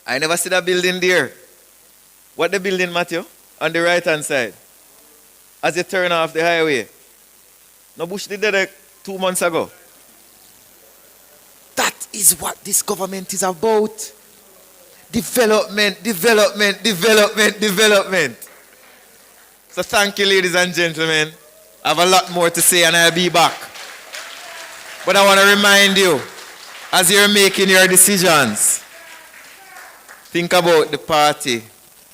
I never see that building there. What the building, Matthew? On the right hand side. As you turn off the highway. No, Bush did that like 2 months ago. That is what this government is about. Development, development, development, development. So thank you, ladies and gentlemen. I have a lot more to say and I'll be back. But I want to remind you, as you're making your decisions, think about the party,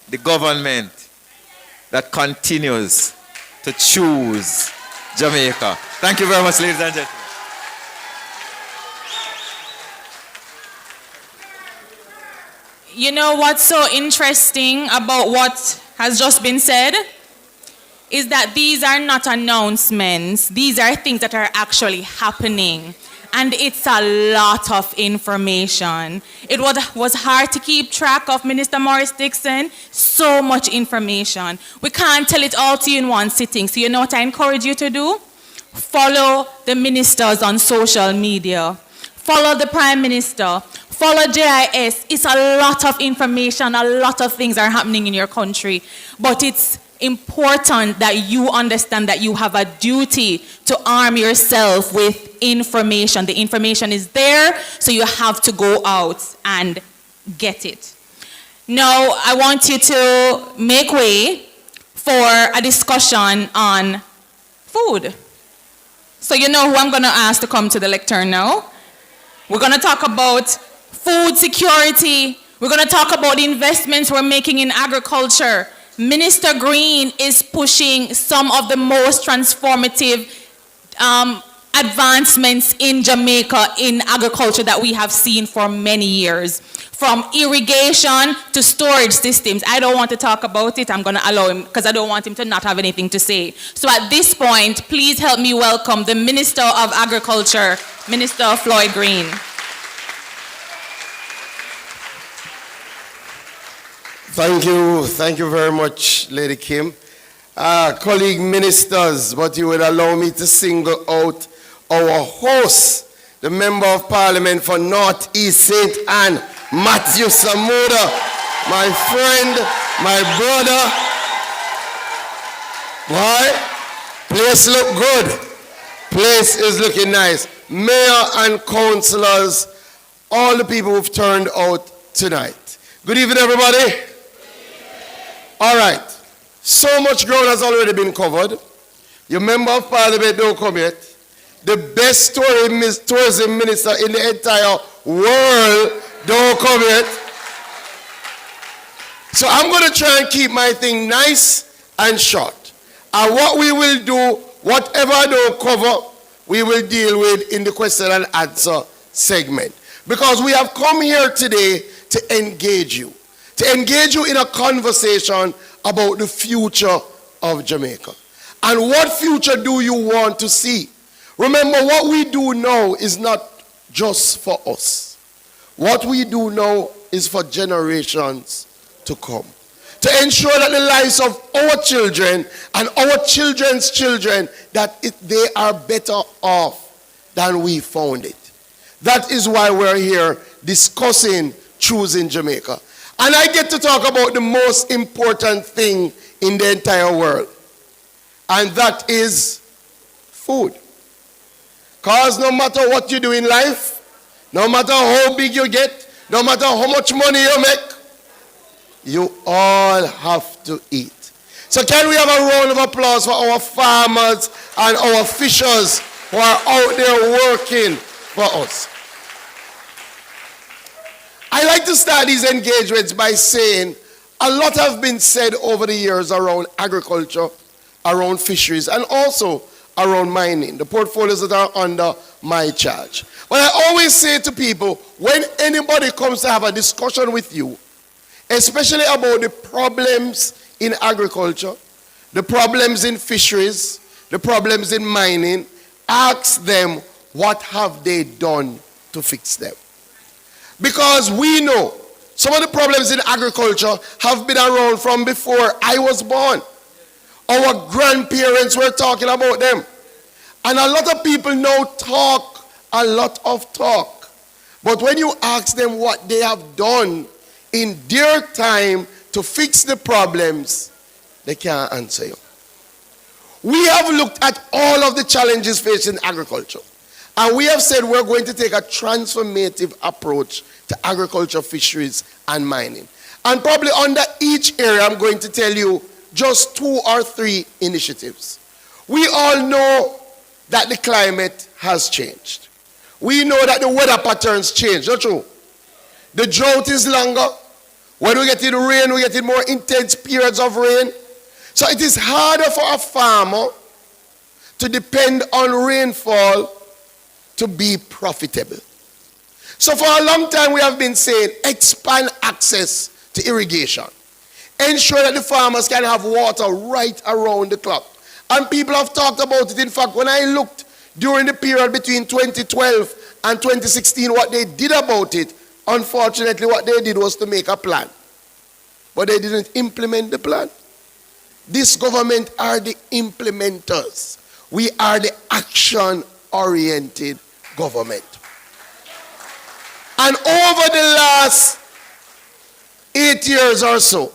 the government that continues to choose Jamaica. Thank you very much, ladies and gentlemen. You know what's so interesting about what has just been said? Is that these are not announcements. These are things that are actually happening. And it's a lot of information. It was hard to keep track of, Minister Morris Dixon. So much information. We can't tell it all to you in one sitting. So you know what I encourage you to do? Follow the ministers on social media. Follow the Prime Minister. Follow JIS. It's a lot of information. A lot of things are happening in your country. But it's important that you understand that you have a duty to arm yourself with information. The information is there, so you have to go out and get it. Now, I want you to make way for a discussion on food. So you know who I'm going to ask to come to the lectern now. We're going to talk about food security. We're going to talk about the investments we're making in agriculture. Minister Green is pushing some of the most transformative advancements in Jamaica in agriculture that we have seen for many years. From irrigation to storage systems. I don't want to talk about it. I'm going to allow him because I don't want him to not have anything to say. So at this point, please help me welcome the Minister of Agriculture, Minister Floyd Green. Thank you very much, Lady Kim. Colleague ministers, but you would allow me to single out our host, the Member of Parliament for North East St. Anne, Matthew Samuda, my friend, my brother. Why? Place look good. Place is looking nice. Mayor and councillors, all the people who've turned out tonight. Good evening, everybody. All right, so much ground has already been covered. Your Member of Parliament don't come yet. The best tourism minister in the entire world don't come yet. So I'm going to try and keep my thing nice and short. And what we will do, whatever I don't cover, we will deal with in the question and answer segment. Because we have come here today to engage you. To engage you in a conversation about the future of Jamaica. And what future do you want to see? Remember, what we do now is not just for us. What we do now is for generations to come. To ensure that the lives of our children and our children's children, that they are better off than we found it. That is why we're here discussing choosing Jamaica. And I get to talk about the most important thing in the entire world. And that is food. Because no matter what you do in life, no matter how big you get, no matter how much money you make, you all have to eat. So can we have a round of applause for our farmers and our fishers who are out there working for us? I like to start these engagements by saying a lot have been said over the years around agriculture, around fisheries, and also around mining, the portfolios that are under my charge. But I always say to people, when anybody comes to have a discussion with you, especially about the problems in agriculture, the problems in fisheries, the problems in mining, ask them, what have they done to fix them? Because we know some of the problems in agriculture have been around from before I was born. Our grandparents were talking about them. And a lot of people now talk a lot of talk. But when you ask them what they have done in their time to fix the problems, they can't answer you. We have looked at all of the challenges facing agriculture. And we have said we're going to take a transformative approach to agriculture, fisheries, and mining. And probably under each area, I'm going to tell you just 2 or 3 initiatives. We all know that the climate has changed. We know that the weather patterns change, not true? The drought is longer. When we get in rain, we get in more intense periods of rain. So it is harder for a farmer to depend on rainfall to be profitable. So for a long time we have been saying expand access to irrigation. Ensure that the farmers can have water right around the clock. And people have talked about it. In fact, when I looked during the period between 2012 and 2016, what they did about it, unfortunately what they did was to make a plan. But they didn't implement the plan. This government are the implementers. We are the action-oriented government. And over the last 8 years or so,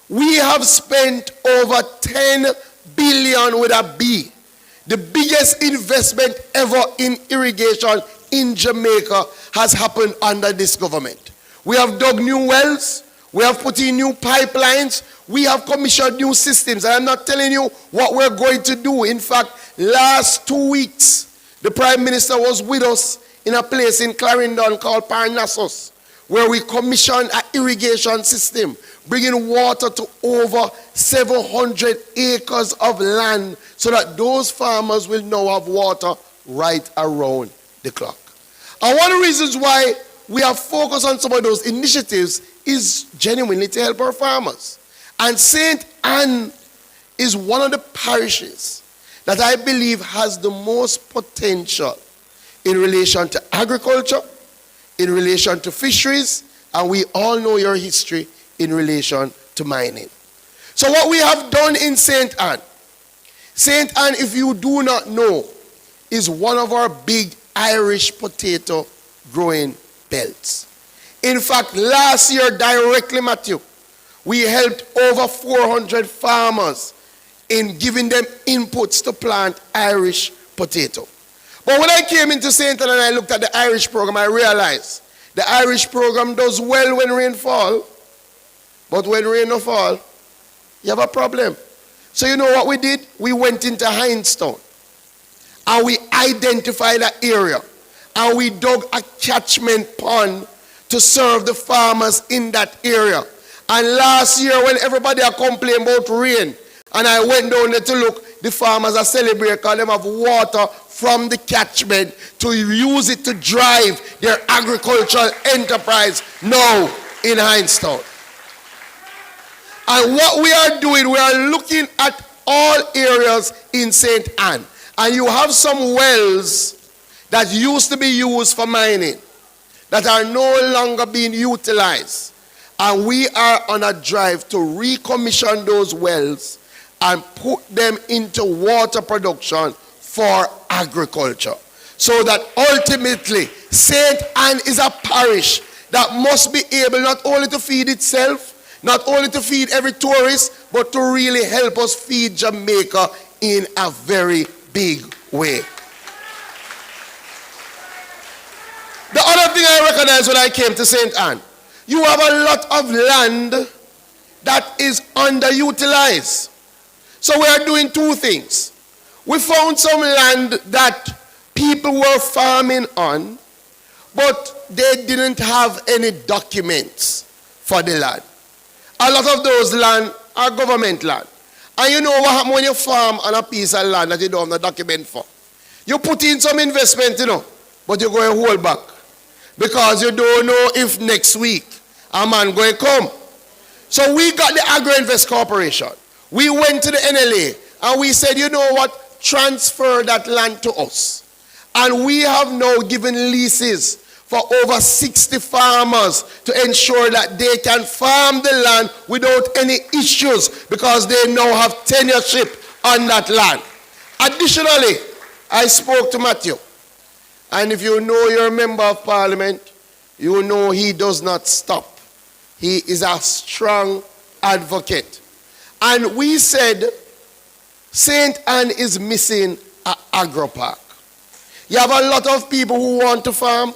we have spent over 10 billion with a B. The biggest investment ever in irrigation in Jamaica has happened under this government. We have dug new wells. We have put in new pipelines. We have commissioned new systems. And I'm not telling you what we're going to do. In fact, last 2 weeks, the Prime Minister was with us in a place in Clarendon called Parnassus, where we commissioned an irrigation system, bringing water to over 700 acres of land so that those farmers will now have water right around the clock. And one of the reasons why we have focused on some of those initiatives is genuinely to help our farmers. And St. Ann is one of the parishes that I believe has the most potential in relation to agriculture, in relation to fisheries, and we all know your history in relation to mining. So what we have done in St. Ann, if you do not know, is one of our big Irish potato growing belts. In fact, last year directly, Matthew, we helped over 400 farmers in giving them inputs to plant Irish potato. But when I came into St. Ann and I looked at the Irish program, I realized the Irish program does well when rain falls, but when rain no fall, you have a problem. So you know what we did? We went into Hindstown and we identified that area and we dug a catchment pond to serve the farmers in that area. And last year when everybody are complaining about rain, and I went down there to look, the farmers are celebrating because they have water from the catchment to use it to drive their agricultural enterprise now in Hindstown. And what we are doing, we are looking at all areas in St. Ann. And you have some wells that used to be used for mining that are no longer being utilized. And we are on a drive to recommission those wells and put them into water production for agriculture. So that ultimately, St. Ann is a parish that must be able not only to feed itself, not only to feed every tourist, but to really help us feed Jamaica in a very big way. The other thing I recognized when I came to St. Ann, you have a lot of land that is underutilized. So we are doing 2 things. We found some land that people were farming on, but they didn't have any documents for the land. A lot of those land are government land. And you know what happens when you farm on a piece of land that you don't have the document for? You put in some investment, but you're going to hold back. Because you don't know if next week a man going to come. So we got the Agro-Invest Corporation. We went to the NLA and we said, you know what? Transfer that land to us. And we have now given leases for over 60 farmers to ensure that they can farm the land without any issues because they now have tenureship on that land. Additionally, I spoke to Matthew. And if you know you're a member of parliament, you know he does not stop. He is a strong advocate. And we said St. Anne is missing an agro park. You have a lot of people who want to farm,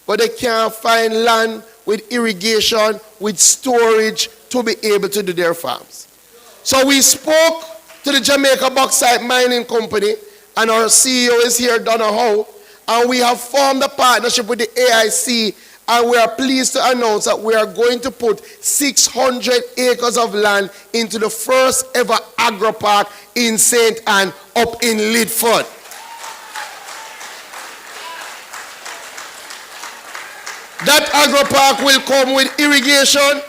but they can't find land with irrigation, with storage to be able to do their farms. So we spoke to the Jamaica Bauxite Mining Company, and our CEO is here, Donna Howe, and we have formed a partnership with the AIC, and we are pleased to announce that we are going to put 600 acres of land into the first ever agro park in St. Anne up in Lidford. That agro park will come with irrigation,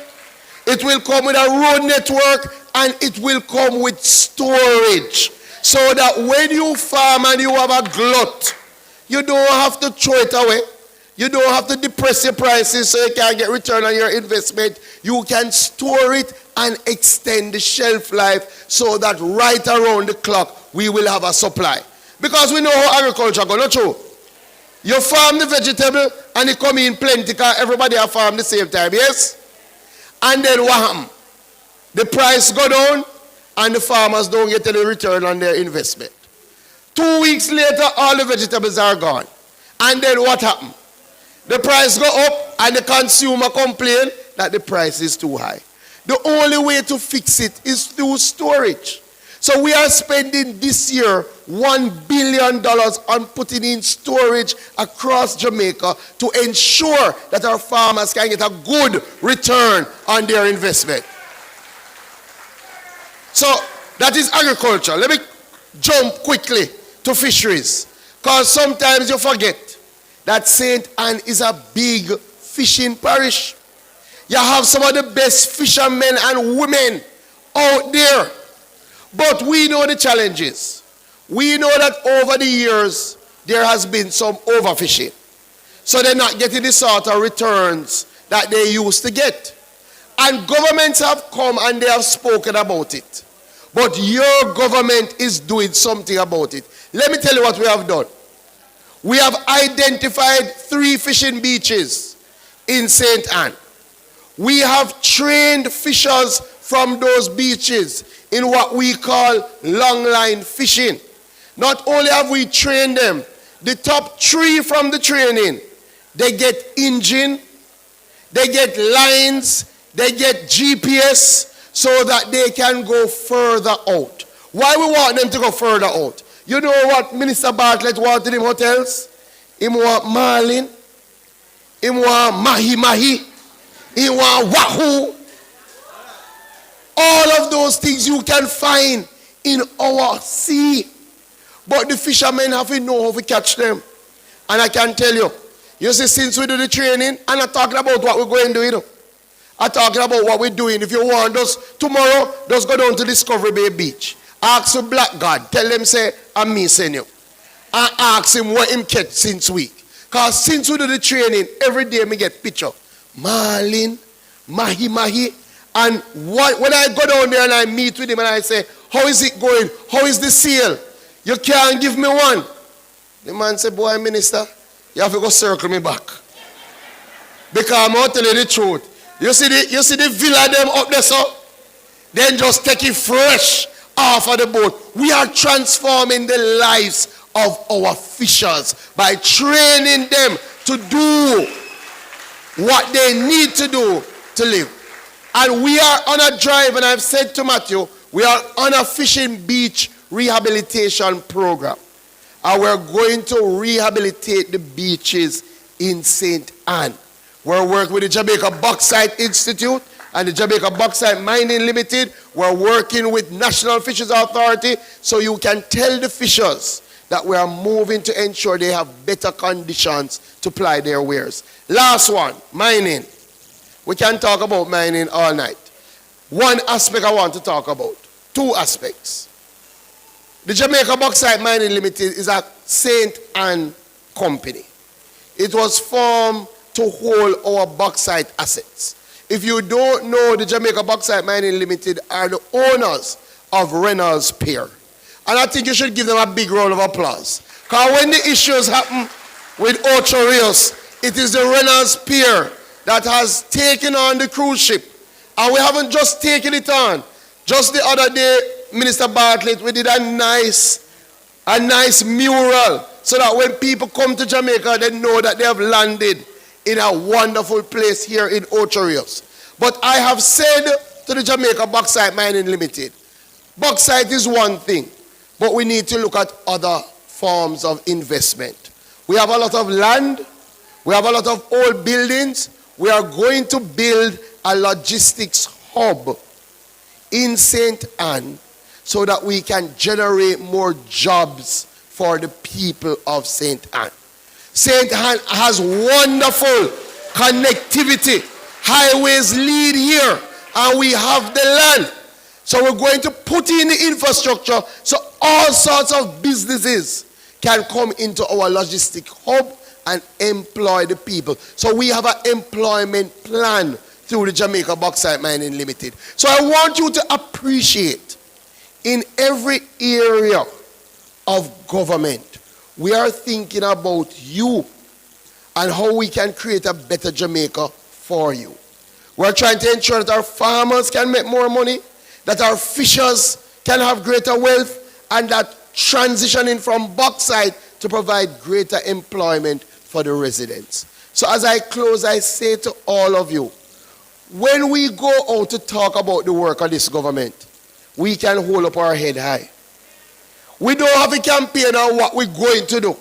it will come with a road network, and it will come with storage. So that when you farm and you have a glut, you don't have to throw it away. You don't have to depress your prices so you can't get return on your investment. You can store it and extend the shelf life so that right around the clock we will have a supply. Because we know how agriculture goes, not true? You farm the vegetable and it come in plenty because everybody have farm the same time, yes? And then what happens? The price go down and the farmers don't get any return on their investment. 2 weeks later, all the vegetables are gone. And then what happens? The price go up and the consumer complain that the price is too high. The only way to fix it is through storage. So we are spending this year $1 billion on putting in storage across Jamaica to ensure that our farmers can get a good return on their investment. So that is agriculture. Let me jump quickly to fisheries, because sometimes you forget that St. Anne is a big fishing parish. You have some of the best fishermen and women out there. But we know the challenges. We know that over the years, there has been some overfishing. So they're not getting the sort of returns that they used to get. And governments have come and they have spoken about it. But your government is doing something about it. Let me tell you what we have done. We have identified 3 fishing beaches in St. Anne. We have trained fishers from those beaches in what we call long line fishing. Not only have we trained them, the top 3 from the training, they get engine, they get lines, they get GPS so that they can go further out. Why we want them to go further out? You know what Minister Bartlett wanted in hotels? He want marlin, he want mahi-mahi, he want wahoo. All of those things you can find in our sea. But the fishermen have to know how to catch them. And I can tell you, you see, since we do the training, I'm not talking about what we're going to do, you know. I'm talking about what we're doing. If you want us tomorrow, just go down to Discovery Bay Beach. Ask the black God. Tell them, say, I'm me send you. And ask him what him catch since week. Because since we do the training, every day me get picture. Marlin, mahi-mahi. And when I go down there and I meet with him and I say, how is it going? How is the seal? You can't give me one. The man said, boy, minister, you have to go circle me back. Because I'm going to tell you the truth. You see the villa them up there, so? Then just take it fresh off of the boat. We are transforming the lives of our fishers by training them to do what they need to do to live. And we are on a drive, and I've said to Matthew, we are on a fishing beach rehabilitation program. And we're going to rehabilitate the beaches in St. Anne. We're working with the Jamaica Bauxite Institute and the Jamaica Bauxite Mining Limited. We're working with National Fisheries Authority, so you can tell the fishers that we are moving to ensure they have better conditions to ply their wares. Last one, mining. We can talk about mining all night. One aspect I want to talk about. 2 aspects. The Jamaica Bauxite Mining Limited is a St. Anne company. It was formed to hold our bauxite assets. If you don't know, the Jamaica Bauxite Mining Limited are the owners of Reynolds Pier. And I think you should give them a big round of applause. Because when the issues happen with Ocho Rios, it is the Reynolds Pier that has taken on the cruise ship. And we haven't just taken it on. Just the other day, Minister Bartlett, we did a nice mural so that when people come to Jamaica, they know that they have landed in a wonderful place here in Ocho Rios. But I have said to the Jamaica Bauxite Mining Limited, bauxite is one thing, but we need to look at other forms of investment. We have a lot of land, we have a lot of old buildings. We are going to build a logistics hub in St. Anne so that we can generate more jobs for the people of St. Anne. St. Anne has wonderful connectivity. Highways lead here, and we have the land. So we're going to put in the infrastructure so all sorts of businesses can come into our logistic hub and employ the people. So we have an employment plan through the Jamaica Bauxite Mining Limited. So I want you to appreciate in every area of government, we are thinking about you and how we can create a better Jamaica for you. We're trying to ensure that our farmers can make more money, that our fishers can have greater wealth, and that transitioning from bauxite to provide greater employment for the residents. So as I close, I say to all of you, when we go out to talk about the work of this government, we can hold up our head high. We don't have a campaign on what we're going to do.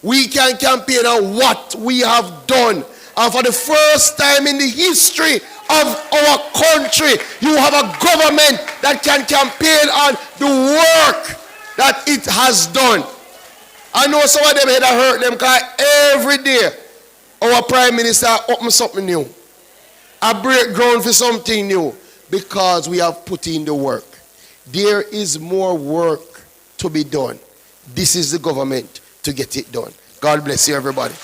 We can campaign on what we have done. And for the first time in the history of our country, you have a government that can campaign on the work that it has done. I know some of them had to hurt them because every day our Prime Minister opens something new. I break ground for something new because we have put in the work. There is more work to be done. This is the government to get it done. God bless you, everybody.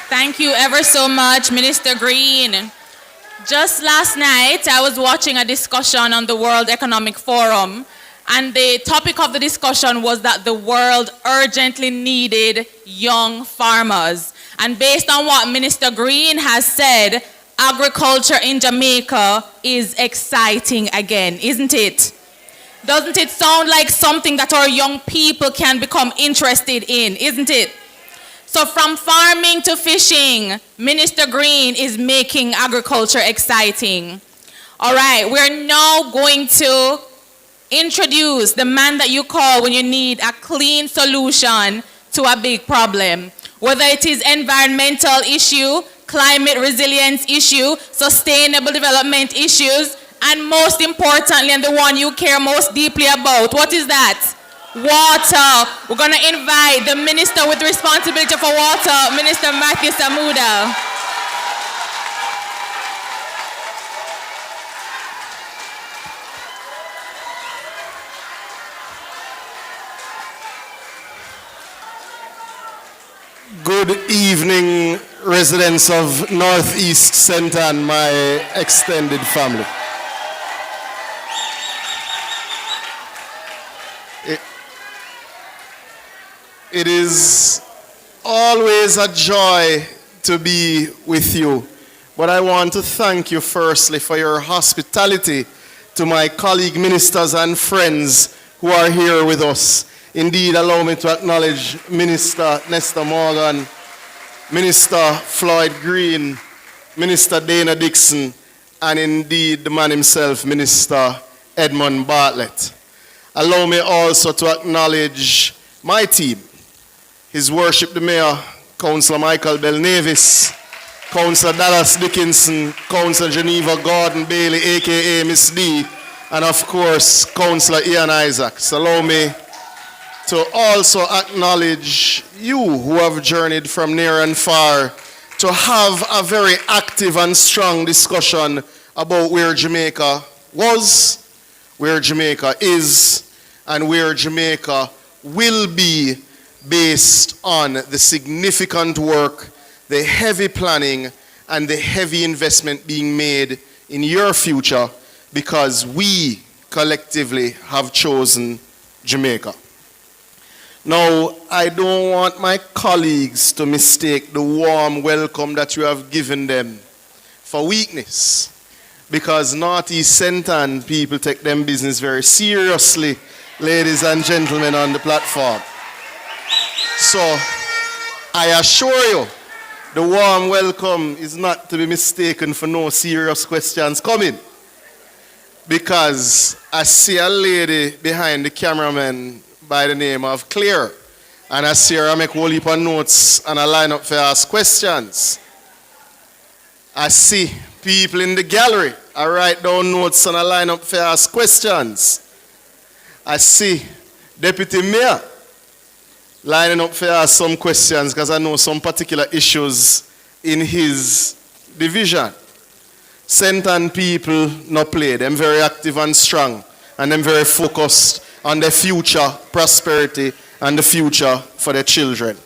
Thank you ever so much, Minister Green. Just last night, I was watching a discussion on the World Economic Forum, and the topic of the discussion was that the world urgently needed young farmers. And based on what Minister Green has said, agriculture in Jamaica is exciting again, isn't it? Doesn't it sound like something that our young people can become interested in, isn't it? So from farming to fishing, Minister Green is making agriculture exciting. All right, we're now going to introduce the man that you call when you need a clean solution to a big problem. Whether it is environmental issue, climate resilience issue, sustainable development issues, and most importantly, and the one you care most deeply about, what is that? Water. We're going to invite the minister with responsibility for water, Minister Matthew Samuda. Good evening, residents of Northeast St. Anne, my extended family. It is always a joy to be with you, but I want to thank you firstly for your hospitality to my colleague ministers and friends who are here with us. Indeed, allow me to acknowledge Minister Nestor Morgan, Minister Floyd Green, Minister Dana Dixon, and indeed the man himself, Minister Edmund Bartlett. Allow me also to acknowledge my team, His Worship the Mayor, Councillor Michael Bell Navis, Councillor Dallas Dickinson, Councillor Geneva Gordon Bailey, aka Miss D, and of course, Councillor Ian Isaacs. Allow me to also acknowledge you who have journeyed from near and far to have a very active and strong discussion about where Jamaica was, where Jamaica is, and where Jamaica will be based on the significant work, the heavy planning, and the heavy investment being made in your future, because we collectively have chosen Jamaica. Now, I don't want my colleagues to mistake the warm welcome that you have given them for weakness, because Northeast Centre people take them business very seriously, ladies and gentlemen on the platform. So, I assure you, the warm welcome is not to be mistaken for no serious questions coming. Because I see a lady behind the cameraman by the name of Claire, and I see her make a whole heap of notes and I line up for ask questions. I see people in the gallery, I write down notes and I line up for ask questions. I see Deputy Mayor lining up for ask some questions because I know some particular issues in his division. Centre people no play, them very active and strong, and them very focused on their future prosperity and the future for their children.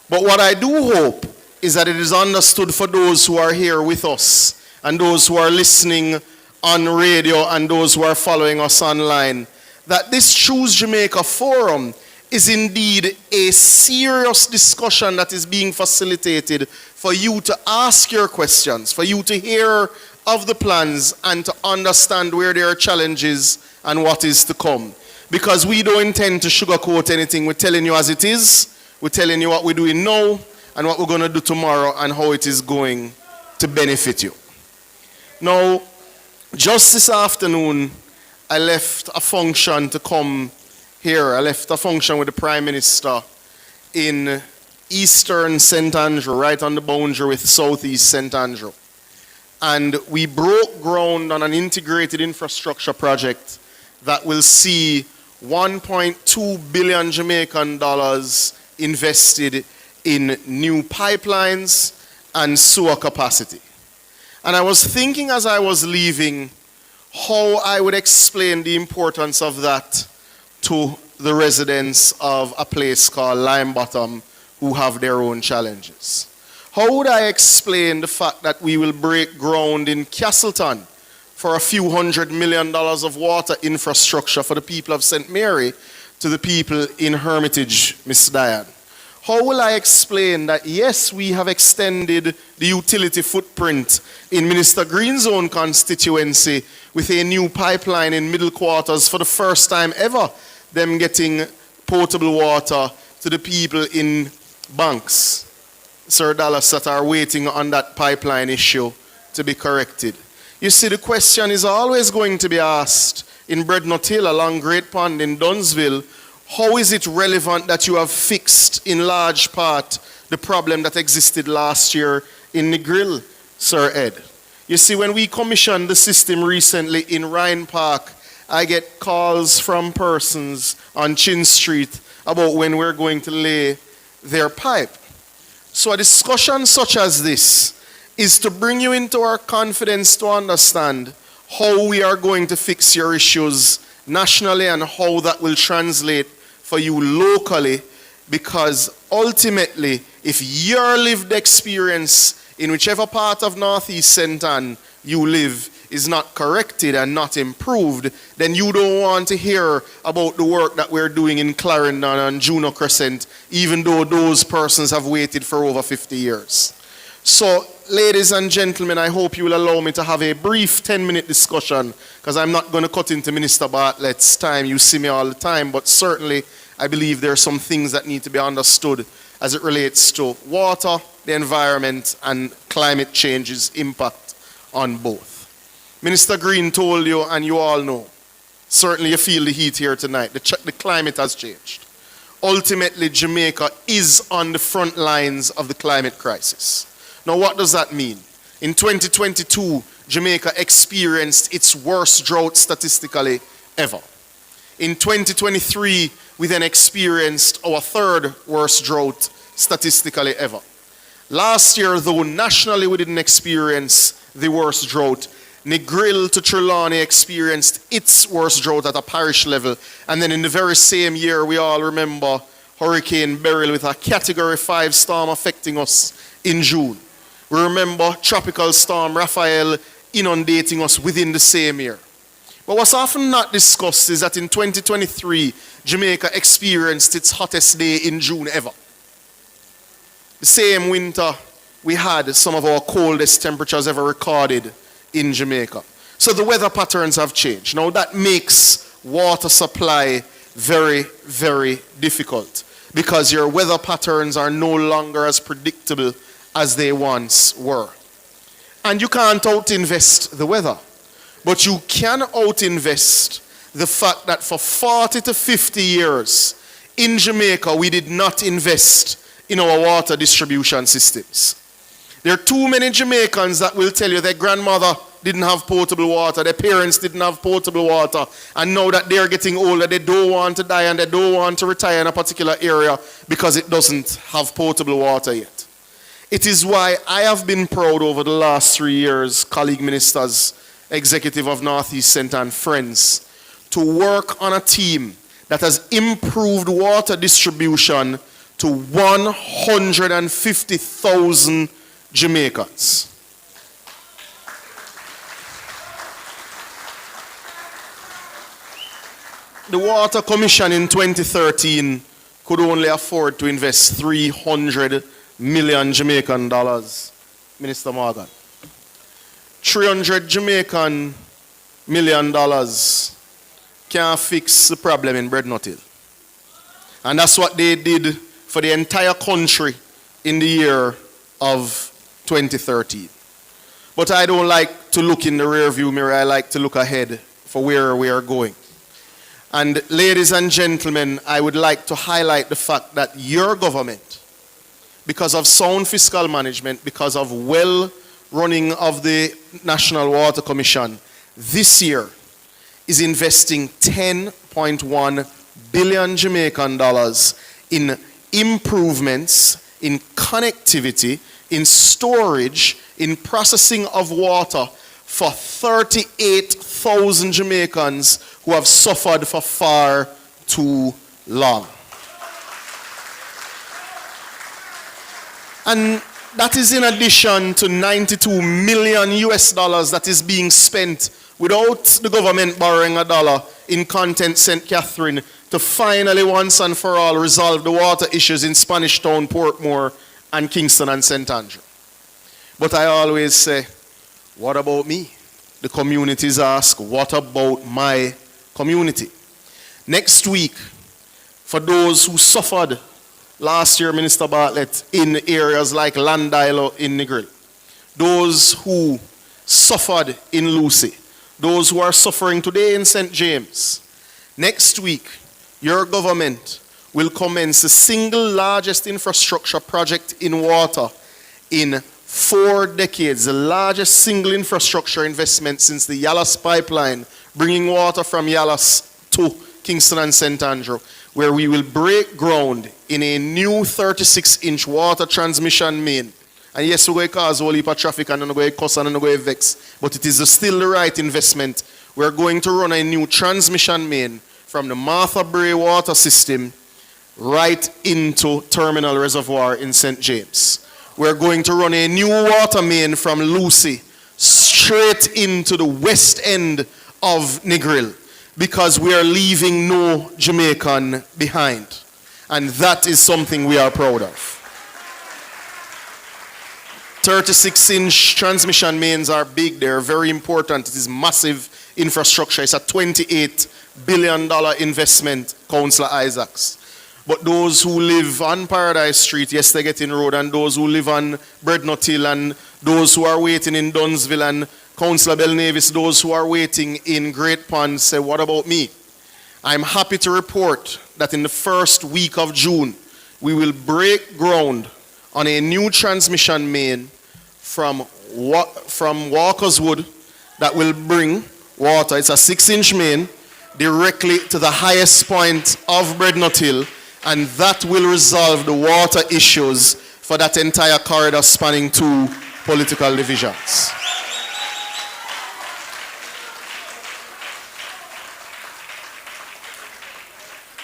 But what I do hope is that it is understood for those who are here with us and those who are listening on radio and those who are following us online, that this Choose Jamaica Forum is indeed a serious discussion that is being facilitated for you to ask your questions, for you to hear of the plans and to understand where there are challenges and what is to come. Because we don't intend to sugarcoat anything. We're telling you as it is. We're telling you what we're doing now and what we're going to do tomorrow and how it is going to benefit you. Now, just this afternoon, I left a function to come here. I left a function with the Prime Minister in Eastern St. Andrew, right on the boundary with Southeast St. Andrew. And we broke ground on an integrated infrastructure project that will see 1.2 billion Jamaican dollars invested in new pipelines and sewer capacity. And I was thinking as I was leaving how I would explain the importance of that to the residents of a place called Lime Bottom who have their own challenges. How would I explain the fact that we will break ground in Castleton for a few $100 million of water infrastructure for the people of St. Mary to the people in Hermitage, Miss Diane? How will I explain that, yes, we have extended the utility footprint in Minister Green's own constituency with a new pipeline in Middle Quarters for the first time ever, them getting potable water to the people in Banks, Sir Dallas, that are waiting on that pipeline issue to be corrected. You see, the question is always going to be asked in Breadnut Hill, along Great Pond in Dunsville, how is it relevant that you have fixed in large part the problem that existed last year in Negril, Sir Ed? You see, when we commissioned the system recently in Ryan Park, I get calls from persons on Chin Street about when we're going to lay their pipe. So a discussion such as this is to bring you into our confidence to understand how we are going to fix your issues nationally and how that will translate for you locally, because ultimately, if your lived experience in whichever part of Northeast St. Ann you live is not corrected and not improved, then you don't want to hear about the work that we're doing in Clarendon and Juno Crescent, even though those persons have waited for over 50 years. So, ladies and gentlemen, I hope you will allow me to have a brief 10-minute discussion, because I'm not going to cut into Minister Bartlett's time. You see me all the time, but certainly I believe there are some things that need to be understood as it relates to water, the environment, and climate change's impact on both. Minister Green told you, and you all know, certainly you feel the heat here tonight, the climate has changed. Ultimately, Jamaica is on the front lines of the climate crisis. Now, what does that mean? In 2022, Jamaica experienced its worst drought statistically ever. In 2023, we then experienced our third worst drought statistically ever. Last year, though nationally we didn't experience the worst drought, Negril to Trelawney experienced its worst drought at a parish level. And then in the very same year, we all remember Hurricane Beryl with a Category 5 storm affecting us in June. We remember Tropical Storm Raphael inundating us within the same year. But what's often not discussed is that in 2023, Jamaica experienced its hottest day in June ever. The same winter, we had some of our coldest temperatures ever recorded in Jamaica. So the weather patterns have changed. Now that makes water supply very, very difficult because your weather patterns are no longer as predictable as they once were. And you can't out-invest the weather, but you can out-invest the fact that for 40 to 50 years in Jamaica, we did not invest in our water distribution systems. There are too many Jamaicans that will tell you their grandmother didn't have potable water, their parents didn't have potable water, and now that they're getting older, they don't want to die and they don't want to retire in a particular area because it doesn't have potable water yet. It is why I have been proud over the last 3 years, colleague ministers, executive of Northeast Centre and friends, to work on a team that has improved water distribution to 150,000 Jamaicans. The Water Commission in 2013 could only afford to invest 300 million Jamaican dollars, Minister Morgan. 300 Jamaican million dollars can't fix the problem in Breadnought Hill. And that's what they did for the entire country in the year of 2013. But I don't like to look in the rearview mirror, I like to look ahead for where we are going. And ladies and gentlemen, I would like to highlight the fact that your government, because of sound fiscal management, because of well running of the National Water Commission, this year is investing 10.1 billion Jamaican dollars in improvements, in connectivity, in storage, in processing of water for 38,000 Jamaicans who have suffered for far too long. And that is in addition to 92 million US dollars that is being spent without the government borrowing a dollar in Content St. Catherine to finally once and for all resolve the water issues in Spanish Town, Portmore, and Kingston and St. Andrew. But I always say, what about me? The communities ask, what about my community? Next week, for those who suffered last year, Minister Bartlett, in areas like Landilo in Negril, those who suffered in Lucy, those who are suffering today in St. James, next week, your government will commence the single largest infrastructure project in water in 4 decades, the largest single infrastructure investment since the Yallas pipeline, bringing water from Yallas to Kingston and St. Andrew, where we will break ground in a new 36-inch water transmission main. And yes, we're going to cause a whole heap of traffic and we're going to cuss and we're going to vex, but it is still the right investment. We're going to run a new transmission main from the Martha Bray water system right into Terminal Reservoir in St. James. We're going to run a new water main from Lucy straight into the west end of Negril because we are leaving no Jamaican behind. And that is something we are proud of. 36-inch transmission mains are big, they're very important. It is massive infrastructure. It's a $28 billion investment, Councillor Isaacs. But those who live on Paradise Street, yes, they get in road, and those who live on Breadnought Hill, and those who are waiting in Dunsville, and Councillor Belnavis, those who are waiting in Great Pond, say, what about me? I'm happy to report that in the first week of June, we will break ground on a new transmission main from Walker's Wood that will bring water. It's a 6-inch main directly to the highest point of Breadnought Hill, and that will resolve the water issues for that entire corridor spanning 2 political divisions.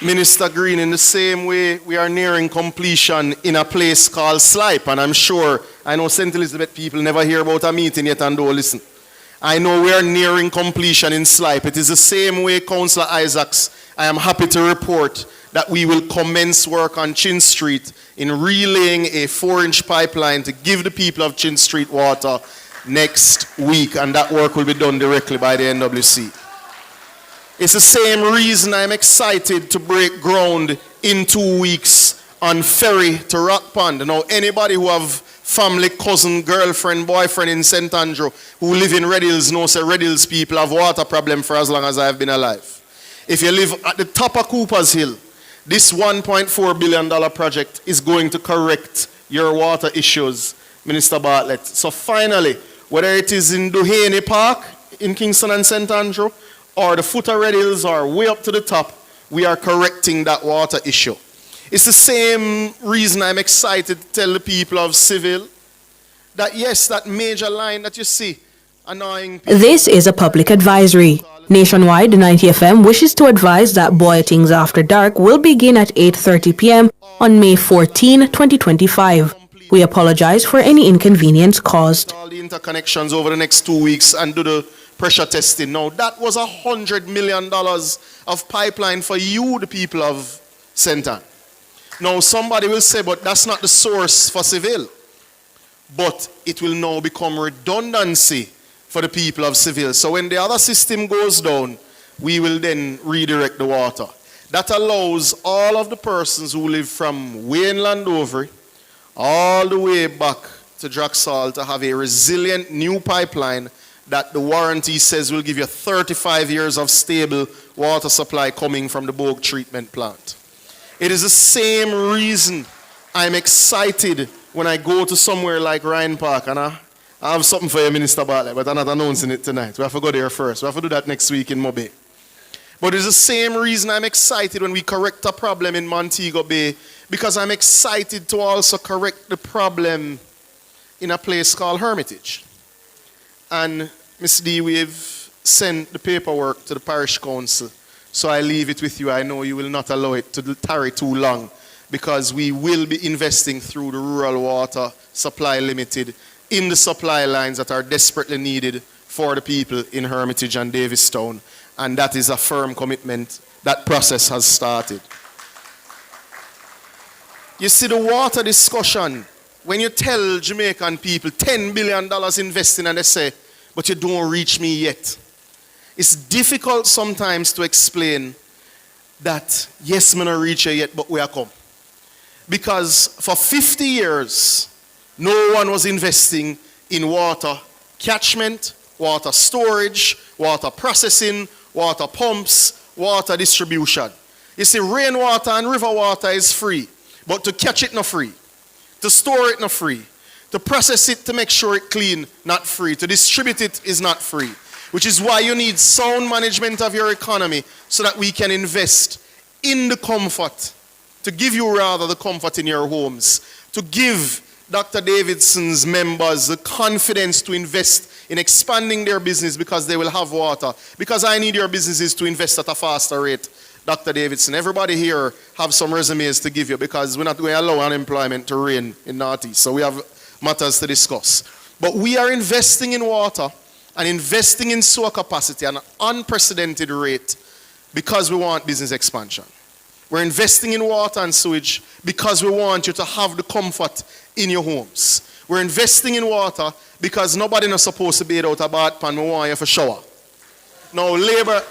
Minister Green, in the same way, we are nearing completion in a place called Slipe, and I'm sure, I know St. Elizabeth people never hear about a meeting yet and don't listen. I know we are nearing completion in Slipe. It is the same way, Councillor Isaacs, I am happy to report that we will commence work on Chin Street in relaying a 4-inch pipeline to give the people of Chin Street water next week, and that work will be done directly by the NWC. It's the same reason I'm excited to break ground in 2 weeks on ferry to Rock Pond. Now, anybody who have family, cousin, girlfriend, boyfriend in St. Andrew who live in Red Hills knows that Red Hills people have water problem for as long as I've been alive. If you live at the top of Cooper's Hill, this $1.4 billion project is going to correct your water issues, Minister Bartlett. So finally, whether it is in Duhaney Park, in Kingston and St. Andrew, or the foot of Red Hills, or way up to the top, we are correcting that water issue. It's the same reason I'm excited to tell the people of Seville that yes, that major line that you see annoying people. This is a public advisory. Nationwide, 90FM wishes to advise that Boyatings After Dark will begin at 8:30 p.m. on May 14, 2025. We apologize for any inconvenience caused. All the interconnections over the next 2 weeks and do the pressure testing. Now, that was $100 million of pipeline for you, the people of St. Anne. Now, somebody will say, but that's not the source for Seville. But it will now become redundancy for the people of Seville. So when the other system goes down, we will then redirect the water. That allows all of the persons who live from Wayne Landover all the way back to Draxall to have a resilient new pipeline that the warranty says will give you 35 years of stable water supply coming from the Bogue treatment plant. It is the same reason I'm excited when I go to somewhere like Ryan Park, and I have something for you, Minister Bartlett, but I'm not announcing it tonight. We have to go there first. We have to do that next week in Mobe. But it's the same reason I'm excited when we correct a problem in Montego Bay, because I'm excited to also correct the problem in a place called Hermitage. And Ms. D, we've sent the paperwork to the parish council, so I leave it with you. I know you will not allow it to tarry too long, because we will be investing through the Rural Water Supply Limited in the supply lines that are desperately needed for the people in Hermitage and Davistown. And that is a firm commitment. That process has started. You see, the water discussion, when you tell Jamaican people $10 billion investing and they say, but you don't reach me yet. It's difficult sometimes to explain that, yes, I'm not reach you yet, but we are come. Because for 50 years, no one was investing in water catchment, water storage, water processing, water pumps, water distribution. You see, rainwater and river water is free, but to catch it not free, to store it not free, to process it to make sure it clean, not free, to distribute it is not free, which is why you need sound management of your economy so that we can invest in the comfort, to give you rather the comfort in your homes, to give Dr. Davidson's members the confidence to invest in expanding their business because they will have water. Because I need your businesses to invest at a faster rate, Dr. Davidson. Everybody here have some resumes to give you because we're not going to allow unemployment to reign in Northeast. So we have matters to discuss. But we are investing in water and investing in sewer capacity at an unprecedented rate because we want business expansion. We're investing in water and sewage because we want you to have the comfort in your homes. We're investing in water because nobody is supposed to bathe out a bath pan. We want you for shower. Now, the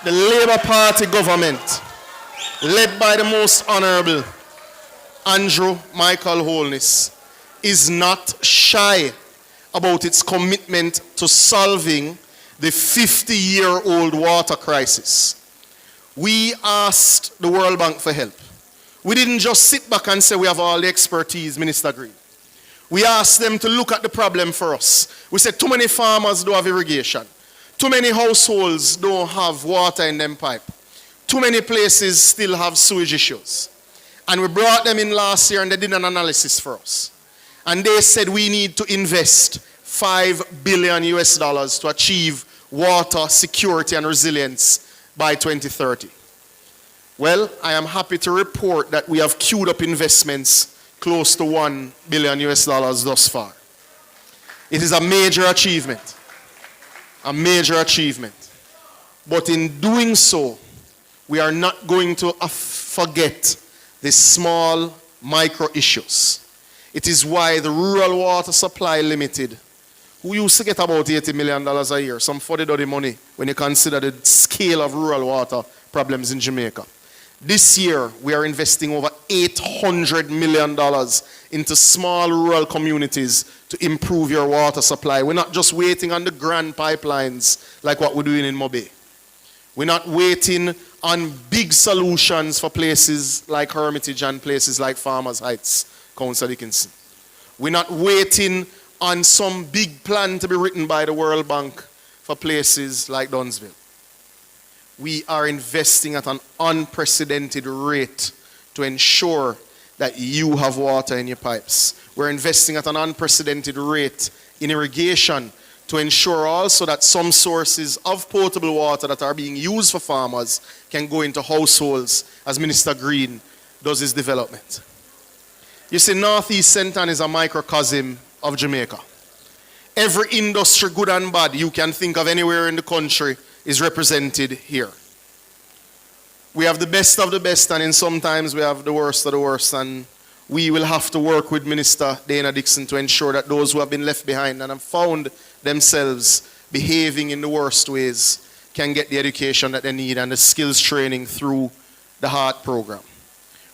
Labour Party government, led by the most honorable Andrew Michael Holness, is not shy about its commitment to solving the 50-year-old water crisis. We asked the World Bank for help. We didn't just sit back and say we have all the expertise, Minister Green. We asked them to look at the problem for us. We said too many farmers don't have irrigation. Too many households don't have water in them pipe. Too many places still have sewage issues. And we brought them in last year and they did an analysis for us. And they said we need to invest $5 billion to achieve water security and resilience by 2030. Well, I am happy to report that we have queued up investments close to $1 billion thus far. It is a major achievement. A major achievement. But in doing so, we are not going to forget the small micro issues. It is why the Rural Water Supply Limited, who used to get about $80 million a year, some $40 money when you consider the scale of rural water problems in Jamaica. This year, we are investing over $800 million into small rural communities to improve your water supply. We're not just waiting on the grand pipelines like what we're doing in Mobe. We're not waiting on big solutions for places like Hermitage and places like Farmers Heights, Councillor Dickinson. We're not waiting on some big plan to be written by the World Bank for places like Dunsville. We are investing at an unprecedented rate to ensure that you have water in your pipes. We're investing at an unprecedented rate in irrigation to ensure also that some sources of potable water that are being used for farmers can go into households as Minister Green does his development. You see, Northeast St. Ann is a microcosm of Jamaica. Every industry, good and bad, you can think of anywhere in the country is represented here. We have the best of the best, and in sometimes we have the worst of the worst, and we will have to work with Minister Dana Dixon to ensure that those who have been left behind and have found themselves behaving in the worst ways can get the education that they need and the skills training through the HEART program.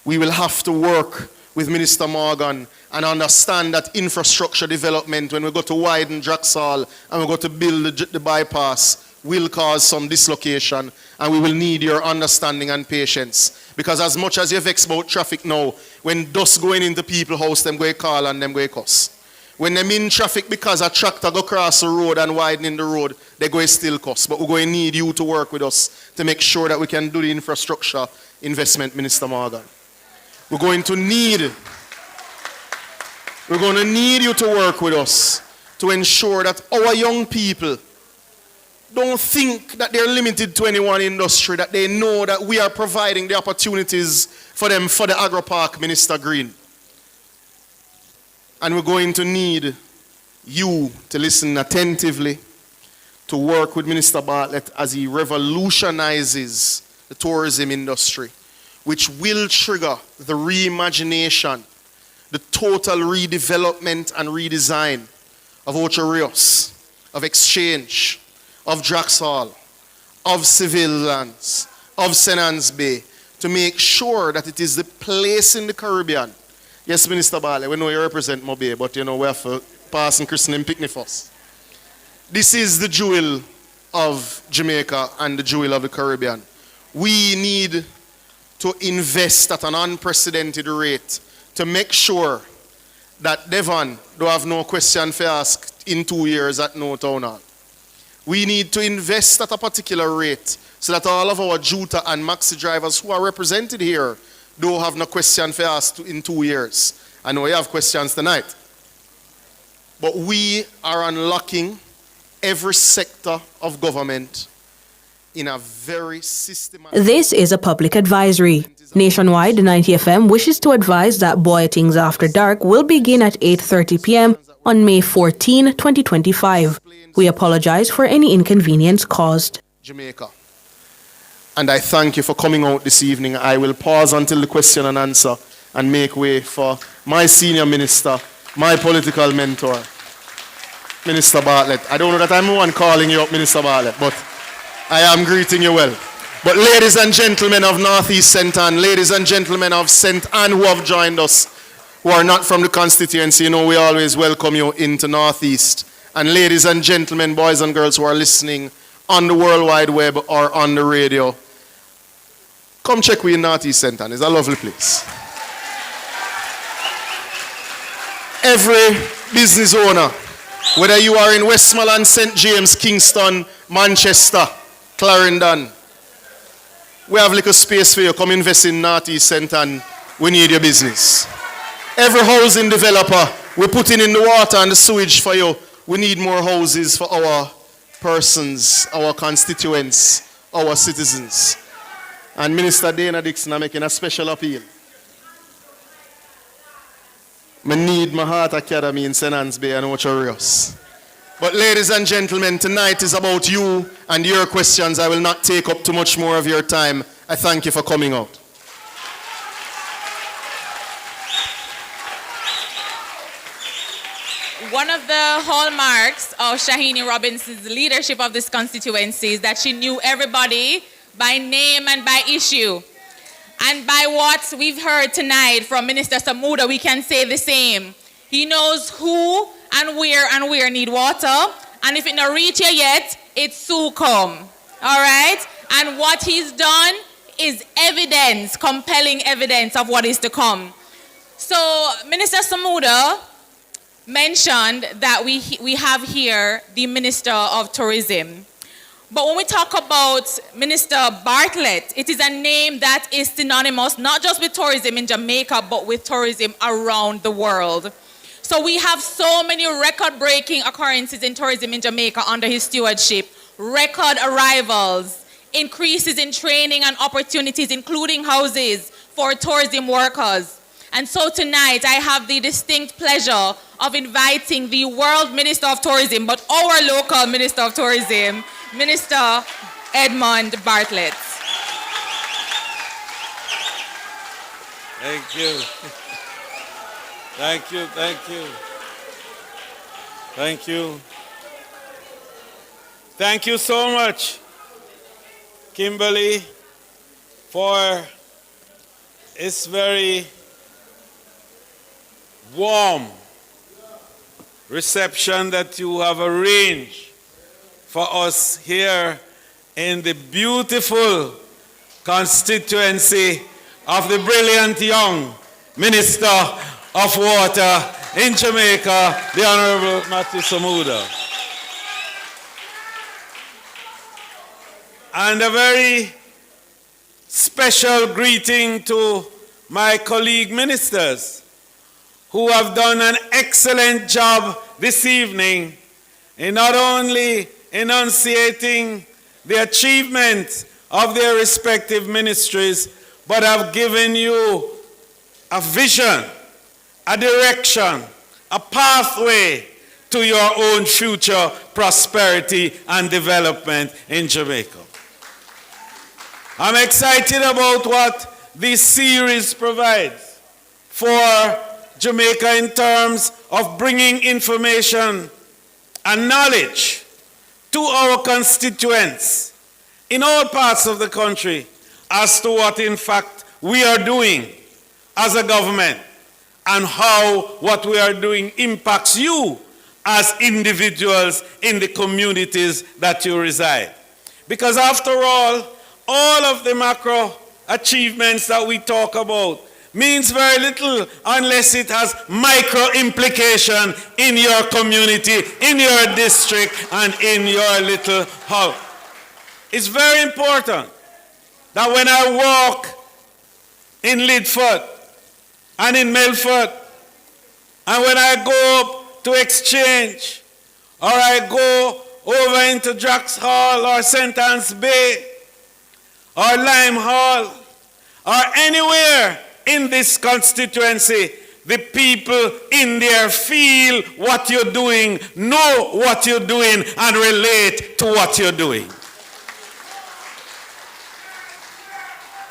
We will have to work with Minister Morgan and understand that infrastructure development, when we go to widen Draxall and we go to build the bypass, will cause some dislocation, and we will need your understanding and patience. Because as much as you're vexed about traffic now, when dust going into people's house, them go call and them go cuss. When them in traffic because a tractor go across the road and widening the road, they go still cuss. But we're going to need you to work with us to make sure that we can do the infrastructure investment, Minister Morgan. We're going to need you to work with us to ensure that our young people don't think that they're limited to any one industry, that they know that we are providing the opportunities for them for the agro-park, Minister Green. And we're going to need you to listen attentively, to work with Minister Bartlett as he revolutionizes the tourism industry, which will trigger the reimagination, the total redevelopment and redesign of Ocho Rios, of Exchange, of Draxall, of Civil Lands, of St. Ann's Bay, to make sure that it is the place in the Caribbean. Yes, Minister Barley, we know you represent Mobe, but you know we have to pass and christen and picnic first. This is the jewel of Jamaica and the jewel of the Caribbean. We need to invest at an unprecedented rate to make sure that Devon don't have no question for ask in 2 years at no town hall. We need to invest at a particular rate so that all of our Juta and Maxi drivers who are represented here don't have no question for us in 2 years. I know you have questions tonight. But we are unlocking every sector of government in a very systematic... This is a public advisory. Nationwide, 90 FM wishes to advise that Boy Things After Dark will begin at 8:30 p.m. on May 14, 2025. We apologize for any inconvenience caused. Jamaica. And I thank you for coming out this evening. I will pause until the question and answer and make way for my senior minister, my political mentor, Minister Bartlett. I don't know that I'm the one calling you up, Minister Bartlett, but I am greeting you well. But ladies and gentlemen of Northeast St. Ann, ladies and gentlemen of St. Ann who have joined us, who are not from the constituency, you know we always welcome you into Northeast. And ladies and gentlemen, boys and girls who are listening on the World Wide Web or on the radio, come check we in Northeast St. Ann. It's a lovely place. Every business owner, whether you are in Westmoreland, St. James, Kingston, Manchester, Clarendon, we have little space for you. Come invest in Northeast St. Ann. We need your business. Every housing developer, we're putting in the water and the sewage for you. We need more houses for our persons, our constituents, our citizens. And Minister Dana Dixon are making a special appeal. I need my Heart Academy in St. Anne's Bay and Ocho Rios. But ladies and gentlemen, tonight is about you and your questions. I will not take up too much more of your time. I thank you for coming out. One of the hallmarks of Shahini Robinson's leadership of this constituency is that she knew everybody by name and by issue. And by what we've heard tonight from Minister Samuda, we can say the same. He knows who and where need water. And if it not reach here yet, it's soon come. All right? And what he's done is evidence, compelling evidence of what is to come. So Minister Samuda mentioned that we have here the Minister of Tourism. But when we talk about Minister Bartlett, it is a name that is synonymous not just with tourism in Jamaica, but with tourism around the world. So we have so many record-breaking occurrences in tourism in Jamaica under his stewardship, record arrivals, increases in training and opportunities, including houses for tourism workers. And so tonight, I have the distinct pleasure of inviting the World Minister of Tourism, but our local Minister of Tourism, Minister Edmund Bartlett. Thank you. Thank you, thank you. Thank you. Thank you so much, Kimberly, for this very warm reception that you have arranged for us here in the beautiful constituency of the brilliant young Minister of Water in Jamaica, the Honorable Matthew Samuda. And a very special greeting to my colleague ministers who have done an excellent job this evening in not only enunciating the achievement of their respective ministries, but have given you a vision, a direction, a pathway to your own future prosperity and development in Jamaica. I'm excited about what this series provides for Jamaica in terms of bringing information and knowledge to our constituents in all parts of the country as to what in fact we are doing as a government and how what we are doing impacts you as individuals in the communities that you reside. Because after all of the macro achievements that we talk about means very little unless it has micro implication in your community, in your district, and in your little house. It's very important that when I walk in Lidford and in Milford, and when I go up to Exchange, or I go over into Drax Hall or St. Anne's Bay, or Lime Hall, or anywhere in this constituency, the people in there feel what you're doing, know what you're doing, and relate to what you're doing.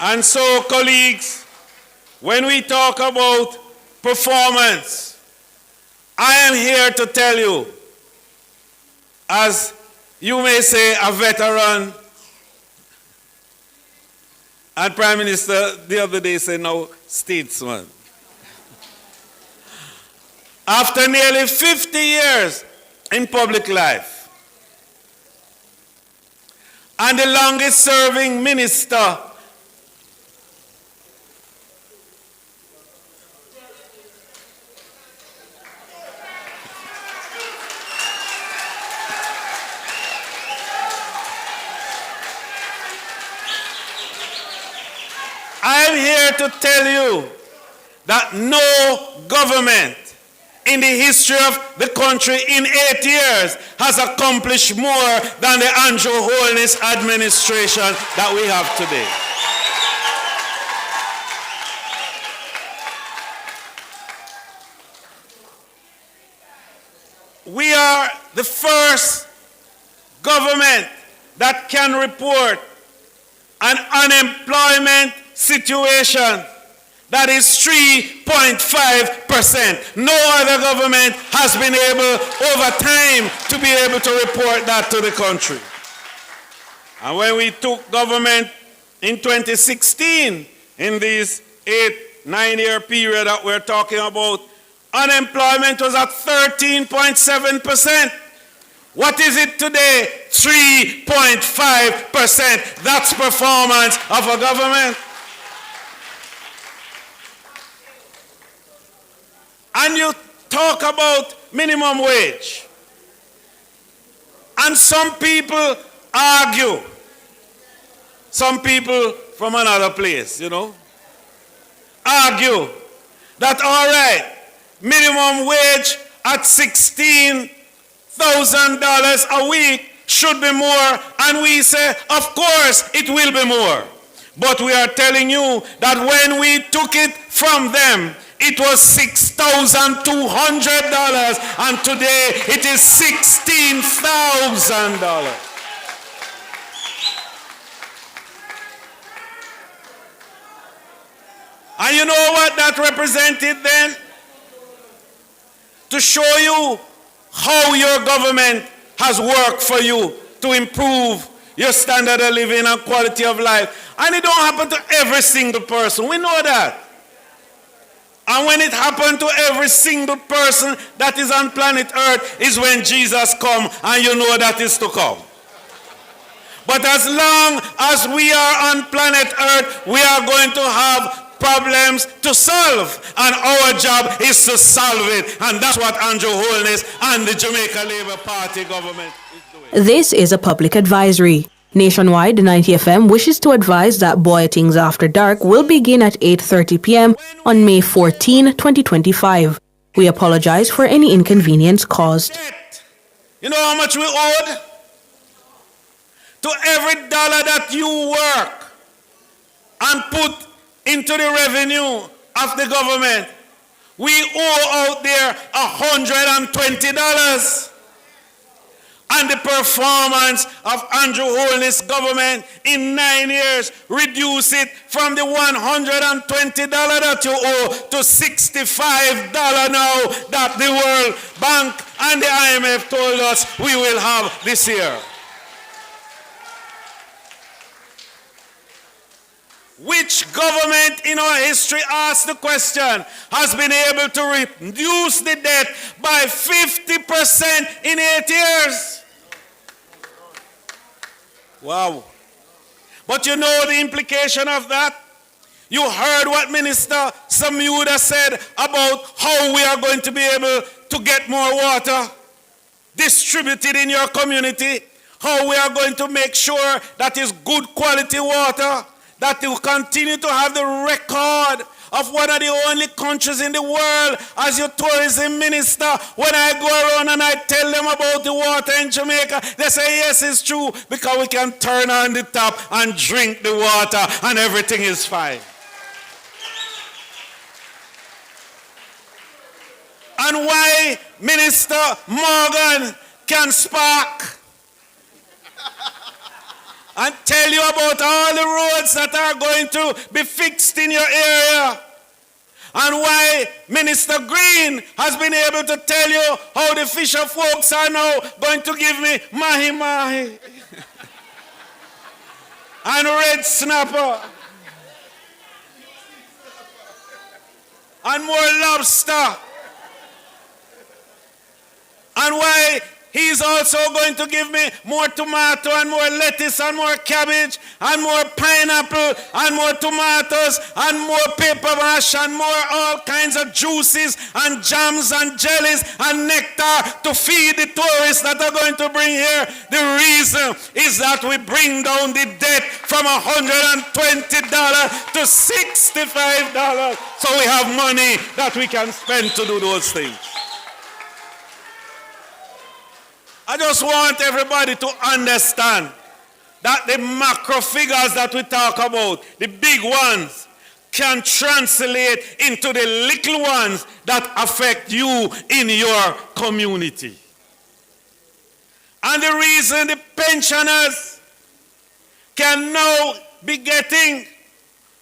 And so, colleagues, when we talk about performance, I am here to tell you, as you may say, a veteran. And Prime Minister the other day said, no, statesman. After nearly 50 years in public life, and the longest serving minister I am here to tell you that no government in the history of the country in 8 years has accomplished more than the Andrew Holness administration that we have today. are the first government that can report an unemployment situation that is 3.5%. No other government has been able over time to be able to report that to the country. And when we took government in 2016, in this 8-9-year period that we're talking about, unemployment was at 13.7%. What is it today? 3.5%. That's performance of a government. And you talk about minimum wage. And some people argue. Some people from another place, argue that, all right, minimum wage at $16,000 a week should be more. And we say, of course, it will be more. But we are telling you that when we took it from them, it was $6,200, and today it is $16,000. And you know what that represented then? To show you how your government has worked for you to improve your standard of living and quality of life. And it don't happen to every single person. We know that. And when it happened to every single person that is on planet Earth is when Jesus come, and you know that is to come. But as long as we are on planet Earth, we are going to have problems to solve, and our job is to solve it. And that's what Andrew Holness and the Jamaica Labour Party government is doing. This is a public advisory. Nationwide, 90 FM wishes to advise that Boy Things After Dark will begin at 8:30 p.m. on May 14, 2025. We apologize for any inconvenience caused. You know how much we owed? To every dollar that you work and put into the revenue of the government, we owe out there $120. And the performance of Andrew Holness' government in 9 years reduced it from the $120 that you owe to $65 now that the World Bank and the IMF told us we will have this year. Which government in our history, asked the question, has been able to reduce the debt by 50% in 8 years? Wow. But you know the implication of that? You heard what Minister Samuda said about how we are going to be able to get more water distributed in your community, how we are going to make sure that is good quality water, that you continue to have the record of one of the only countries in the world. As your tourism minister, when I go around and I tell them about the water in Jamaica, they say, yes, it's true, because we can turn on the tap and drink the water and everything is fine. And why Minister Morgan can spark and tell you about all the roads that are going to be fixed in your area. And why Minister Green has been able to tell you how the fisher folks are now going to give me mahi-mahi and red snapper and more lobster. And why he's also going to give me more tomato and more lettuce and more cabbage and more pineapple and more tomatoes and more paper mash and more all kinds of juices and jams and jellies and nectar to feed the tourists that are going to bring here. The reason is that we bring down the debt from $120 to $65, so we have money that we can spend to do those things. I just want everybody to understand that the macro figures that we talk about, the big ones, can translate into the little ones that affect you in your community. And the reason the pensioners can now be getting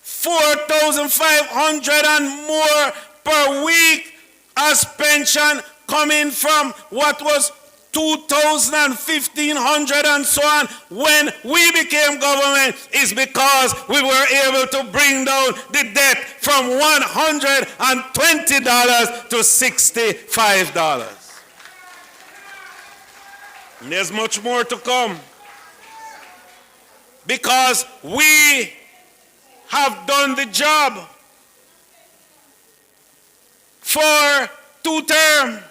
$4,500 and more per week as pension coming from what was $2,000 and $1,500 and so on when we became government is because we were able to bring down the debt from $120 to $65. And there's much more to come because we have done the job for 2 terms.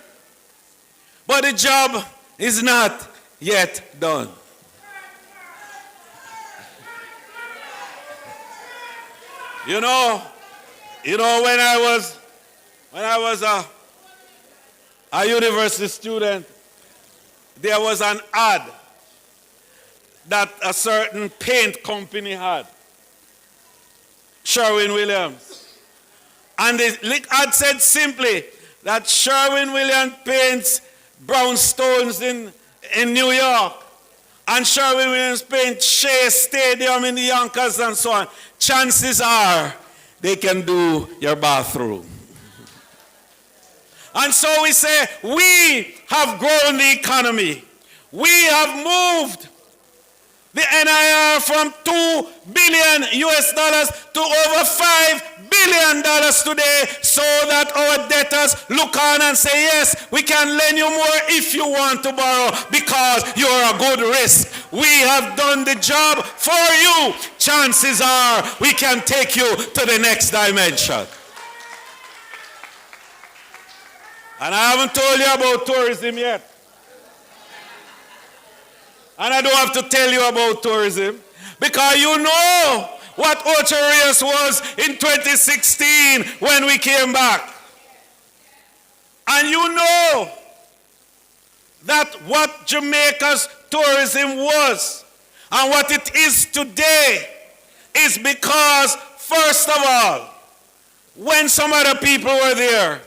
But the job is not yet done. You know, when I was a university student, there was an ad that a certain paint company had, Sherwin-Williams. And the ad said simply that Sherwin-Williams paints brownstones in New York, and Sherwin-Williams paint Shea Stadium in the Yonkers and so on. Chances are they can do your bathroom. And so we say, we have grown the economy. We have moved the NIR from $2 billion US to over $5 billion today, so that our debtors look on and say, yes, we can lend you more if you want to borrow because you're a good risk. We have done the job for you. Chances are we can take you to the next dimension. And I haven't told you about tourism yet. And I don't have to tell you about tourism because you know what Ocho Rios was in 2016 when we came back. And you know that what Jamaica's tourism was and what it is today is because, first of all, when some other people were there,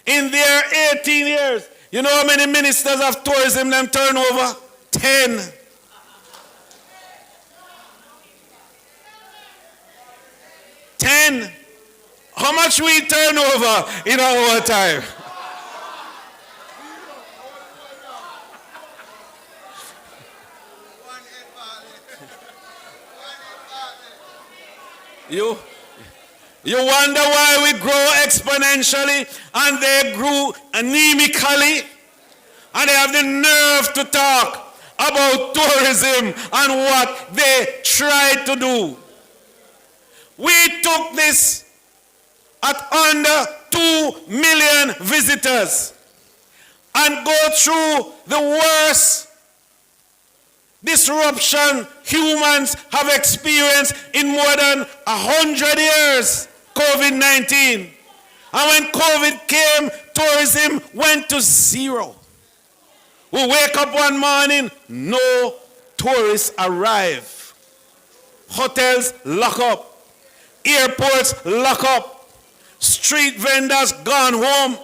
in their 18 years, you know how many ministers of tourism them turn over? 10. 10. How much we turn over in our time? You wonder why we grow exponentially and they grew anemically, and they have the nerve to talk about tourism and what they tried to do. We took this at under 2 million visitors and go through the worst disruption humans have experienced in more than 100 years, COVID-19. And when COVID came, tourism went to zero. We wake up one morning, no tourists arrive. Hotels lock up. Airports lock up. Street vendors gone home.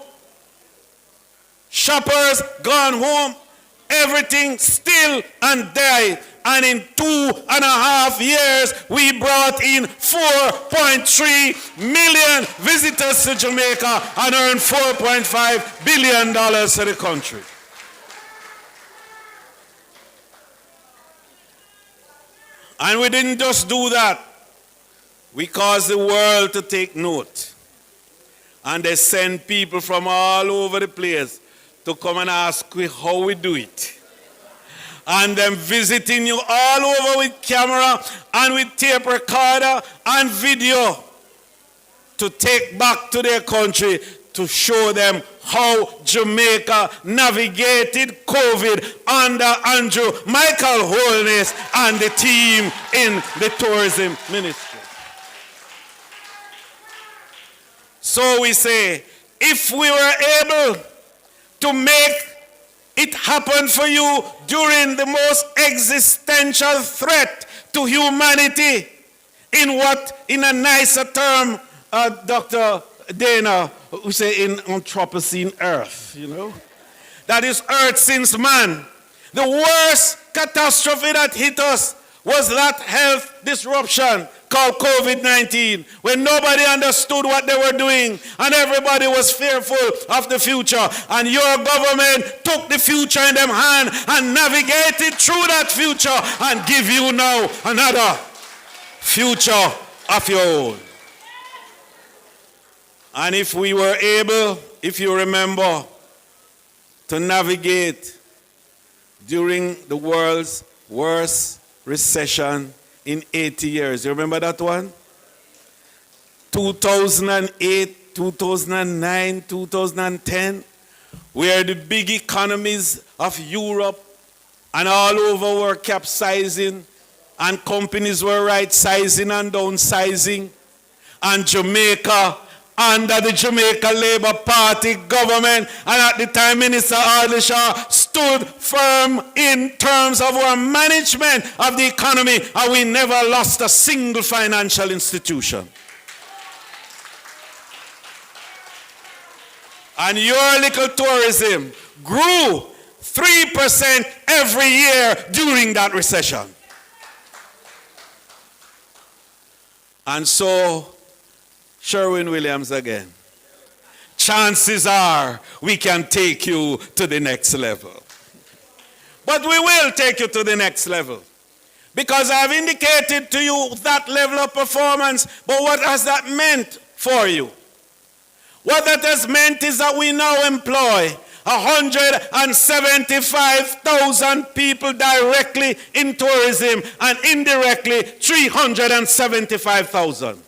Shoppers gone home. Everything still and died. And in 2.5 years, we brought in 4.3 million visitors to Jamaica and earned $4.5 billion to the country. And we didn't just do that. We caused the world to take note. And they send people from all over the place to come and ask me how we do it. And them visiting you all over with camera and with tape recorder and video to take back to their country to show them how Jamaica navigated COVID under Andrew Michael Holness and the team in the tourism ministry. So we say, if we were able to make it happen for you during the most existential threat to humanity, in a nicer term, Dr. Dana, who say in Anthropocene Earth, that is Earth since man. The worst catastrophe that hit us was that health disruption called COVID-19, when nobody understood what they were doing and everybody was fearful of the future. And your government took the future in them hand and navigated through that future and give you now another future of your own. And if we were able, if you remember, to navigate during the world's worst recession in 80 years. You remember that one? 2008, 2009, 2010, where the big economies of Europe and all over were capsizing and companies were right-sizing and downsizing, and Jamaica under the Jamaica Labour Party government, and at the time Minister Ardishaw stood firm in terms of our management of the economy, and we never lost a single financial institution. And your little tourism grew 3% every year during that recession. And so, Sherwin-Williams again. Chances are we can take you to the next level. But we will take you to the next level. Because I've indicated to you that level of performance, but what has that meant for you? What that has meant is that we now employ 175,000 people directly in tourism and indirectly 375,000.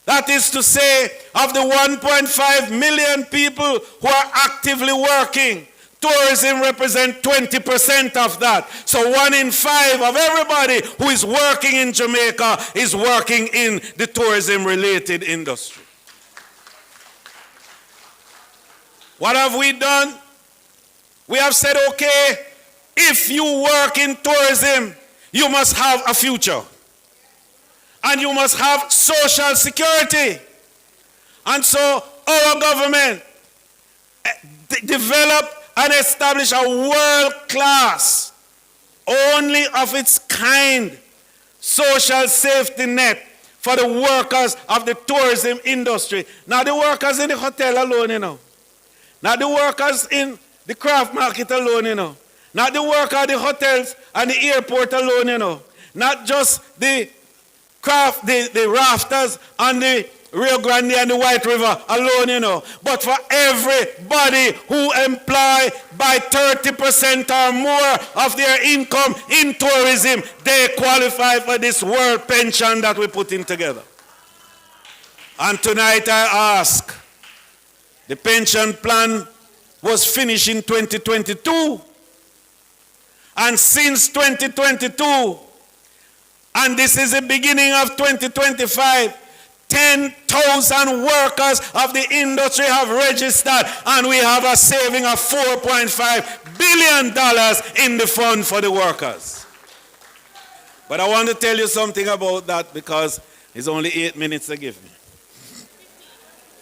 That is to say, of the 1.5 million people who are actively working, tourism represents 20% of that. So 1 in 5 of everybody who is working in Jamaica is working in the tourism-related industry. What have we done? We have said, okay, if you work in tourism, you must have a future. And you must have social security. And so our government developed and established a world-class, only of its kind, social safety net for the workers of the tourism industry. Not the workers in the hotel alone, you know. Not the workers in the craft market alone, you know. Not the workers at the hotels and the airport alone, you know. Not just the craft, the rafters and the Rio Grande and the White River alone, you know. But for everybody who employ by 30% or more of their income in tourism, they qualify for this world pension that we're putting together. And tonight I ask, the pension plan was finished in 2022. And since 2022, and this is the beginning of 2025, 10,000 workers of the industry have registered, and we have a saving of $4.5 billion in the fund for the workers. But I want to tell you something about that because it's only 8 minutes to give me.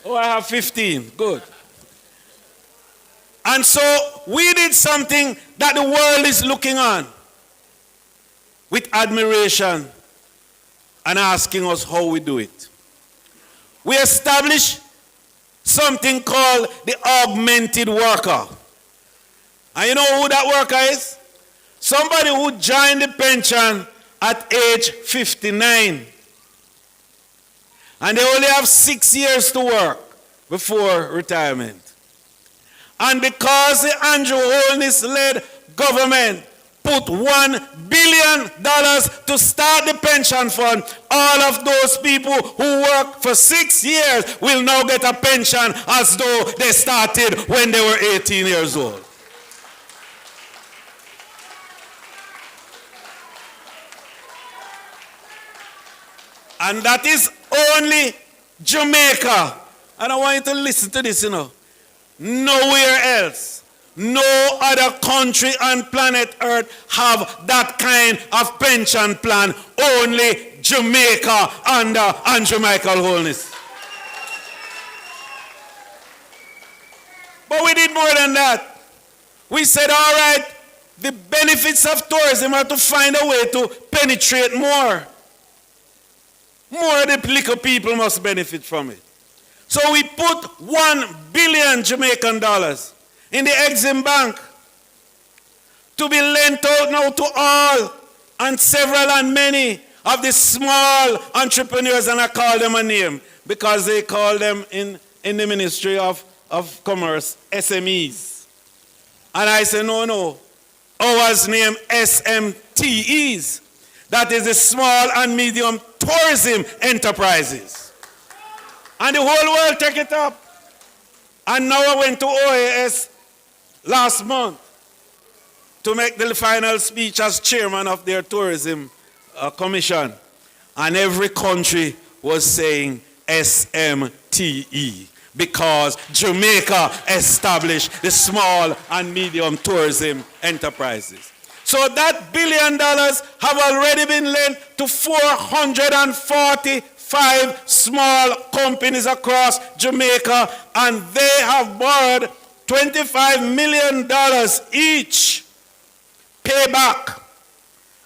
Oh, I have 15. Good. And so we did something that the world is looking on with admiration and asking us how we do it. We established something called the augmented worker. And you know who that worker is? Somebody who joined the pension at age 59. And they only have 6 years to work before retirement. And because the Andrew Holness-led government put $1 billion to start the pension fund, all of those people who work for 6 years will now get a pension as though they started when they were 18 years old. And that is only Jamaica. And I want you to listen to this, you know. Nowhere else, no other country on planet Earth have that kind of pension plan. Only Jamaica under Andrew Michael Holness. But we did more than that. We said, all right, the benefits of tourism are to find a way to penetrate more. More of the little people must benefit from it. So we put 1 billion Jamaican dollars in the Exim Bank to be lent out now to all and several and many of the small entrepreneurs, and I call them a name because they call them in the Ministry of Commerce SMEs. And I say, no, ours name SMTEs. That is the small and medium tourism enterprises. And the whole world take it up. And now I went to OAS last month to make the final speech as chairman of their tourism commission. And every country was saying SMTE because Jamaica established the small and medium tourism enterprises. So that $1 billion have already been lent to 445 small companies across Jamaica, and they have borrowed $25 million each. Pay back.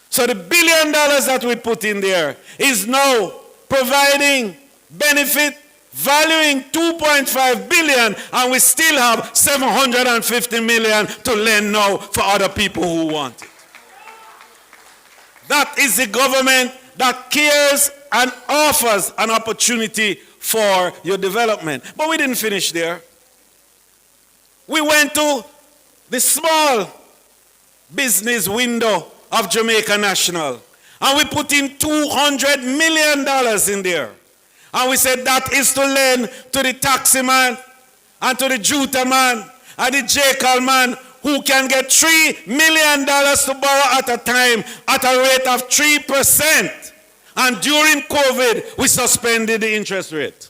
So the $1 billion that we put in there is now providing benefit, valuing $2.5 billion, and we still have $750 million to lend now for other people who want it. That is the government that cares and offers an opportunity for your development. But we didn't finish there. We went to the small business window of Jamaica National, and we put in $200 million in there. And we said that is to lend to the taxi man and to the juta man and the jackal man who can get $3 million to borrow at a time at a rate of 3%. And during COVID, we suspended the interest rate.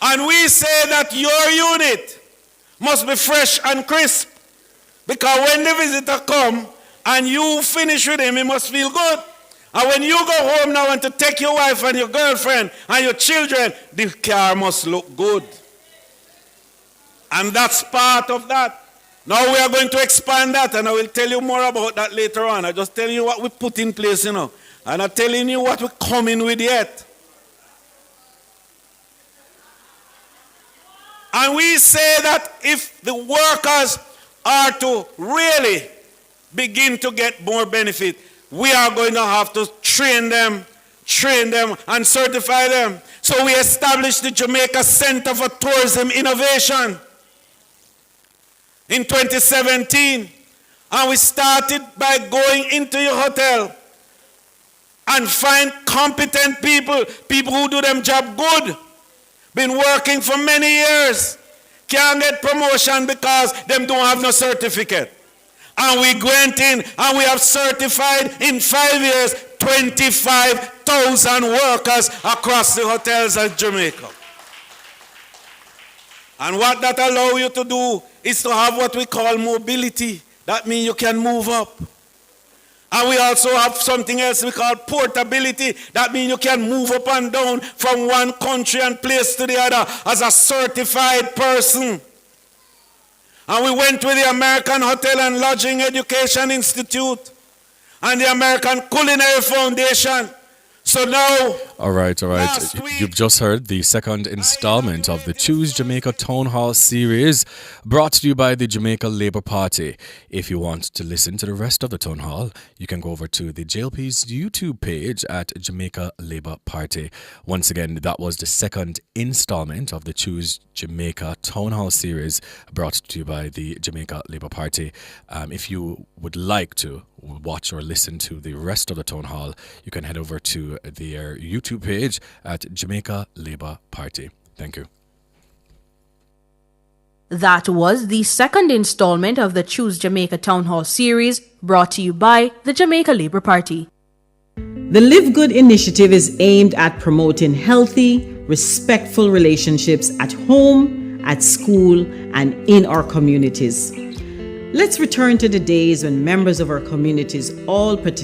And we say that your unit must be fresh and crisp. Because when the visitor come and you finish with him, he must feel good. And when you go home now and to take your wife and your girlfriend and your children, the car must look good. And that's part of that. Now we are going to expand that, and I will tell you more about that later on. I'm just telling you what we put in place, and I'm not telling you what we're coming with yet. And we say that if the workers are to really begin to get more benefit, we are going to have to train them and certify them. So we established the Jamaica Center for Tourism Innovation in 2017. And we started by going into your hotel and find competent people who do them job good. Been working for many years. Can't get promotion because them don't have no certificate. And we went in and we have certified in 5 years 25,000 workers across the hotels in Jamaica. And what that allows you to do is to have what we call mobility. That means you can move up. And we also have something else we call portability. That means you can move up and down from one country and place to the other as a certified person. And we went with the American Hotel and Lodging Education Institute and the American Culinary Foundation. So now... All right. You've just heard the second installment of the Choose Jamaica Town Hall series, brought to you by the Jamaica Labour Party. If you want to listen to the rest of the Town Hall, you can go over to the JLP's YouTube page at Jamaica Labour Party. Once again, that was the second installment of the Choose Jamaica Town Hall series, brought to you by the Jamaica Labour Party. If you would like to watch or listen to the rest of the Town Hall, you can head over to their YouTube page at Jamaica Labour Party. Thank you. That was the second installment of the Choose Jamaica Town Hall series, brought to you by the Jamaica Labour Party. The Live Good initiative is aimed at promoting healthy, respectful relationships at home, at school, and in our communities. Let's return to the days when members of our communities all participated